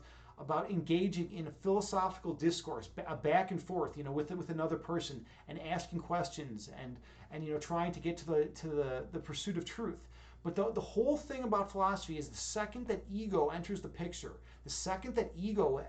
engaging in a philosophical discourse, a back and forth, with another person, and asking questions, and trying to get to the pursuit of truth. But the whole thing about philosophy is the second that ego enters the picture, the second that ego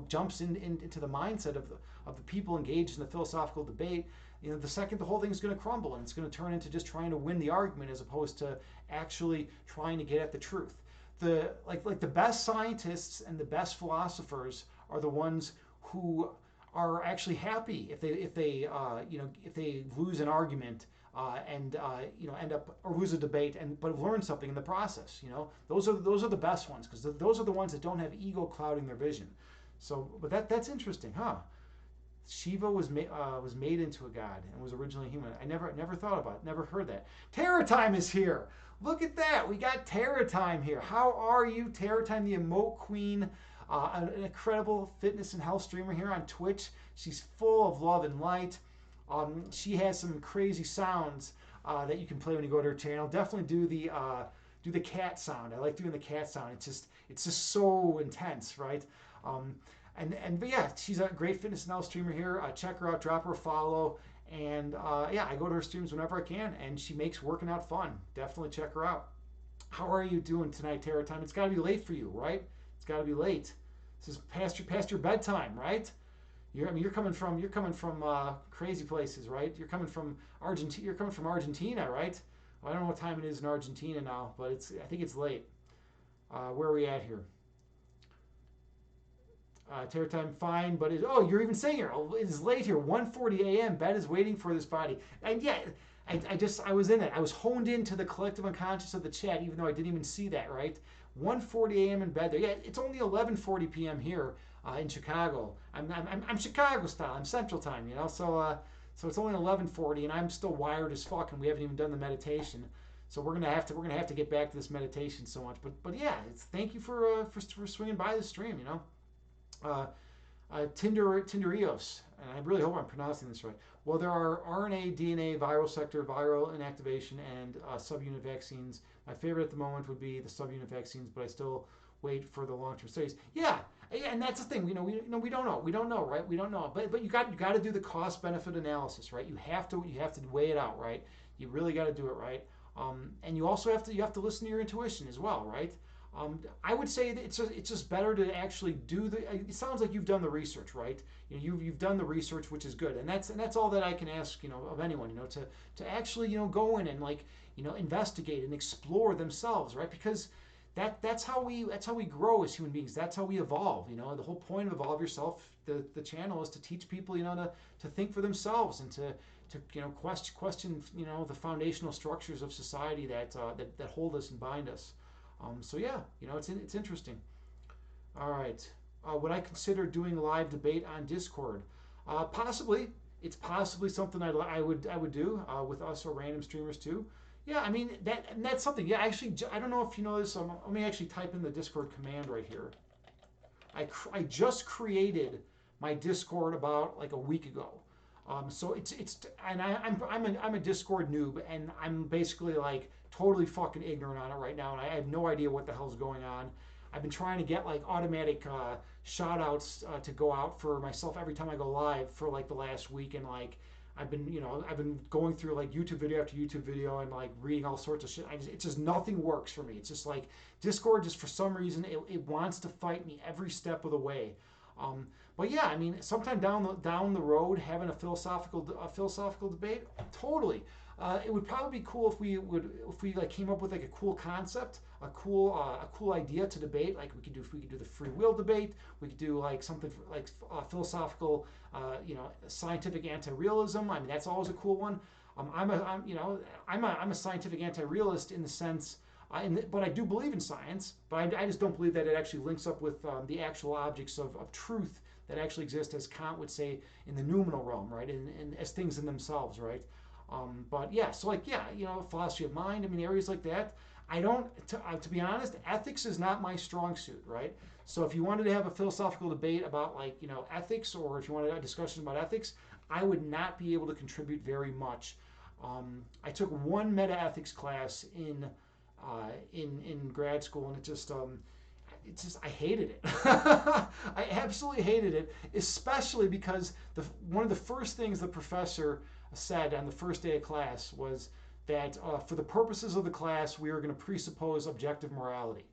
jumps into the mindset of the people engaged in the philosophical debate, the second the whole thing is going to crumble, and it's going to turn into just trying to win the argument as opposed to actually trying to get at the truth. The best scientists and the best philosophers are the ones who are actually happy if they lose an argument and end up or lose a debate, but have learned something in the process. Those are the best ones, because those are the ones that don't have ego clouding their vision. So, but that's interesting, huh? Shiva was made into a god and was originally human. I never thought about it, never heard that. Terror Time is here. Look at that. We got Terror Time here. How are you, Terror Time, the emote queen, an incredible fitness and health streamer here on Twitch. She's full of love and light. She has some crazy sounds that you can play when you go to her channel. Definitely do the cat sound. I like doing the cat sound. It's just so intense, right? But yeah, she's a great fitness and health streamer here. Check her out, drop her a follow, and yeah, I go to her streams whenever I can, and she makes working out fun. Definitely check her out. How are you doing tonight, Terror Time? It's got to be late for you, right? It's got to be late. This is past your bedtime, right? You're coming from crazy places, right? You're coming from Argentina, right? Well, I don't know what time it is in Argentina now, but I think it's late. Where are we at here? Terror Time, fine, but you're even saying here, it's late here, 1:40 a.m. Bed is waiting for this body. And yeah, I was in it. I was honed into the collective unconscious of the chat, even though I didn't even see that, right? 1:40 a.m. in bed there. Yeah, it's only 11:40 p.m. here in Chicago. I'm Chicago style. I'm Central Time, So it's only 11:40, and I'm still wired as fuck, and we haven't even done the meditation. So we're gonna have to get back to this meditation so much. But yeah, thank you for swinging by the stream. Tinderios, and I really hope I'm pronouncing this right. Well, there are RNA, DNA, viral sector, viral inactivation, and subunit vaccines. My favorite at the moment would be the subunit vaccines, but I still wait for the long-term studies. Yeah, yeah, and that's the thing. We don't know. We don't know, right? We don't know. But you got to do the cost-benefit analysis, right? You have to weigh it out, right? You really got to do it right. And you also have to listen to your intuition as well, right? I would say that it's just better to actually do the. It sounds like you've done the research, right? You've done the research, which is good, and that's all that I can ask, of anyone, to actually, go in and, like, investigate and explore themselves, right? Because that's how we grow as human beings. That's how we evolve. The whole point of Evolve Yourself, the channel, is to teach people, to think for themselves, and to question the foundational structures of society that hold us and bind us. So yeah, it's interesting. All right. Would I consider doing live debate on Discord? Possibly. It's possibly something I would do with us or random streamers too. Yeah, I mean that's something. Yeah, actually, I don't know if you know this. Let me actually type in the Discord command right here. I just created my Discord about like a week ago. So it's and I'm a Discord noob, and I'm basically like totally fucking ignorant on it right now, and I have no idea what the hell's going on. I've been trying to get like automatic shout outs to go out for myself every time I go live for like the last week, and like I've been going through like YouTube video after YouTube video and like reading all sorts of shit. It's just nothing works for me. It's just like Discord, just for some reason, it wants to fight me every step of the way. But yeah, I mean, sometime down the road, having a philosophical debate, totally. It would probably be cool if we like came up with like a cool concept, a cool idea to debate. Like if we could do the free will debate. We could do like something like philosophical, scientific anti-realism. I mean, that's always a cool one. I'm a scientific anti-realist in the sense. But I do believe in science, but I just don't believe that it actually links up with the actual objects of truth that actually exist, as Kant would say, in the noumenal realm, right? And as things in themselves, right? But yeah, so like, yeah, philosophy of mind, I mean, areas like that. I don't, to be honest, ethics is not my strong suit, right? So if you wanted to have a philosophical debate about like, ethics, or if you wanted a discussion about ethics, I would not be able to contribute very much. I took one meta ethics class in grad school, and it's just I hated it. I absolutely hated it, especially because one of the first things the professor said on the first day of class was that for the purposes of the class, we were going to presuppose objective morality.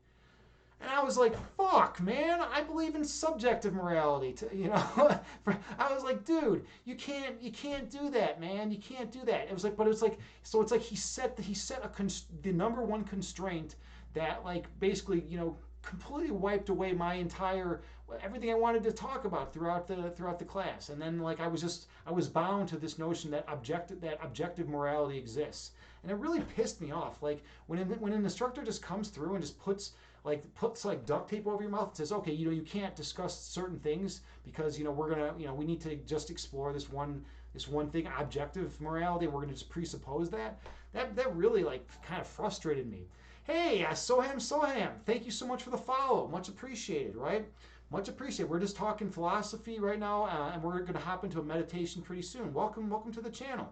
And I was like, fuck, man, I believe in subjective morality. I was like, dude, you can't do that, man. You can't do that. It was like, but it's like, so it's like he set the number one constraint that like basically, completely wiped away my entire everything I wanted to talk about throughout the class. And then like I was bound to this notion that objective morality exists. And it really pissed me off. Like when an instructor just comes through and just puts duct tape over your mouth and says, okay, you can't discuss certain things because we're gonna we need to just explore this one thing, objective morality. We're gonna just presuppose that really like kind of frustrated me. Hey, Soham, thank you so much for the follow. Much appreciated, right? Much appreciated. We're just talking philosophy right now, and we're gonna hop into a meditation pretty soon. Welcome to the channel.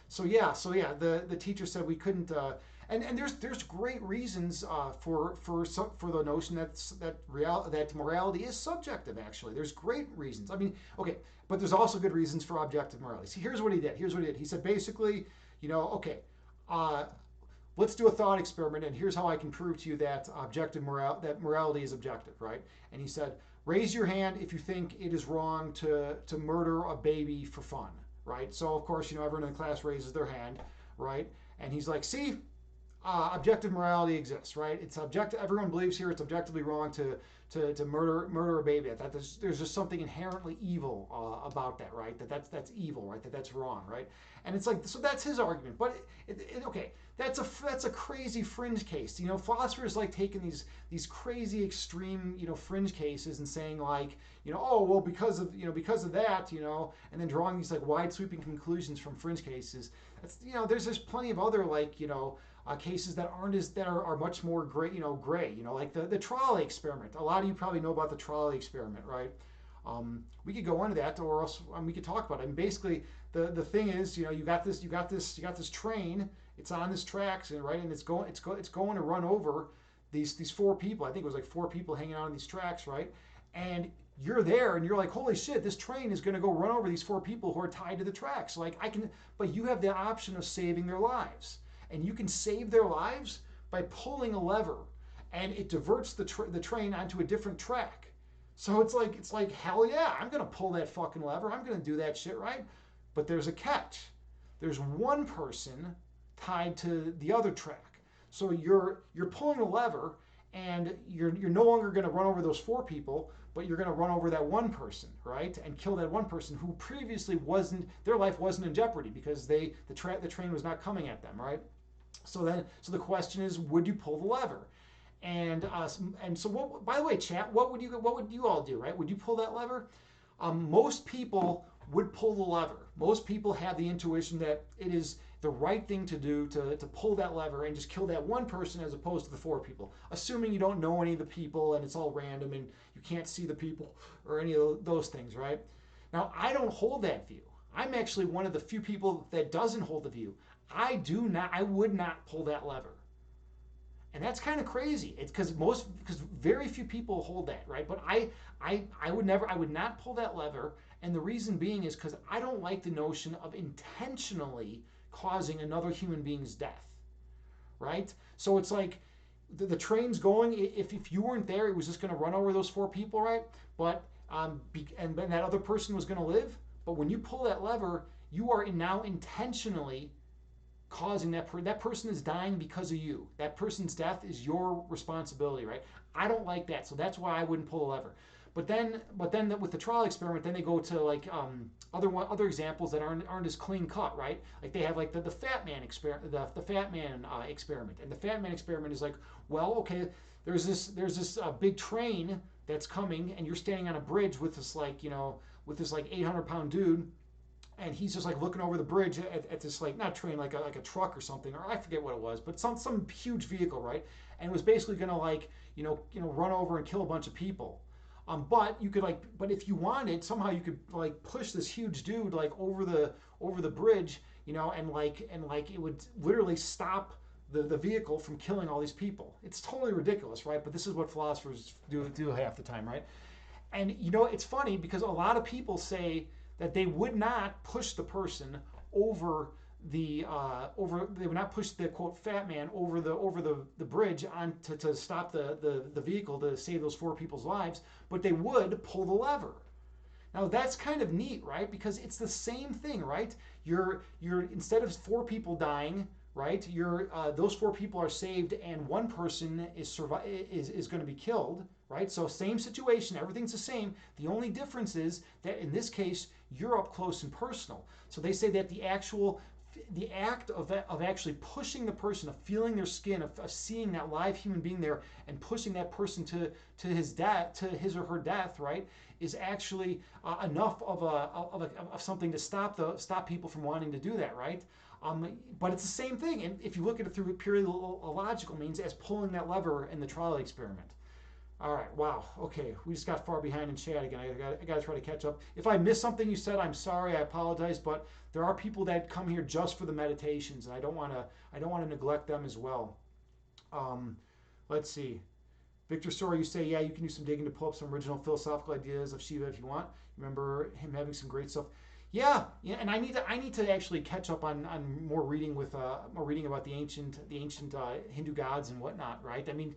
So yeah, the teacher said we couldn't. And there's great reasons for the notion that morality is subjective. Actually, there's great reasons. I mean, okay, but there's also good reasons for objective morality. See, here's what he did. He said basically, okay, let's do a thought experiment, and here's how I can prove to you that morality is objective, right? And he said, raise your hand if you think it is wrong to murder a baby for fun, right? So of course, everyone in the class raises their hand, right? And he's like, see. Objective morality exists, right? It's objective. Everyone believes here it's objectively wrong to murder a baby. That there's just something inherently evil about that, right? That's evil, right? That's wrong, right? And it's like, so that's his argument. But okay, that's a crazy fringe case. Philosophers like taking these crazy extreme fringe cases and saying like oh well because of that and then drawing these like wide sweeping conclusions from fringe cases. That's there's plenty of other like cases that are much more gray, like the trolley experiment. A lot of you probably know about the trolley experiment, right? We could go into that, or else we could talk about it. And basically, the thing is, you got this train. It's on this tracks, and right, and it's going to run over these four people. I think it was like four people hanging out on these tracks, right? And you're there, and you're like, holy shit, this train is going to go run over these four people who are tied to the tracks. Like but you have the option of saving their lives, and you can save their lives by pulling a lever, and it diverts the train onto a different track. So it's like hell yeah, I'm gonna pull that fucking lever. I'm gonna do that shit, right? But there's a catch. There's one person tied to the other track. So you're pulling a lever, and you're no longer gonna run over those four people, but you're gonna run over that one person, right? And kill that one person who previously their life wasn't in jeopardy because the train was not coming at them, right? So the question is, would you pull the lever? And so what? By the way, chat, what would you all do? Right? Would you pull that lever? Most people would pull the lever. Most people have the intuition that it is the right thing to do to pull that lever and just kill that one person as opposed to the four people. Assuming you don't know any of the people and it's all random and you can't see the people or any of those things, right? Now, I don't hold that view. I'm actually one of the few people that doesn't hold the view. I would not pull that lever. And that's kind of crazy. It's because very few people hold that, right? But I would not pull that lever, and the reason being is because I don't like the notion of intentionally causing another human being's death, right? So it's like the train's going. If you weren't there, it was just going to run over those four people, right? But and that other person was going to live. But when you pull that lever, you are now intentionally causing that person is dying because of you. That person's death is your responsibility, right? I don't like that, so that's why I wouldn't pull a lever. But then with the trial experiment, then they go to like other examples that aren't as clean cut, right? Like they have like the Fat Man experiment, the Fat Man experiment, and the Fat Man experiment is like, well, okay, there's this big train that's coming, and you're standing on a bridge with this like 800-pound dude, and he's just like looking over the bridge at this like not train like a truck or something, or I forget what it was, but some huge vehicle, right? And it was basically gonna like run over and kill a bunch of people. But you could but if you wanted, somehow you could like push this huge dude like over the bridge, and it would literally stop the vehicle from killing all these people. It's totally ridiculous, right? But this is what philosophers do half the time, right? And it's funny because a lot of people say that they would not push the person over they would not push the quote Fat Man over the bridge on to stop the vehicle to save those four people's lives, but they would pull the lever. Now that's kind of neat, right? Because it's the same thing, right? You're instead of four people dying, right? Those four people are saved, and one person is going to be killed, right? So same situation, everything's the same. The only difference is that in this case, you're up close and personal. So they say that the act of actually pushing the person, of feeling their skin, of seeing that live human being there, and pushing that person to his death, to his or her death, right, is actually enough of something to stop people from wanting to do that, right? But it's the same thing, and if you look at it through purely logical means, as pulling that lever in the trial experiment. All right, wow, okay, we just got far behind in chat again. I got to try to catch up. If I missed something you said, I'm sorry, I apologize, but there are people that come here just for the meditations, and I don't want to neglect them as well. Let's see. Victor Sora, you say, yeah, you can do some digging to pull up some original philosophical ideas of Shiva if you want. Remember him having some great stuff. Yeah, and I need to actually catch up on more reading about the ancient Hindu gods and whatnot, right? I mean,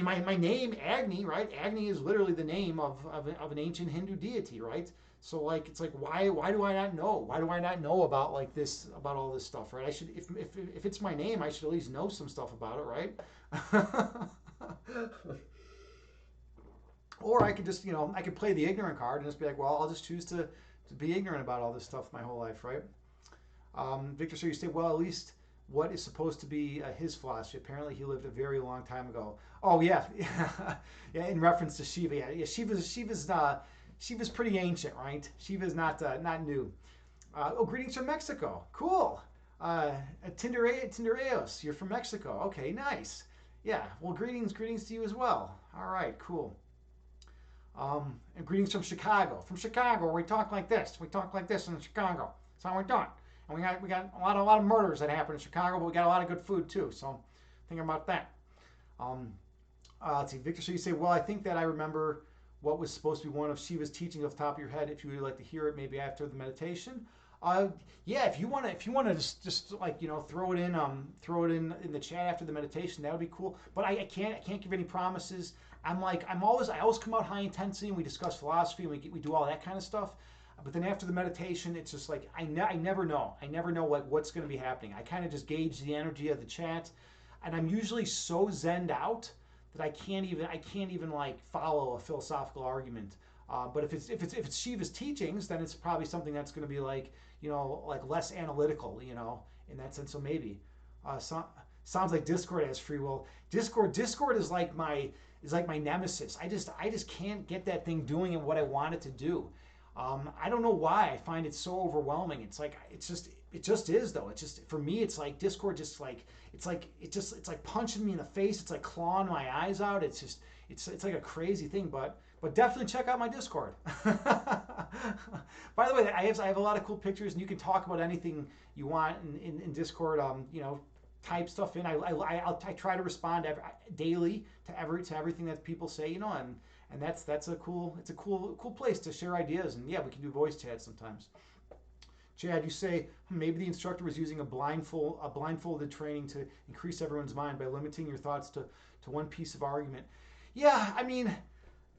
my name Agni, right? Agni is literally the name of an ancient Hindu deity, right? So like it's like why do I not know? Why do I not know about all this stuff, right? I should if it's my name, I should at least know some stuff about it, right? Or I could just I could play the ignorant card and just be like, well, I'll just choose to be ignorant about all this stuff my whole life, right? Victor, so you say, well, at least what is supposed to be his philosophy? Apparently, he lived a very long time ago. Oh yeah, yeah. In reference to Shiva, yeah. Shiva's pretty ancient, right? Shiva's not new. Greetings from Mexico. Cool. Tindereos, you're from Mexico. Okay, nice. Yeah. Well, greetings to you as well. All right, cool. And greetings from Chicago. From Chicago, we talk like this. We talk like this in Chicago. That's how we're doing. And we got a lot of murders that happen in Chicago, but we got a lot of good food too. So thinking about that. Um, let's see, Victor. So you say, well, I think that I remember what was supposed to be one of Shiva's teachings off the top of your head. If you would like to hear it, maybe after the meditation. Yeah, if you wanna just like throw it in the chat after the meditation, that would be cool. But I can't give any promises. I always come out high intensity and we discuss philosophy and we do all that kind of stuff. But then after the meditation, it's just like I never know. I never know like what's going to be happening. I kind of just gauge the energy of the chat, and I'm usually so zenned out that I can't even like follow a philosophical argument. But if it's Shiva's teachings, then it's probably something that's going to be like like less analytical, in that sense. So maybe sounds like Discord has free will. Discord is like my nemesis. I just can't get that thing doing what I want it to do. I don't know why I find it so overwhelming. It's like it just is though. It's just for me. It's like Discord. It's like punching me in the face. It's like clawing my eyes out. It's like a crazy thing. But definitely check out my Discord. By the way, I have a lot of cool pictures, and you can talk about anything you want in Discord. Type stuff in. I try to respond daily to everything that people say. And that's a cool place to share ideas. And yeah, we can do voice chat sometimes. Chad, you say maybe the instructor was using a blindfolded training to increase everyone's mind by limiting your thoughts to one piece of argument. Yeah, I mean,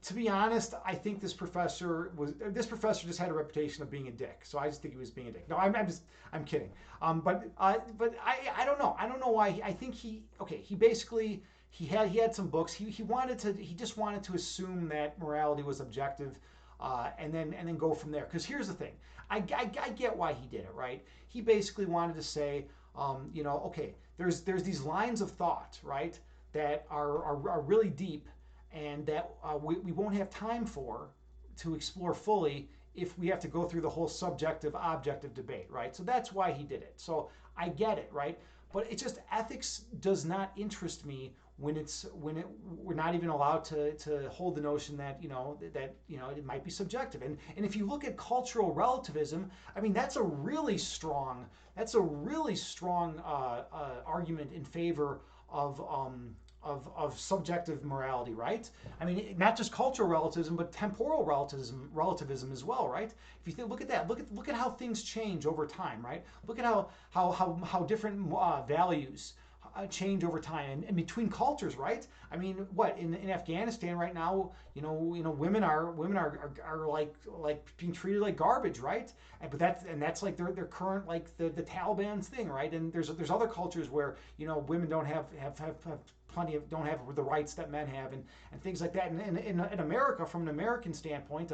to be honest, I think this professor just had a reputation of being a dick. So I just think he was being a dick. No, I'm kidding. But I don't know. I don't know why. I think he basically he had some books. He just wanted to assume that morality was objective, and then go from there. Because here's the thing. I get why he did it, right? He basically wanted to say, okay, there's these lines of thought, right, that are really deep, and that we won't have time to explore fully if we have to go through the whole subjective objective debate, right? So that's why he did it. So I get it, right? But it's just ethics does not interest me when we're not even allowed to hold the notion that it might be subjective. And if you look at cultural relativism, I mean that's a really strong argument in favor of subjective morality, right? I mean, not just cultural relativism, but temporal relativism as well, right? If you look at that, look at how things change over time, right? Look at how different values change over time and between cultures, right? I mean, what in Afghanistan right now, women are like being treated like garbage, right? But that's like their current like the Taliban's thing, right? And there's other cultures where women don't have don't have the rights that men have and things like that. And in America, from an American standpoint,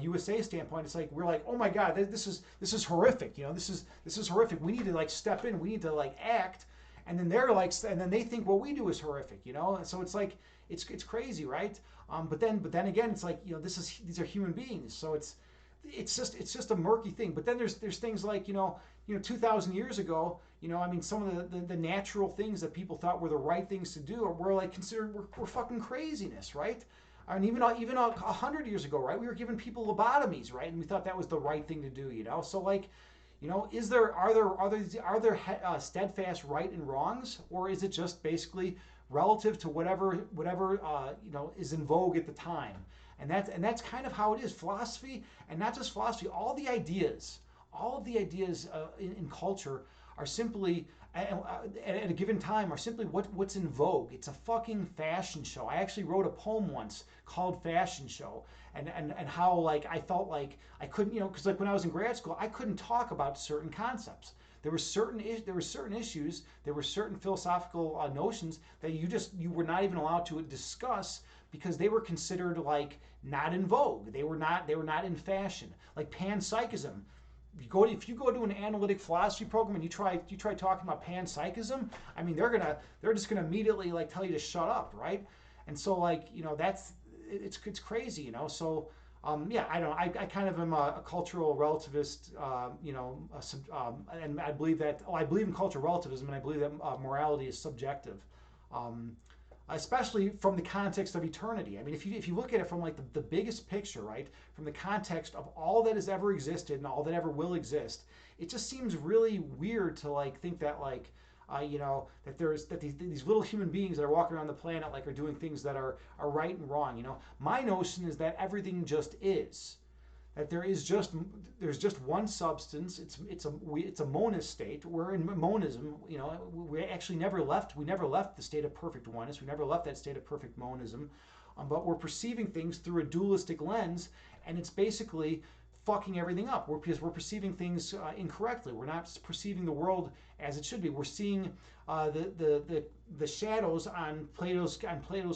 USA standpoint, it's like we're like, oh my God, this is horrific. This is horrific. We need to like step in. We need to like act. And then and then they think what we do is horrific. And so it's like it's crazy, right? But then again, it's like these are human beings. So it's just a murky thing. But then there's things like 2,000 years ago, I mean, some of the natural things that people thought were the right things to do were like considered were fucking craziness, right? And even 100 years ago, right? We were giving people lobotomies, right? And we thought that was the right thing to do, So like, are there steadfast right and wrongs, or is it just basically relative to whatever is in vogue at the time? And that's kind of how it is. Philosophy, and not just philosophy, all of the ideas in culture are simply at a given time are simply what's in vogue. It's a fucking fashion show. I actually wrote a poem once called Fashion Show, and how like I felt like I couldn't, because like when I was in grad school, I couldn't talk about certain concepts. There were certain issues, there were certain philosophical notions that you were not even allowed to discuss because they were considered like not in vogue. They were not in fashion. Like panpsychism. If you go to an analytic philosophy program and you try talking about panpsychism, I mean they're just gonna immediately like tell you to shut up, right? And so like it's crazy, So yeah, I don't know. I kind of am a cultural relativist, and I believe that I believe in cultural relativism, and I believe that morality is subjective. especially from the context of eternity. I mean, if you look at it from like the biggest picture, right, from the context of all that has ever existed and all that ever will exist, it just seems really weird to like think that like that these little human beings that are walking around the planet like are doing things that are right and wrong. My notion is that everything just is. That there's just one substance. It's a monist state. We're in monism. We actually never left. We never left the state of perfect oneness. We never left that state of perfect monism. But we're perceiving things through a dualistic lens, and it's basically fucking everything up. Because we're perceiving things incorrectly. We're not perceiving the world as it should be. We're seeing the shadows on Plato's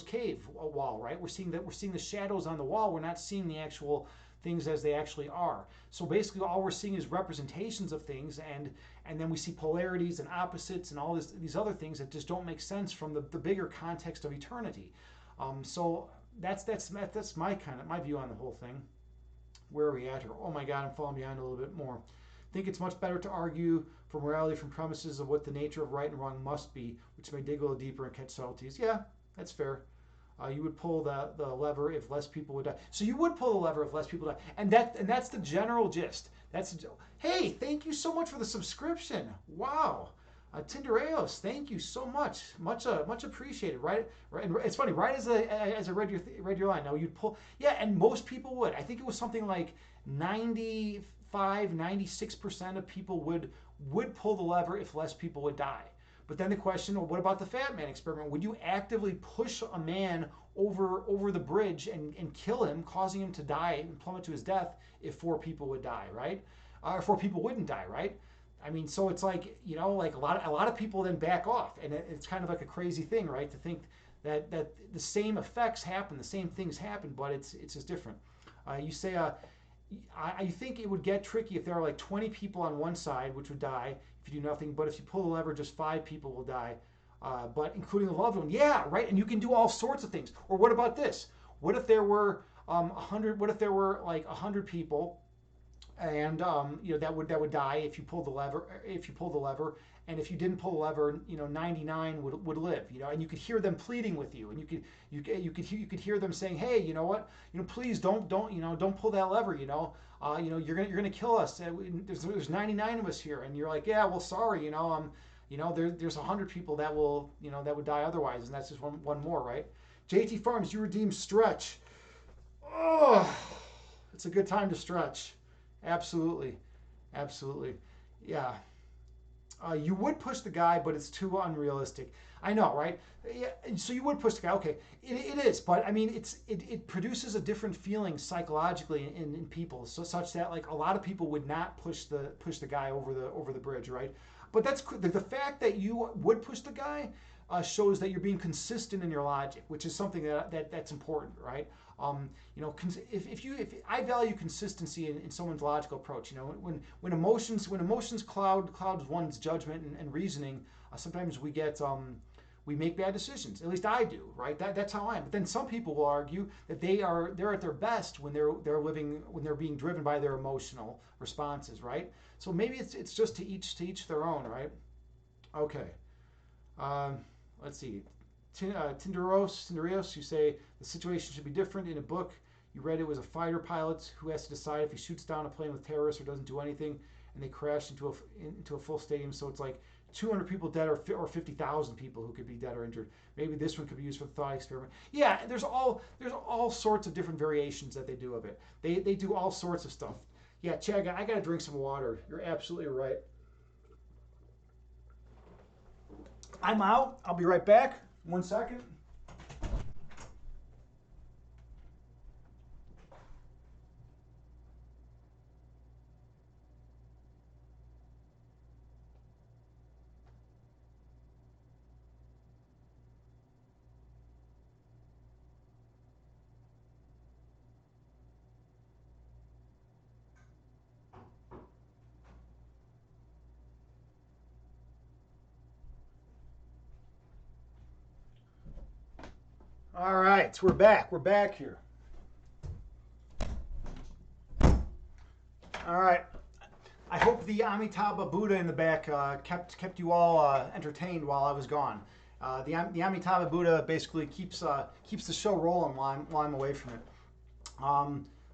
cave wall, right? We're seeing the shadows on the wall. We're not seeing the actual things as they actually are. So basically all we're seeing is representations of things, and then we see polarities and opposites and all these other things that just don't make sense from the bigger context of eternity. So that's my view on the whole thing. Where are we at here? Oh my God, I'm falling behind a little bit more. I think it's much better to argue for morality from premises of what the nature of right and wrong must be, which may dig a little deeper and catch subtleties. Yeah, that's fair. You would pull the lever if less people would die. So you would pull the lever if less people die, and that's the general gist. Hey, thank you so much for the subscription. Wow, Tindereos, thank you so much, much appreciated. Right, and it's funny. Right as I read your line, now you'd pull. Yeah, and most people would. I think it was something like 96% of people would pull the lever if less people would die. But then the question, well, what about the Fat Man experiment? Would you actively push a man over the bridge and kill him, causing him to die and plummet to his death if 4 people would die, right? Or 4 people wouldn't die, right? I mean, so it's like, like a lot of people then back off, and it's kind of like a crazy thing, right? To think that the same effects happen, the same things happen, but it's just different. You say, I think it would get tricky if there are like 20 people on one side, which would die if you do nothing, but if you pull the lever, just 5 people will die, but including the loved one. Yeah, right, and you can do all sorts of things. Or what about this? What if there were 100? What if there were like 100 people, and that would die if you pulled the lever? And if you didn't pull the lever, 99 would live. And you could hear them pleading with you, and you could hear them saying, hey, you know what? Please don't pull that lever. You're gonna kill us. There's 99 of us here, and you're like, yeah, well, sorry. There's 100 people that will that would die otherwise, and that's just one more, right? JT Farms, you redeem stretch. Oh, it's a good time to stretch. Absolutely. Yeah. You would push the guy, but it's too unrealistic. I know, right? Yeah, so you would push the guy. Okay, it is, but I mean, it produces a different feeling psychologically in people, so such that like a lot of people would not push the guy over the bridge, right? But that's the fact that you would push the guy shows that you're being consistent in your logic, which is something that's important, right? If I value consistency in someone's logical approach, when emotions cloud one's judgment and reasoning, sometimes we make bad decisions. At least I do, right? That's how I am. But then some people will argue that they're at their best when they're being driven by their emotional responses, right? So maybe it's just to each their own, right? Okay. Let's see. Tindereos, you say the situation should be different. In a book you read, it was a fighter pilot who has to decide if he shoots down a plane with terrorists or doesn't do anything, and they crash into a full stadium. So it's like 200 people dead or 50,000 people who could be dead or injured. Maybe this one could be used for the thought experiment. Yeah, there's all sorts of different variations that they do of it. They do all sorts of stuff. Yeah, Chad, I got to drink some water. You're absolutely right. I'm out. I'll be right back. 1 second. All right, we're back. We're back here. All right. I hope the Amitabha Buddha in the back kept you all entertained while I was gone. The Amitabha Buddha basically keeps the show rolling while I'm away from it.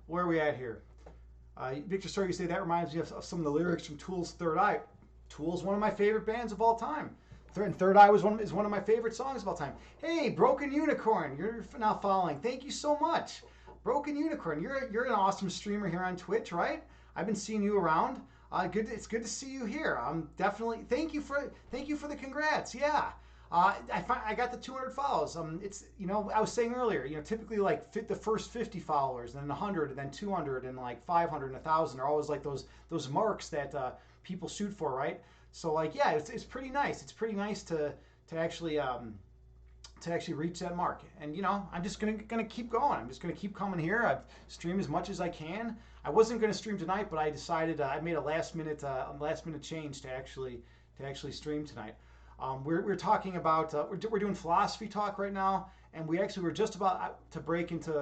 Where are we at here? Victor Sir, you say that reminds me of some of the lyrics from Tool's Third Eye. Tool's one of my favorite bands of all time. Third Eye is one of my favorite songs of all time. Hey, Broken Unicorn, you're now following. Thank you so much. Broken Unicorn, you're an awesome streamer here on Twitch, right? I've been seeing you around. It's good to see you here. Definitely thank you for the congrats. Yeah. I got the 200 follows. It's I was saying earlier, typically like the first 50 followers, then 100, and then 200, and like 500 and 1,000 are always like those marks that people shoot for, right? So like yeah, it's pretty nice. It's pretty nice to actually reach that mark. And I'm just gonna keep going. I'm just gonna keep coming here. I've streamed as much as I can. I wasn't gonna stream tonight, but I decided I made a last minute change to actually stream tonight. We're talking about we're doing philosophy talk right now, and we actually were just about to break into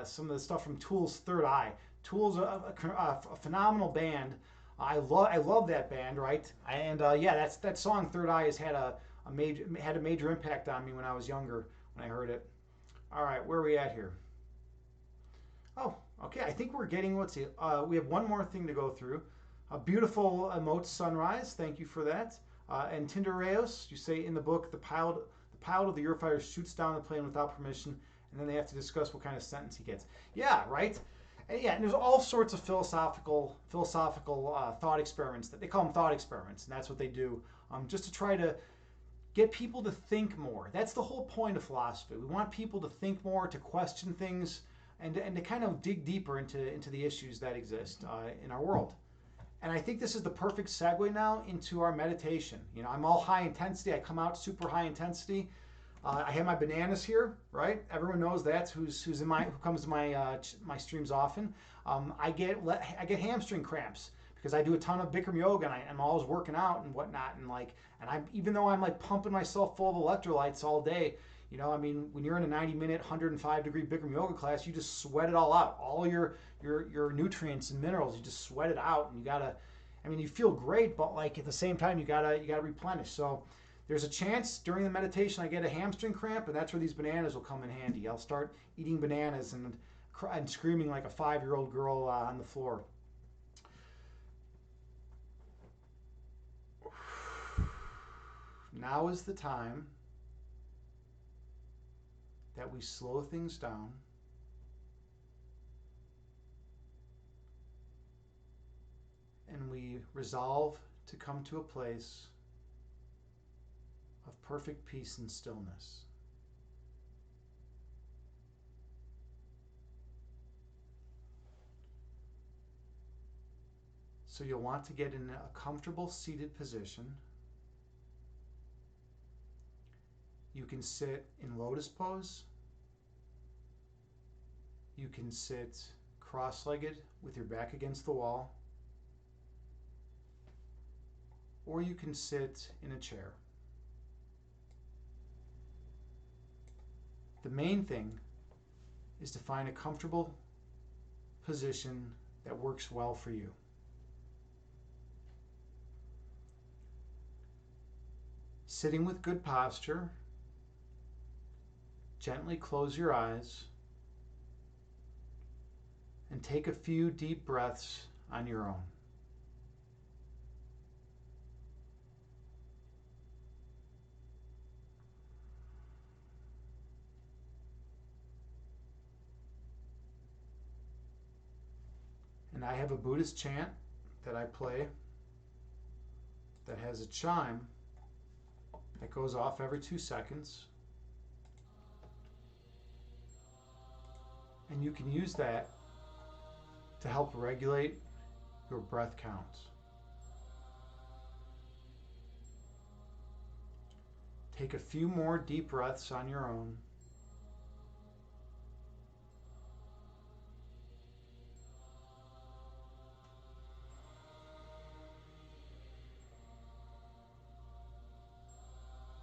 some of the stuff from Tool's Third Eye. Tool's a phenomenal band. I love that band, right? And yeah, that song Third Eye has had a major impact on me when I was younger when I heard it. All right, where are we at here? Oh, okay. I think we're getting, let's see. We have one more thing to go through. A beautiful emote sunrise. Thank you for that. And Tindereos, you say in the book, the pilot of the Eurofighter shoots down the plane without permission, and then they have to discuss what kind of sentence he gets. Yeah, right. And yeah, and there's all sorts of philosophical thought experiments that they call them thought experiments, and that's what they do, just to try to get people to think more. That's the whole point of philosophy. We want people to think more, to question things, and to kind of dig deeper into the issues that exist in our world. And I think this is the perfect segue now into our meditation. I'm all high intensity. I come out super high intensity. I have my bananas here, right? Everyone knows that's who comes to my streams often. I get hamstring cramps because I do a ton of Bikram yoga and I'm always working out and whatnot. And even though I'm like pumping myself full of electrolytes all day, when you're in a 90-minute, 105-degree Bikram yoga class, you just sweat it all out. All your nutrients and minerals, you just sweat it out, and you feel great, but like at the same time, you gotta replenish. So there's a chance during the meditation I get a hamstring cramp, and that's where these bananas will come in handy. I'll start eating bananas and screaming like a 5-year-old girl on the floor. Now is the time that we slow things down and we resolve to come to a place of perfect peace and stillness. So you'll want to get in a comfortable seated position. You can sit in lotus pose. You can sit cross-legged with your back against the wall. Or you can sit in a chair. The main thing is to find a comfortable position that works well for you. Sitting with good posture, gently close your eyes and take a few deep breaths on your own. And I have a Buddhist chant that I play that has a chime that goes off every 2 seconds. And you can use that to help regulate your breath counts. Take a few more deep breaths on your own.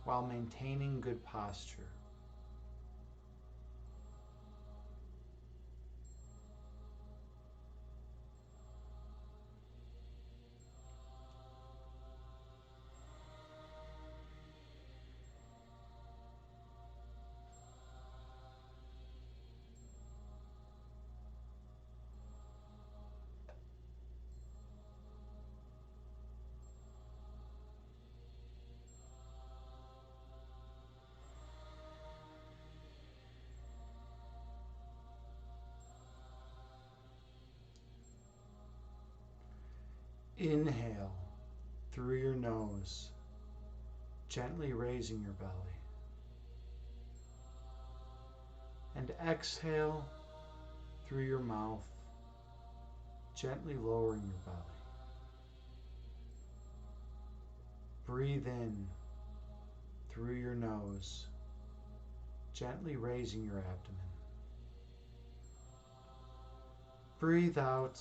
While maintaining good posture. Inhale through your nose, gently raising your belly. And exhale through your mouth, gently lowering your belly. Breathe in through your nose, gently raising your abdomen. Breathe out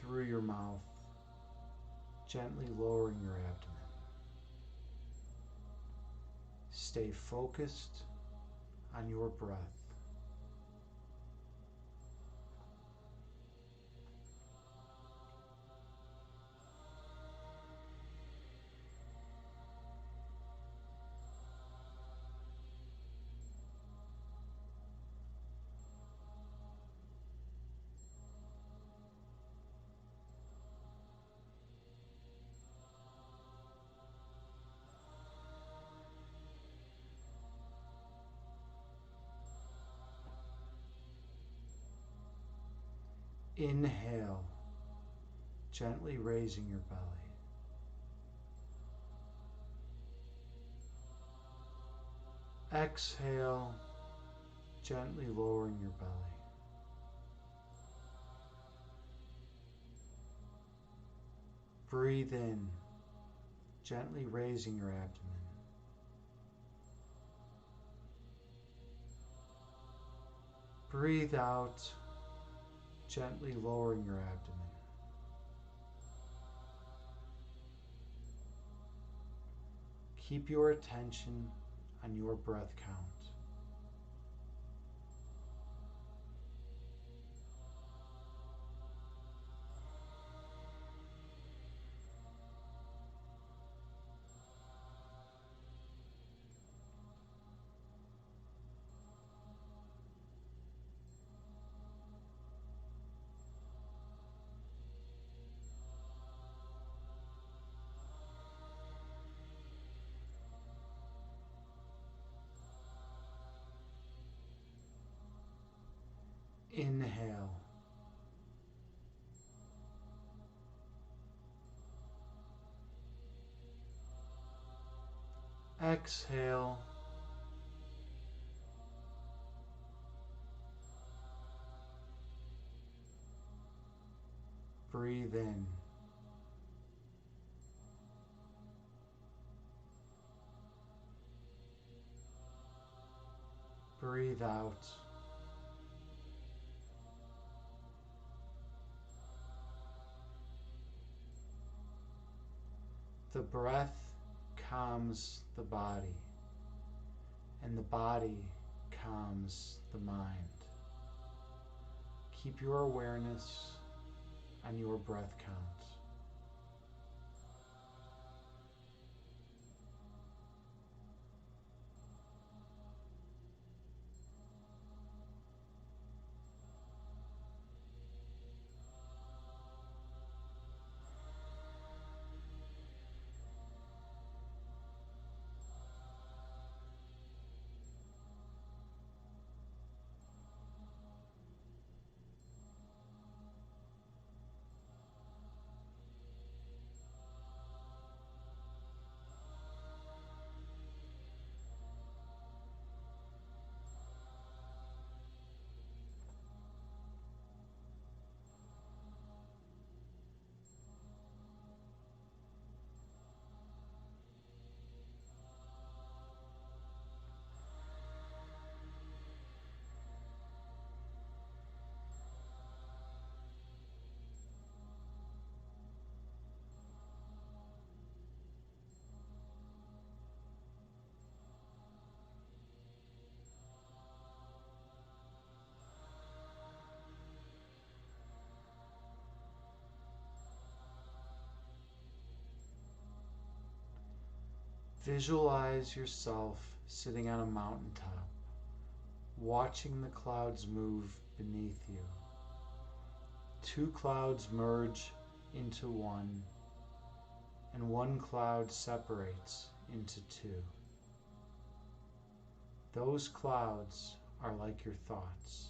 through your mouth, gently lowering your abdomen. Stay focused on your breath. Inhale, gently raising your belly. Exhale, gently lowering your belly. Breathe in, gently raising your abdomen. Breathe out, gently lowering your abdomen. Keep your attention on your breath count. Inhale. Exhale. Breathe in. Breathe out. The breath calms the body, and the body calms the mind. Keep your awareness on your breath count. Visualize yourself sitting on a mountaintop, watching the clouds move beneath you. Two clouds merge into one, and one cloud separates into two. Those clouds are like your thoughts.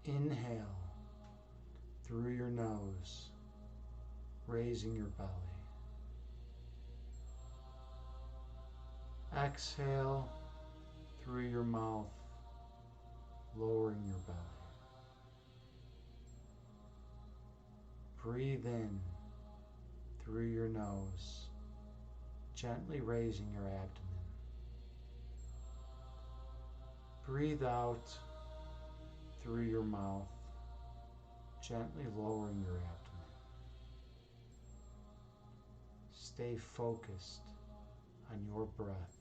Inhale through your nose, raising your belly. Exhale through your mouth, lowering your belly. Breathe in through your nose, gently raising your abdomen. Breathe out through your mouth, gently lowering your abdomen. Stay focused on your breath.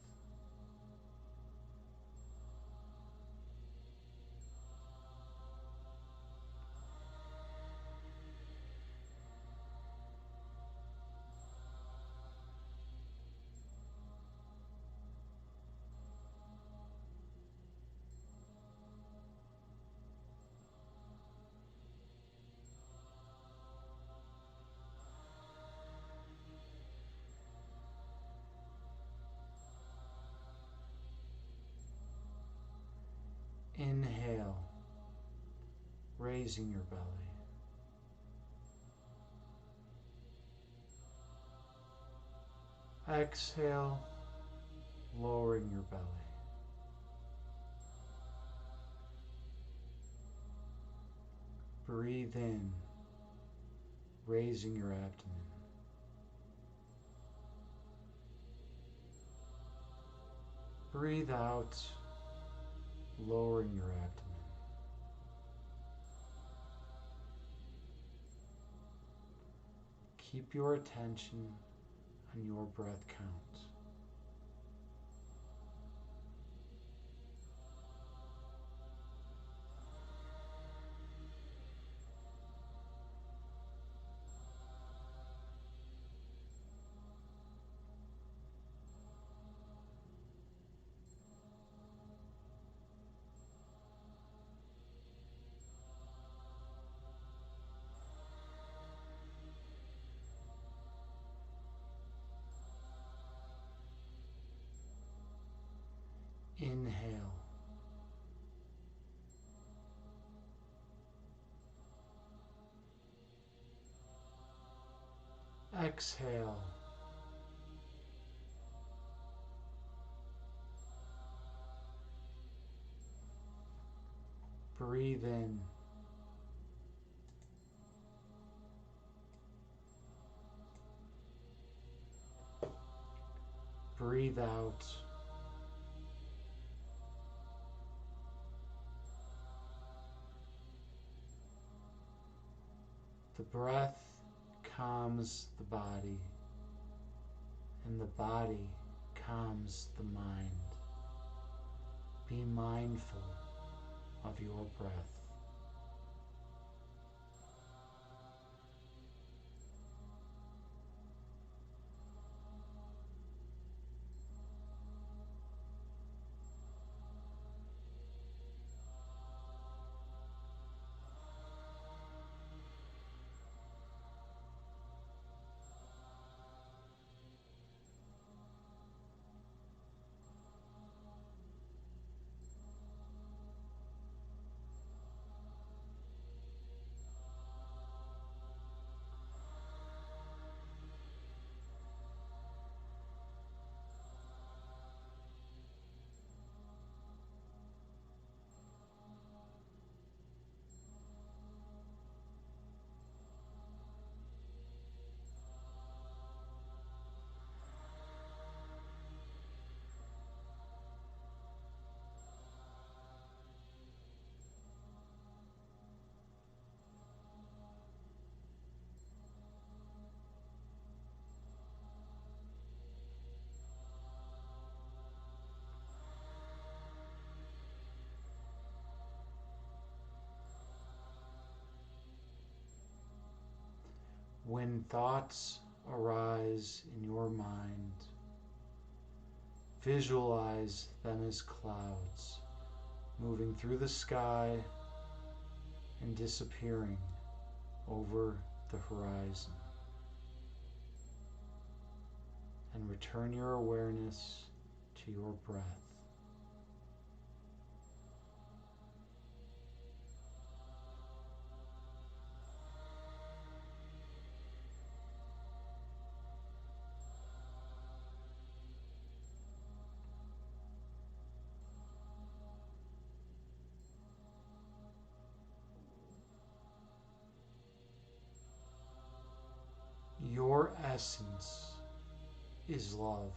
Inhale, raising your belly. Exhale, lowering your belly. Breathe in, raising your abdomen. Breathe out, lowering your abdomen. Keep your attention on your breath count. Inhale. Exhale. Breathe in. Breathe out. The breath calms the body, and the body calms the mind. Be mindful of your breath. When thoughts arise in your mind, visualize them as clouds moving through the sky and disappearing over the horizon. And return your awareness to your breath. essence is love.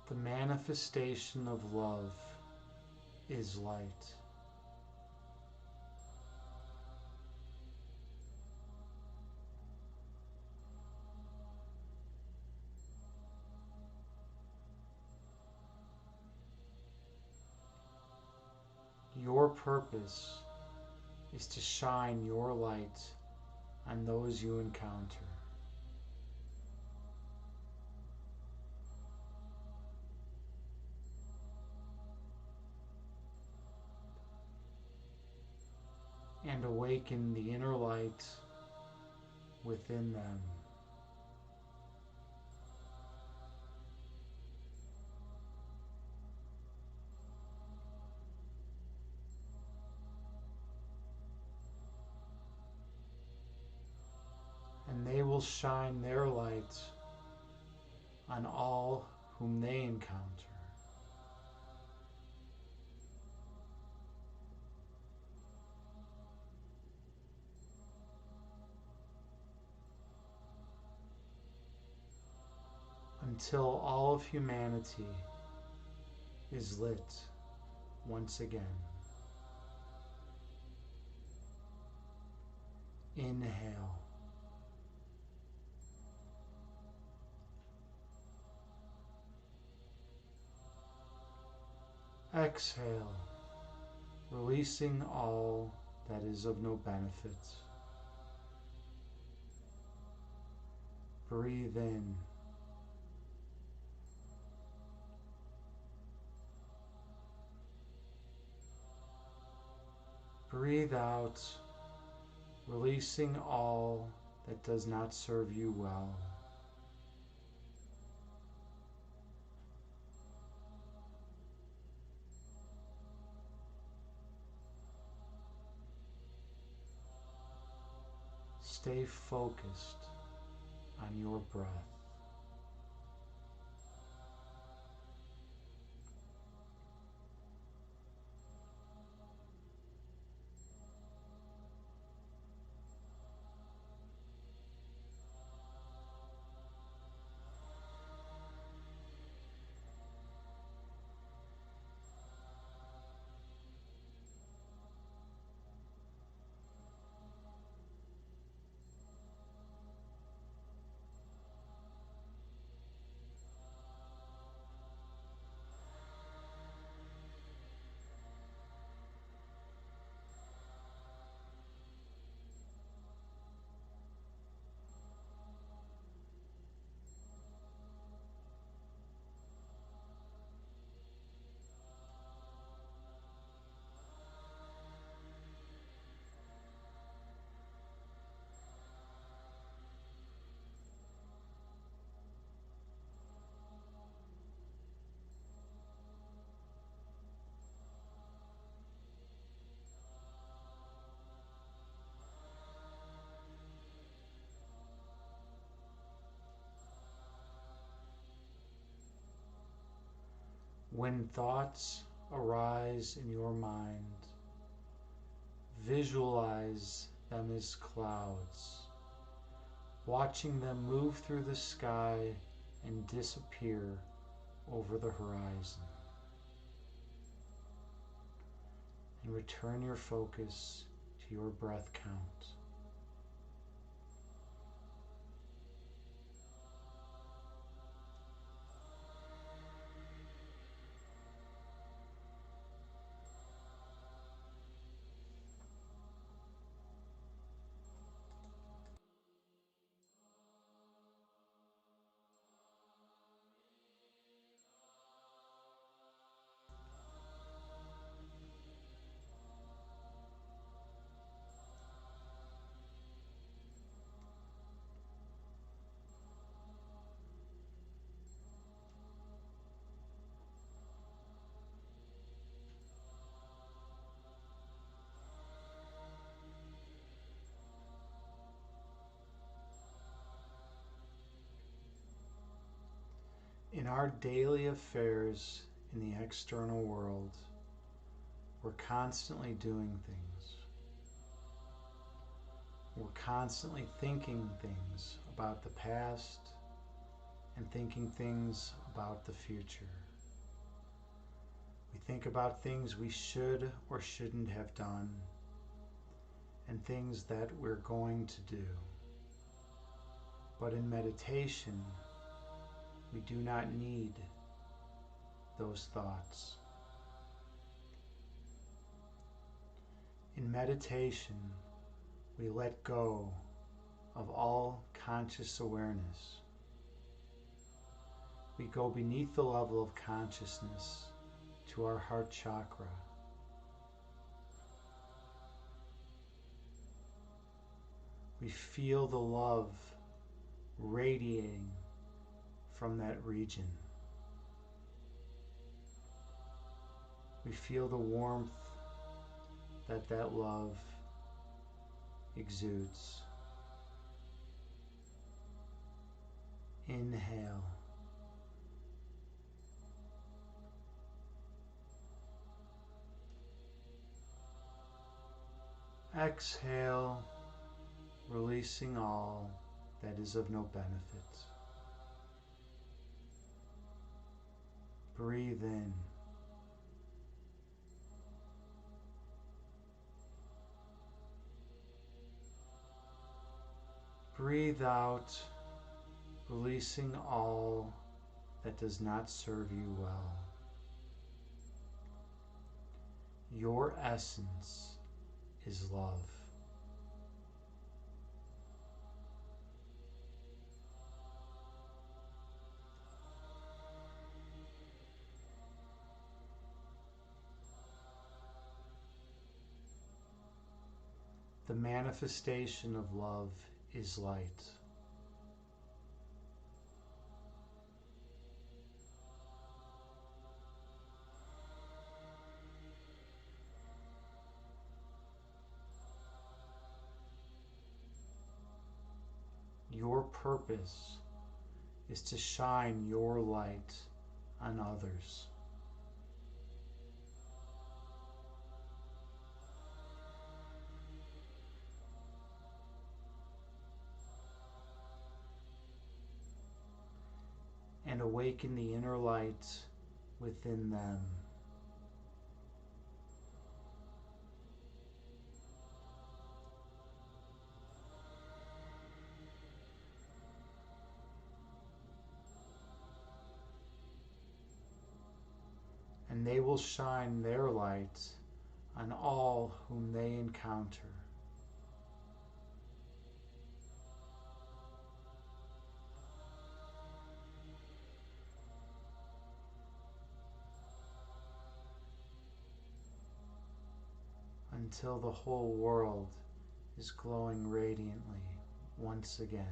The manifestation of love is light. Your purpose is to shine your light on those you encounter. And awaken the inner light within them. And they will shine their light on all whom they encounter. Until all of humanity is lit once again. Inhale. Exhale, releasing all that is of no benefit. Breathe in. Breathe out, releasing all that does not serve you well. Stay focused on your breath. When thoughts arise in your mind, visualize them as clouds, watching them move through the sky and disappear over the horizon. And return your focus to your breath count. our daily affairs in the external world, we're constantly doing things. We're constantly thinking things about the past and thinking things about the future. We think about things we should or shouldn't have done and things that we're going to do. But in meditation, we do not need those thoughts. In meditation, we let go of all conscious awareness. We go beneath the level of consciousness to our heart chakra. We feel the love radiating from that region. We feel the warmth that love exudes. Inhale. Exhale, releasing all that is of no benefit. Breathe in. Breathe out, releasing all that does not serve you well. Your essence is love. The manifestation of love is light. Your purpose is to shine your light on others. And awaken the inner light within them. And they will shine their light on all whom they encounter. Until the whole world is glowing radiantly once again.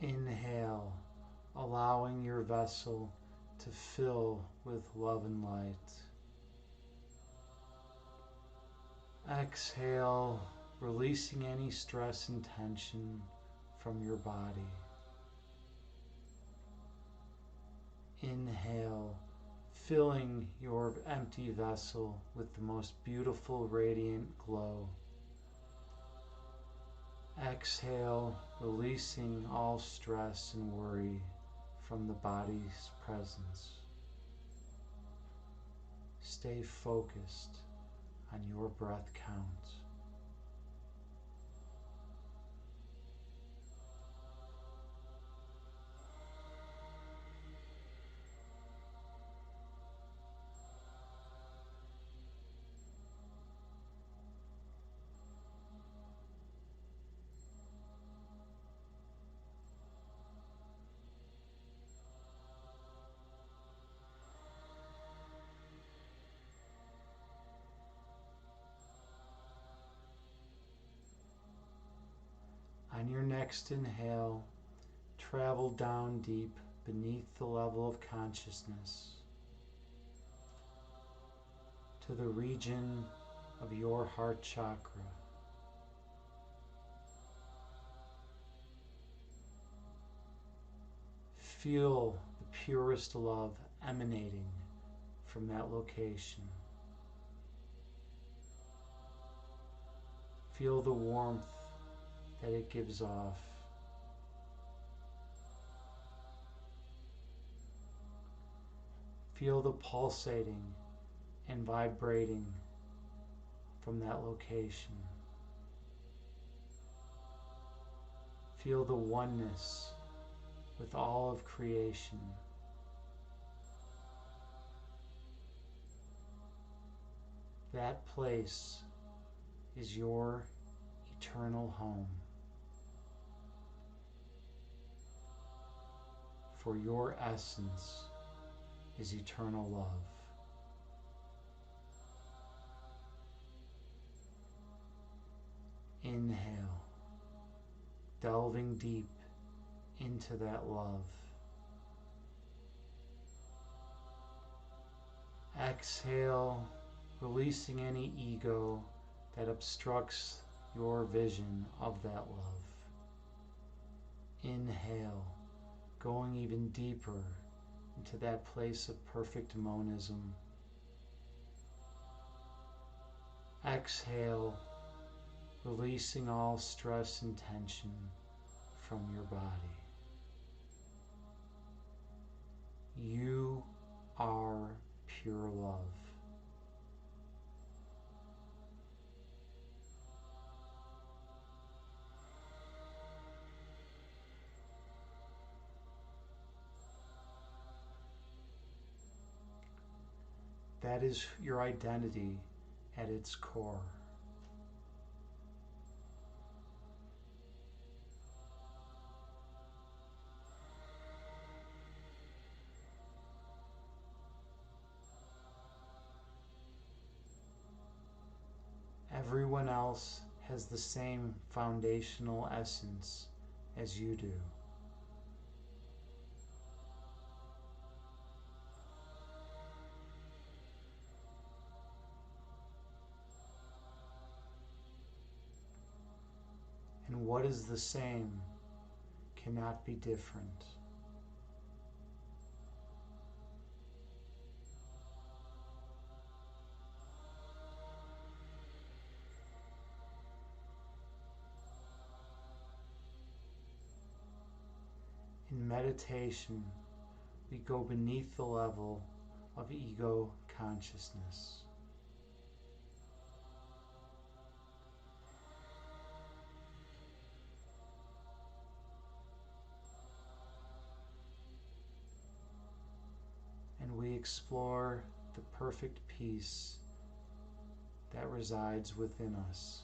Inhale, allowing your vessel to fill with love and light. Exhale, releasing any stress and tension from your body. Inhale, filling your empty vessel with the most beautiful radiant glow. Exhale, releasing all stress and worry from the body's presence. Stay focused on your breath count. On your next inhale, travel down deep beneath the level of consciousness. to the region of your heart chakra. Feel the purest love emanating from that location. Feel the warmth that it gives off. Feel the pulsating and vibrating from that location. Feel the oneness with all of creation. That place is your eternal home. For your essence is eternal love. Inhale, delving deep into that love. Exhale, releasing any ego that obstructs your vision of that love. Inhale, going even deeper into that place of perfect monism. Exhale, releasing all stress and tension from your body. You are pure love. That is your identity at its core. Everyone else has the same foundational essence as you do. And what is the same cannot be different. In meditation, we go beneath the level of ego consciousness. And we explore the perfect peace that resides within us.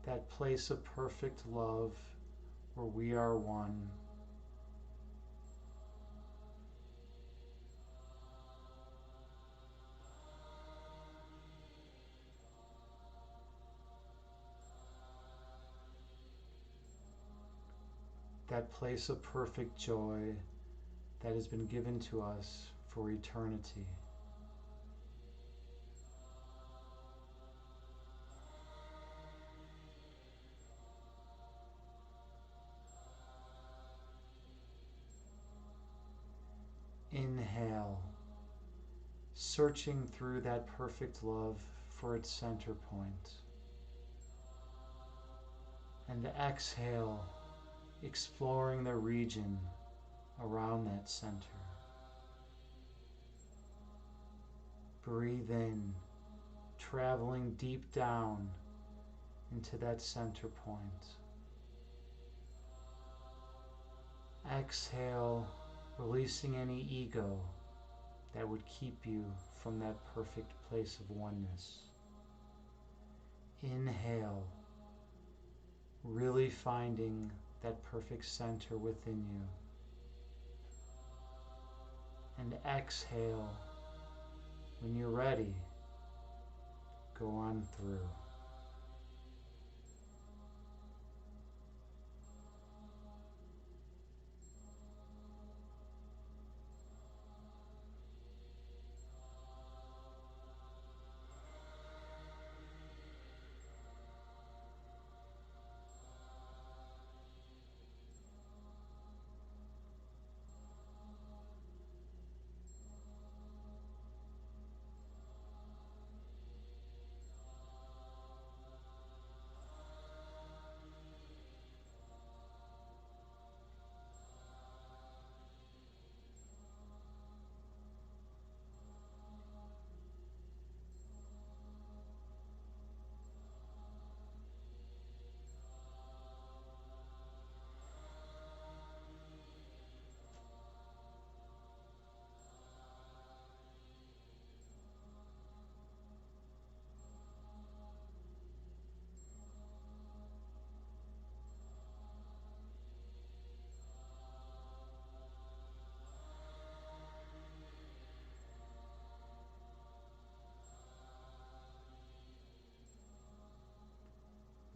That place of perfect love where we are one. That place of perfect joy that has been given to us for eternity. Inhale, searching through that perfect love for its center point. And exhale, exploring the region around that center. Breathe in, traveling deep down into that center point. Exhale, releasing any ego that would keep you from that perfect place of oneness. Inhale, really finding that perfect center within you. And exhale, when you're ready, go on through.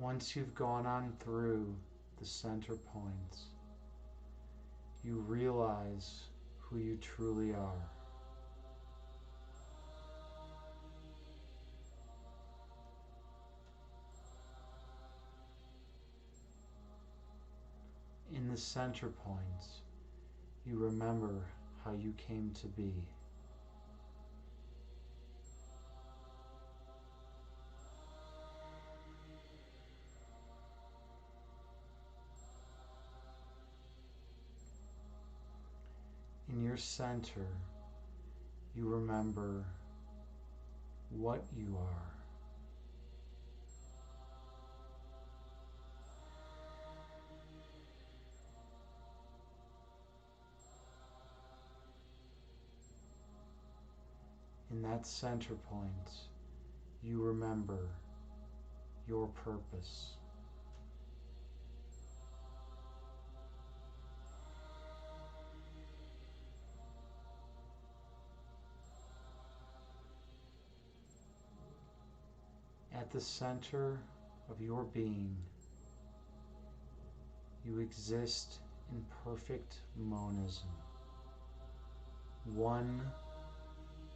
Once you've gone on through the center points, you realize who you truly are. In the center points, you remember how you came to be. In your center, you remember what you are. In that center point, you remember your purpose. At the center of your being, you exist in perfect monism, one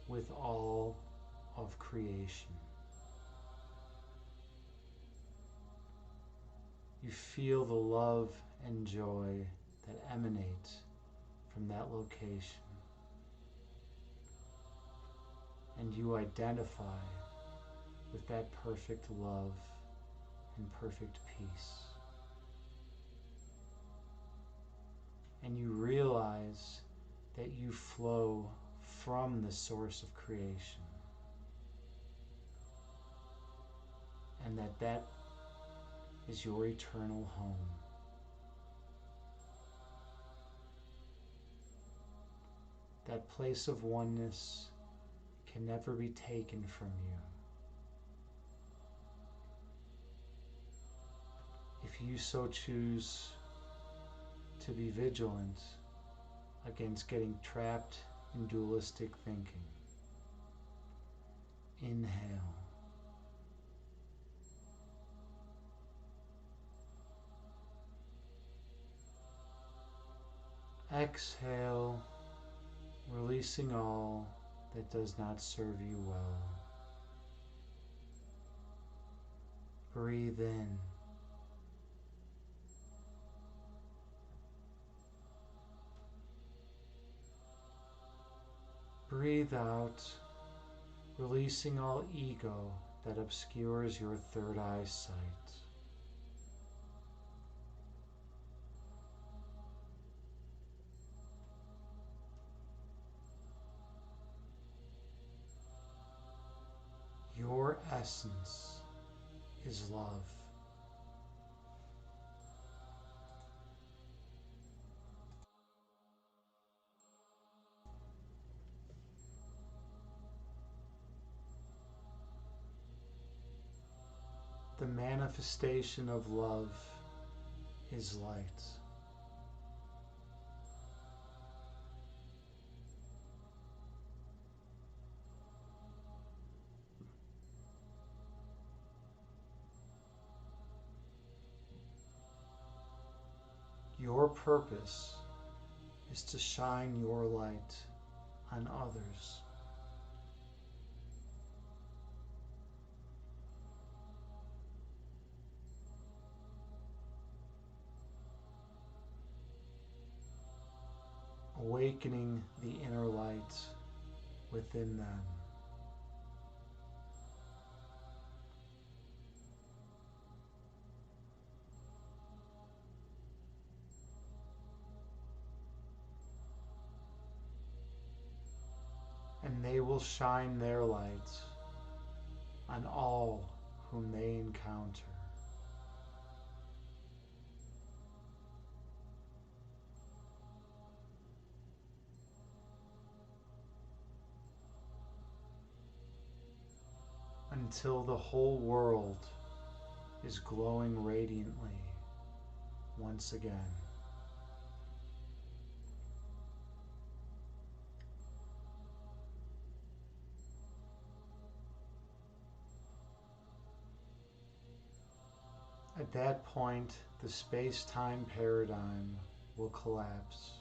with all of creation. You feel the love and joy that emanate from that location, and you identify with that perfect love and perfect peace. And you realize that you flow from the source of creation, and that is your eternal home. That place of oneness can never be taken from you. If you so choose to be vigilant against getting trapped in dualistic thinking. Inhale. Exhale, releasing all that does not serve you well. Breathe in. Breathe out, releasing all ego that obscures your third eye sight. Your essence is love. The manifestation of love is light. Your purpose is to shine your light on others. Awakening the inner light within them. And they will shine their light on all whom they encounter. Until the whole world is glowing radiantly once again. that point, the space-time paradigm will collapse.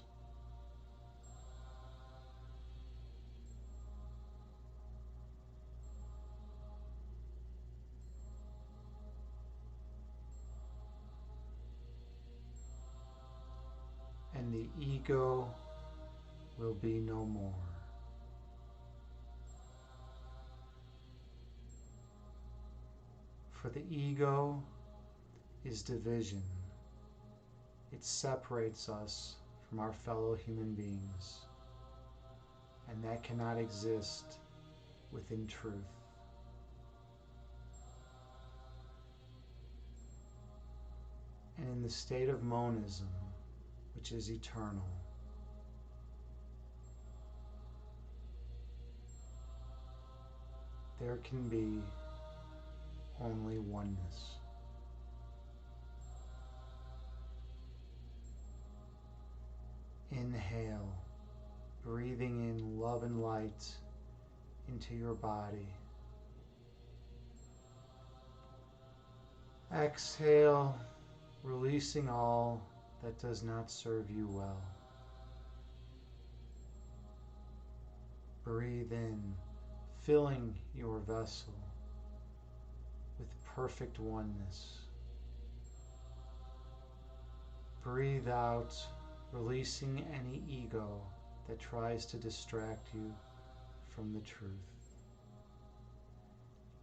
And the ego will be no more. For the ego is division. It separates us from our fellow human beings, and that cannot exist within truth. And in the state of monism, which is eternal, there can be only oneness. Inhale, breathing in love and light into your body. Exhale, releasing all that does not serve you well. Breathe in, filling your vessel with perfect oneness. Breathe out, releasing any ego that tries to distract you from the truth.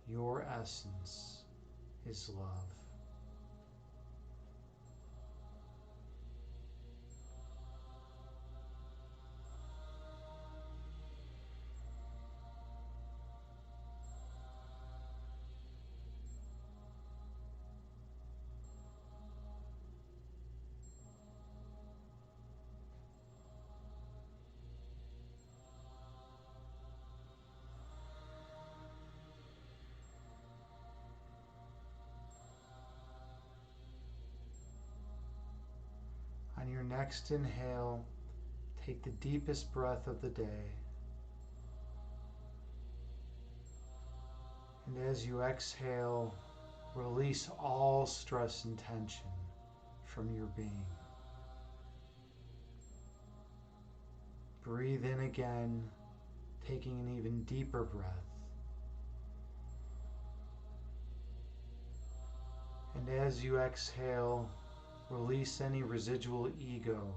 Your essence is love. On your next inhale, take the deepest breath of the day. And as you exhale, release all stress and tension from your being. Breathe in again, taking an even deeper breath. And as you exhale, release any residual ego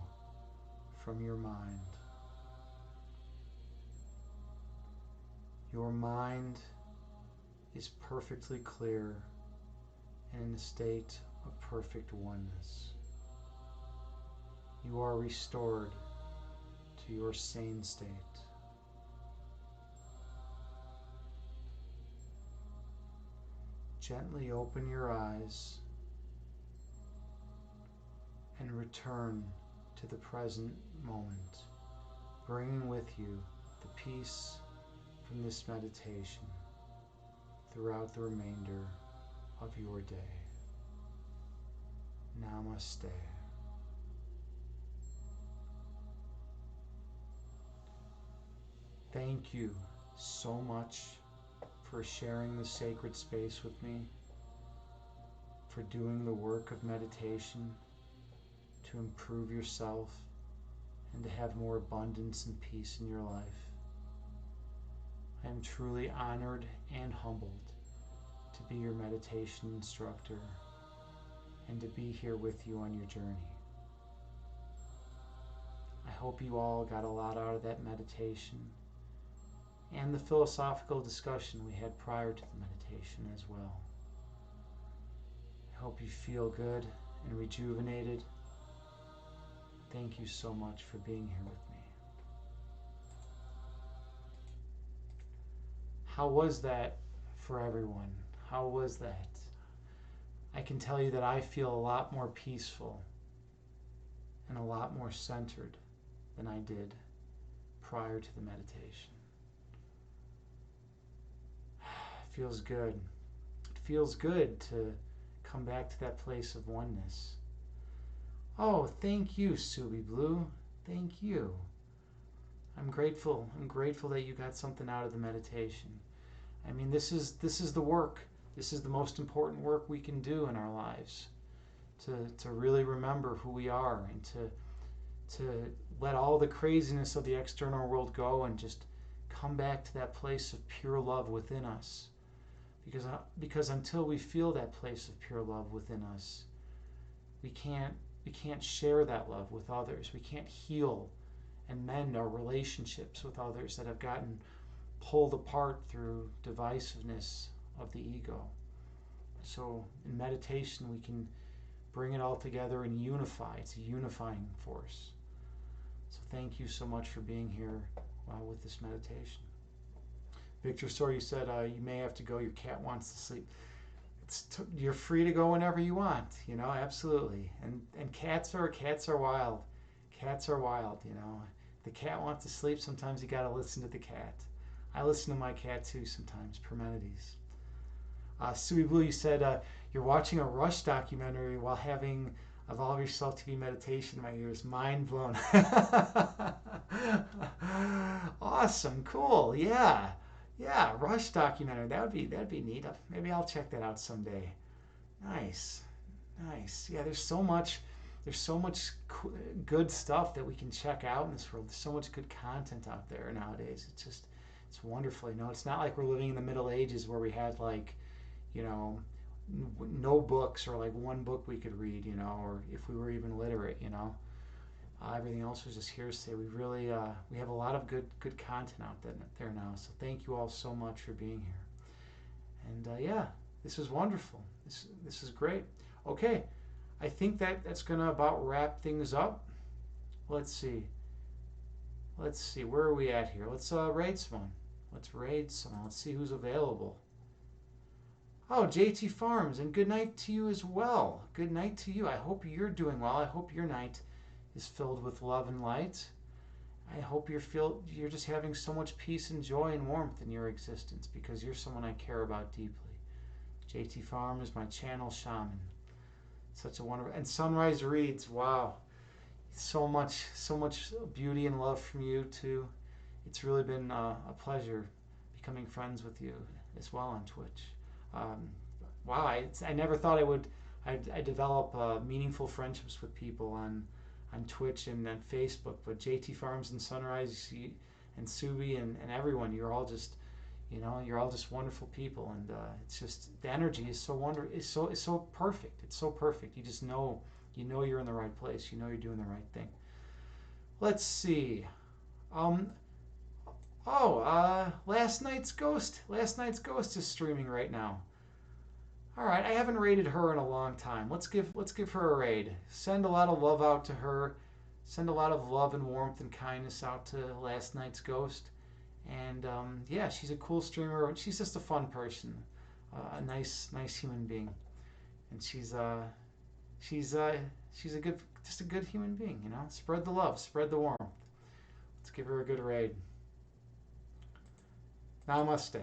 from your mind. Your mind is perfectly clear and in a state of perfect oneness. You are restored to your sane state. Gently open your eyes and return to the present moment, bringing with you the peace from this meditation throughout the remainder of your day. Namaste. Thank you so much for sharing the sacred space with me, for doing the work of meditation to improve yourself and to have more abundance and peace in your life. I am truly honored and humbled to be your meditation instructor and to be here with you on your journey. I hope you all got a lot out of that meditation and the philosophical discussion we had prior to the meditation as well. I hope you feel good and rejuvenated. Thank you so much for being here with me. How was that for everyone? How was that? I can tell you that I feel a lot more peaceful and a lot more centered than I did prior to the meditation. It feels good. It feels good to come back to that place of oneness. Oh, thank you, Subi Blue. Thank you. I'm grateful. I'm grateful that you got something out of the meditation. I mean, this is the work. This is the most important work we can do in our lives. to really remember who we are, and to let all the craziness of the external world go and just come back to that place of pure love within us. Because until we feel that place of pure love within us, we can't share that love with others. We can't heal and mend our relationships with others that have gotten pulled apart through divisiveness of the ego. So in meditation, we can bring it all together and unify. It's a unifying force. So thank you so much for being here with this meditation. Victor Story, you said you may have to go. Your cat wants to sleep. You're free to go whenever you want. Absolutely. And cats are wild. Cats are wild. The cat wants to sleep. Sometimes you got to listen to the cat. I listen to my cat too sometimes. Parmenides. Suey Blue, you said you're watching a Rush documentary while having Evolve Yourself TV meditation in my ears. Mind blown. Awesome. Cool. Yeah. Yeah. Rush documentary. That'd be neat. Maybe I'll check that out someday. Nice. Nice. Yeah. There's so much good stuff that we can check out in this world. There's so much good content out there nowadays. It's wonderful. It's not like we're living in the Middle Ages where we had no books, or like one book we could read, or if we were even literate, everything else was just hearsay. We have a lot of good content out there now. So thank you all so much for being here. And yeah, this was wonderful. This is great. Okay, I think that's gonna about wrap things up. Let's see. Where are we at here? Let's raid someone. Let's see who's available. Oh, JT Farms, and good night to you as well. Good night to you. I hope you're doing well. I hope your night is filled with love and light. I hope you're just having so much peace and joy and warmth in your existence, because you're someone I care about deeply. JT Farm is my channel shaman. Such a wonderful, and Sunrise Reads. Wow, so much beauty and love from you too. It's really been a pleasure becoming friends with you as well on Twitch. Wow, I never thought I'd develop meaningful friendships with people on Twitch and on Facebook. But JT Farms and Sunrise and Subi and everyone, you're all just wonderful people, and it's just the energy is so wonderful. It's so perfect. It's so perfect. You just know you're in the right place. You're doing the right thing. Let's see. Last Night's Ghost is streaming right now. All right, I haven't raided her in a long time. Let's give her a raid. Send a lot of love out to her. Send a lot of love and warmth and kindness out to Last Night's Ghost. And yeah, she's a cool streamer. She's just a fun person, a nice human being, and she's a good human being. Spread the love, spread the warmth. Let's give her a good raid. Namaste.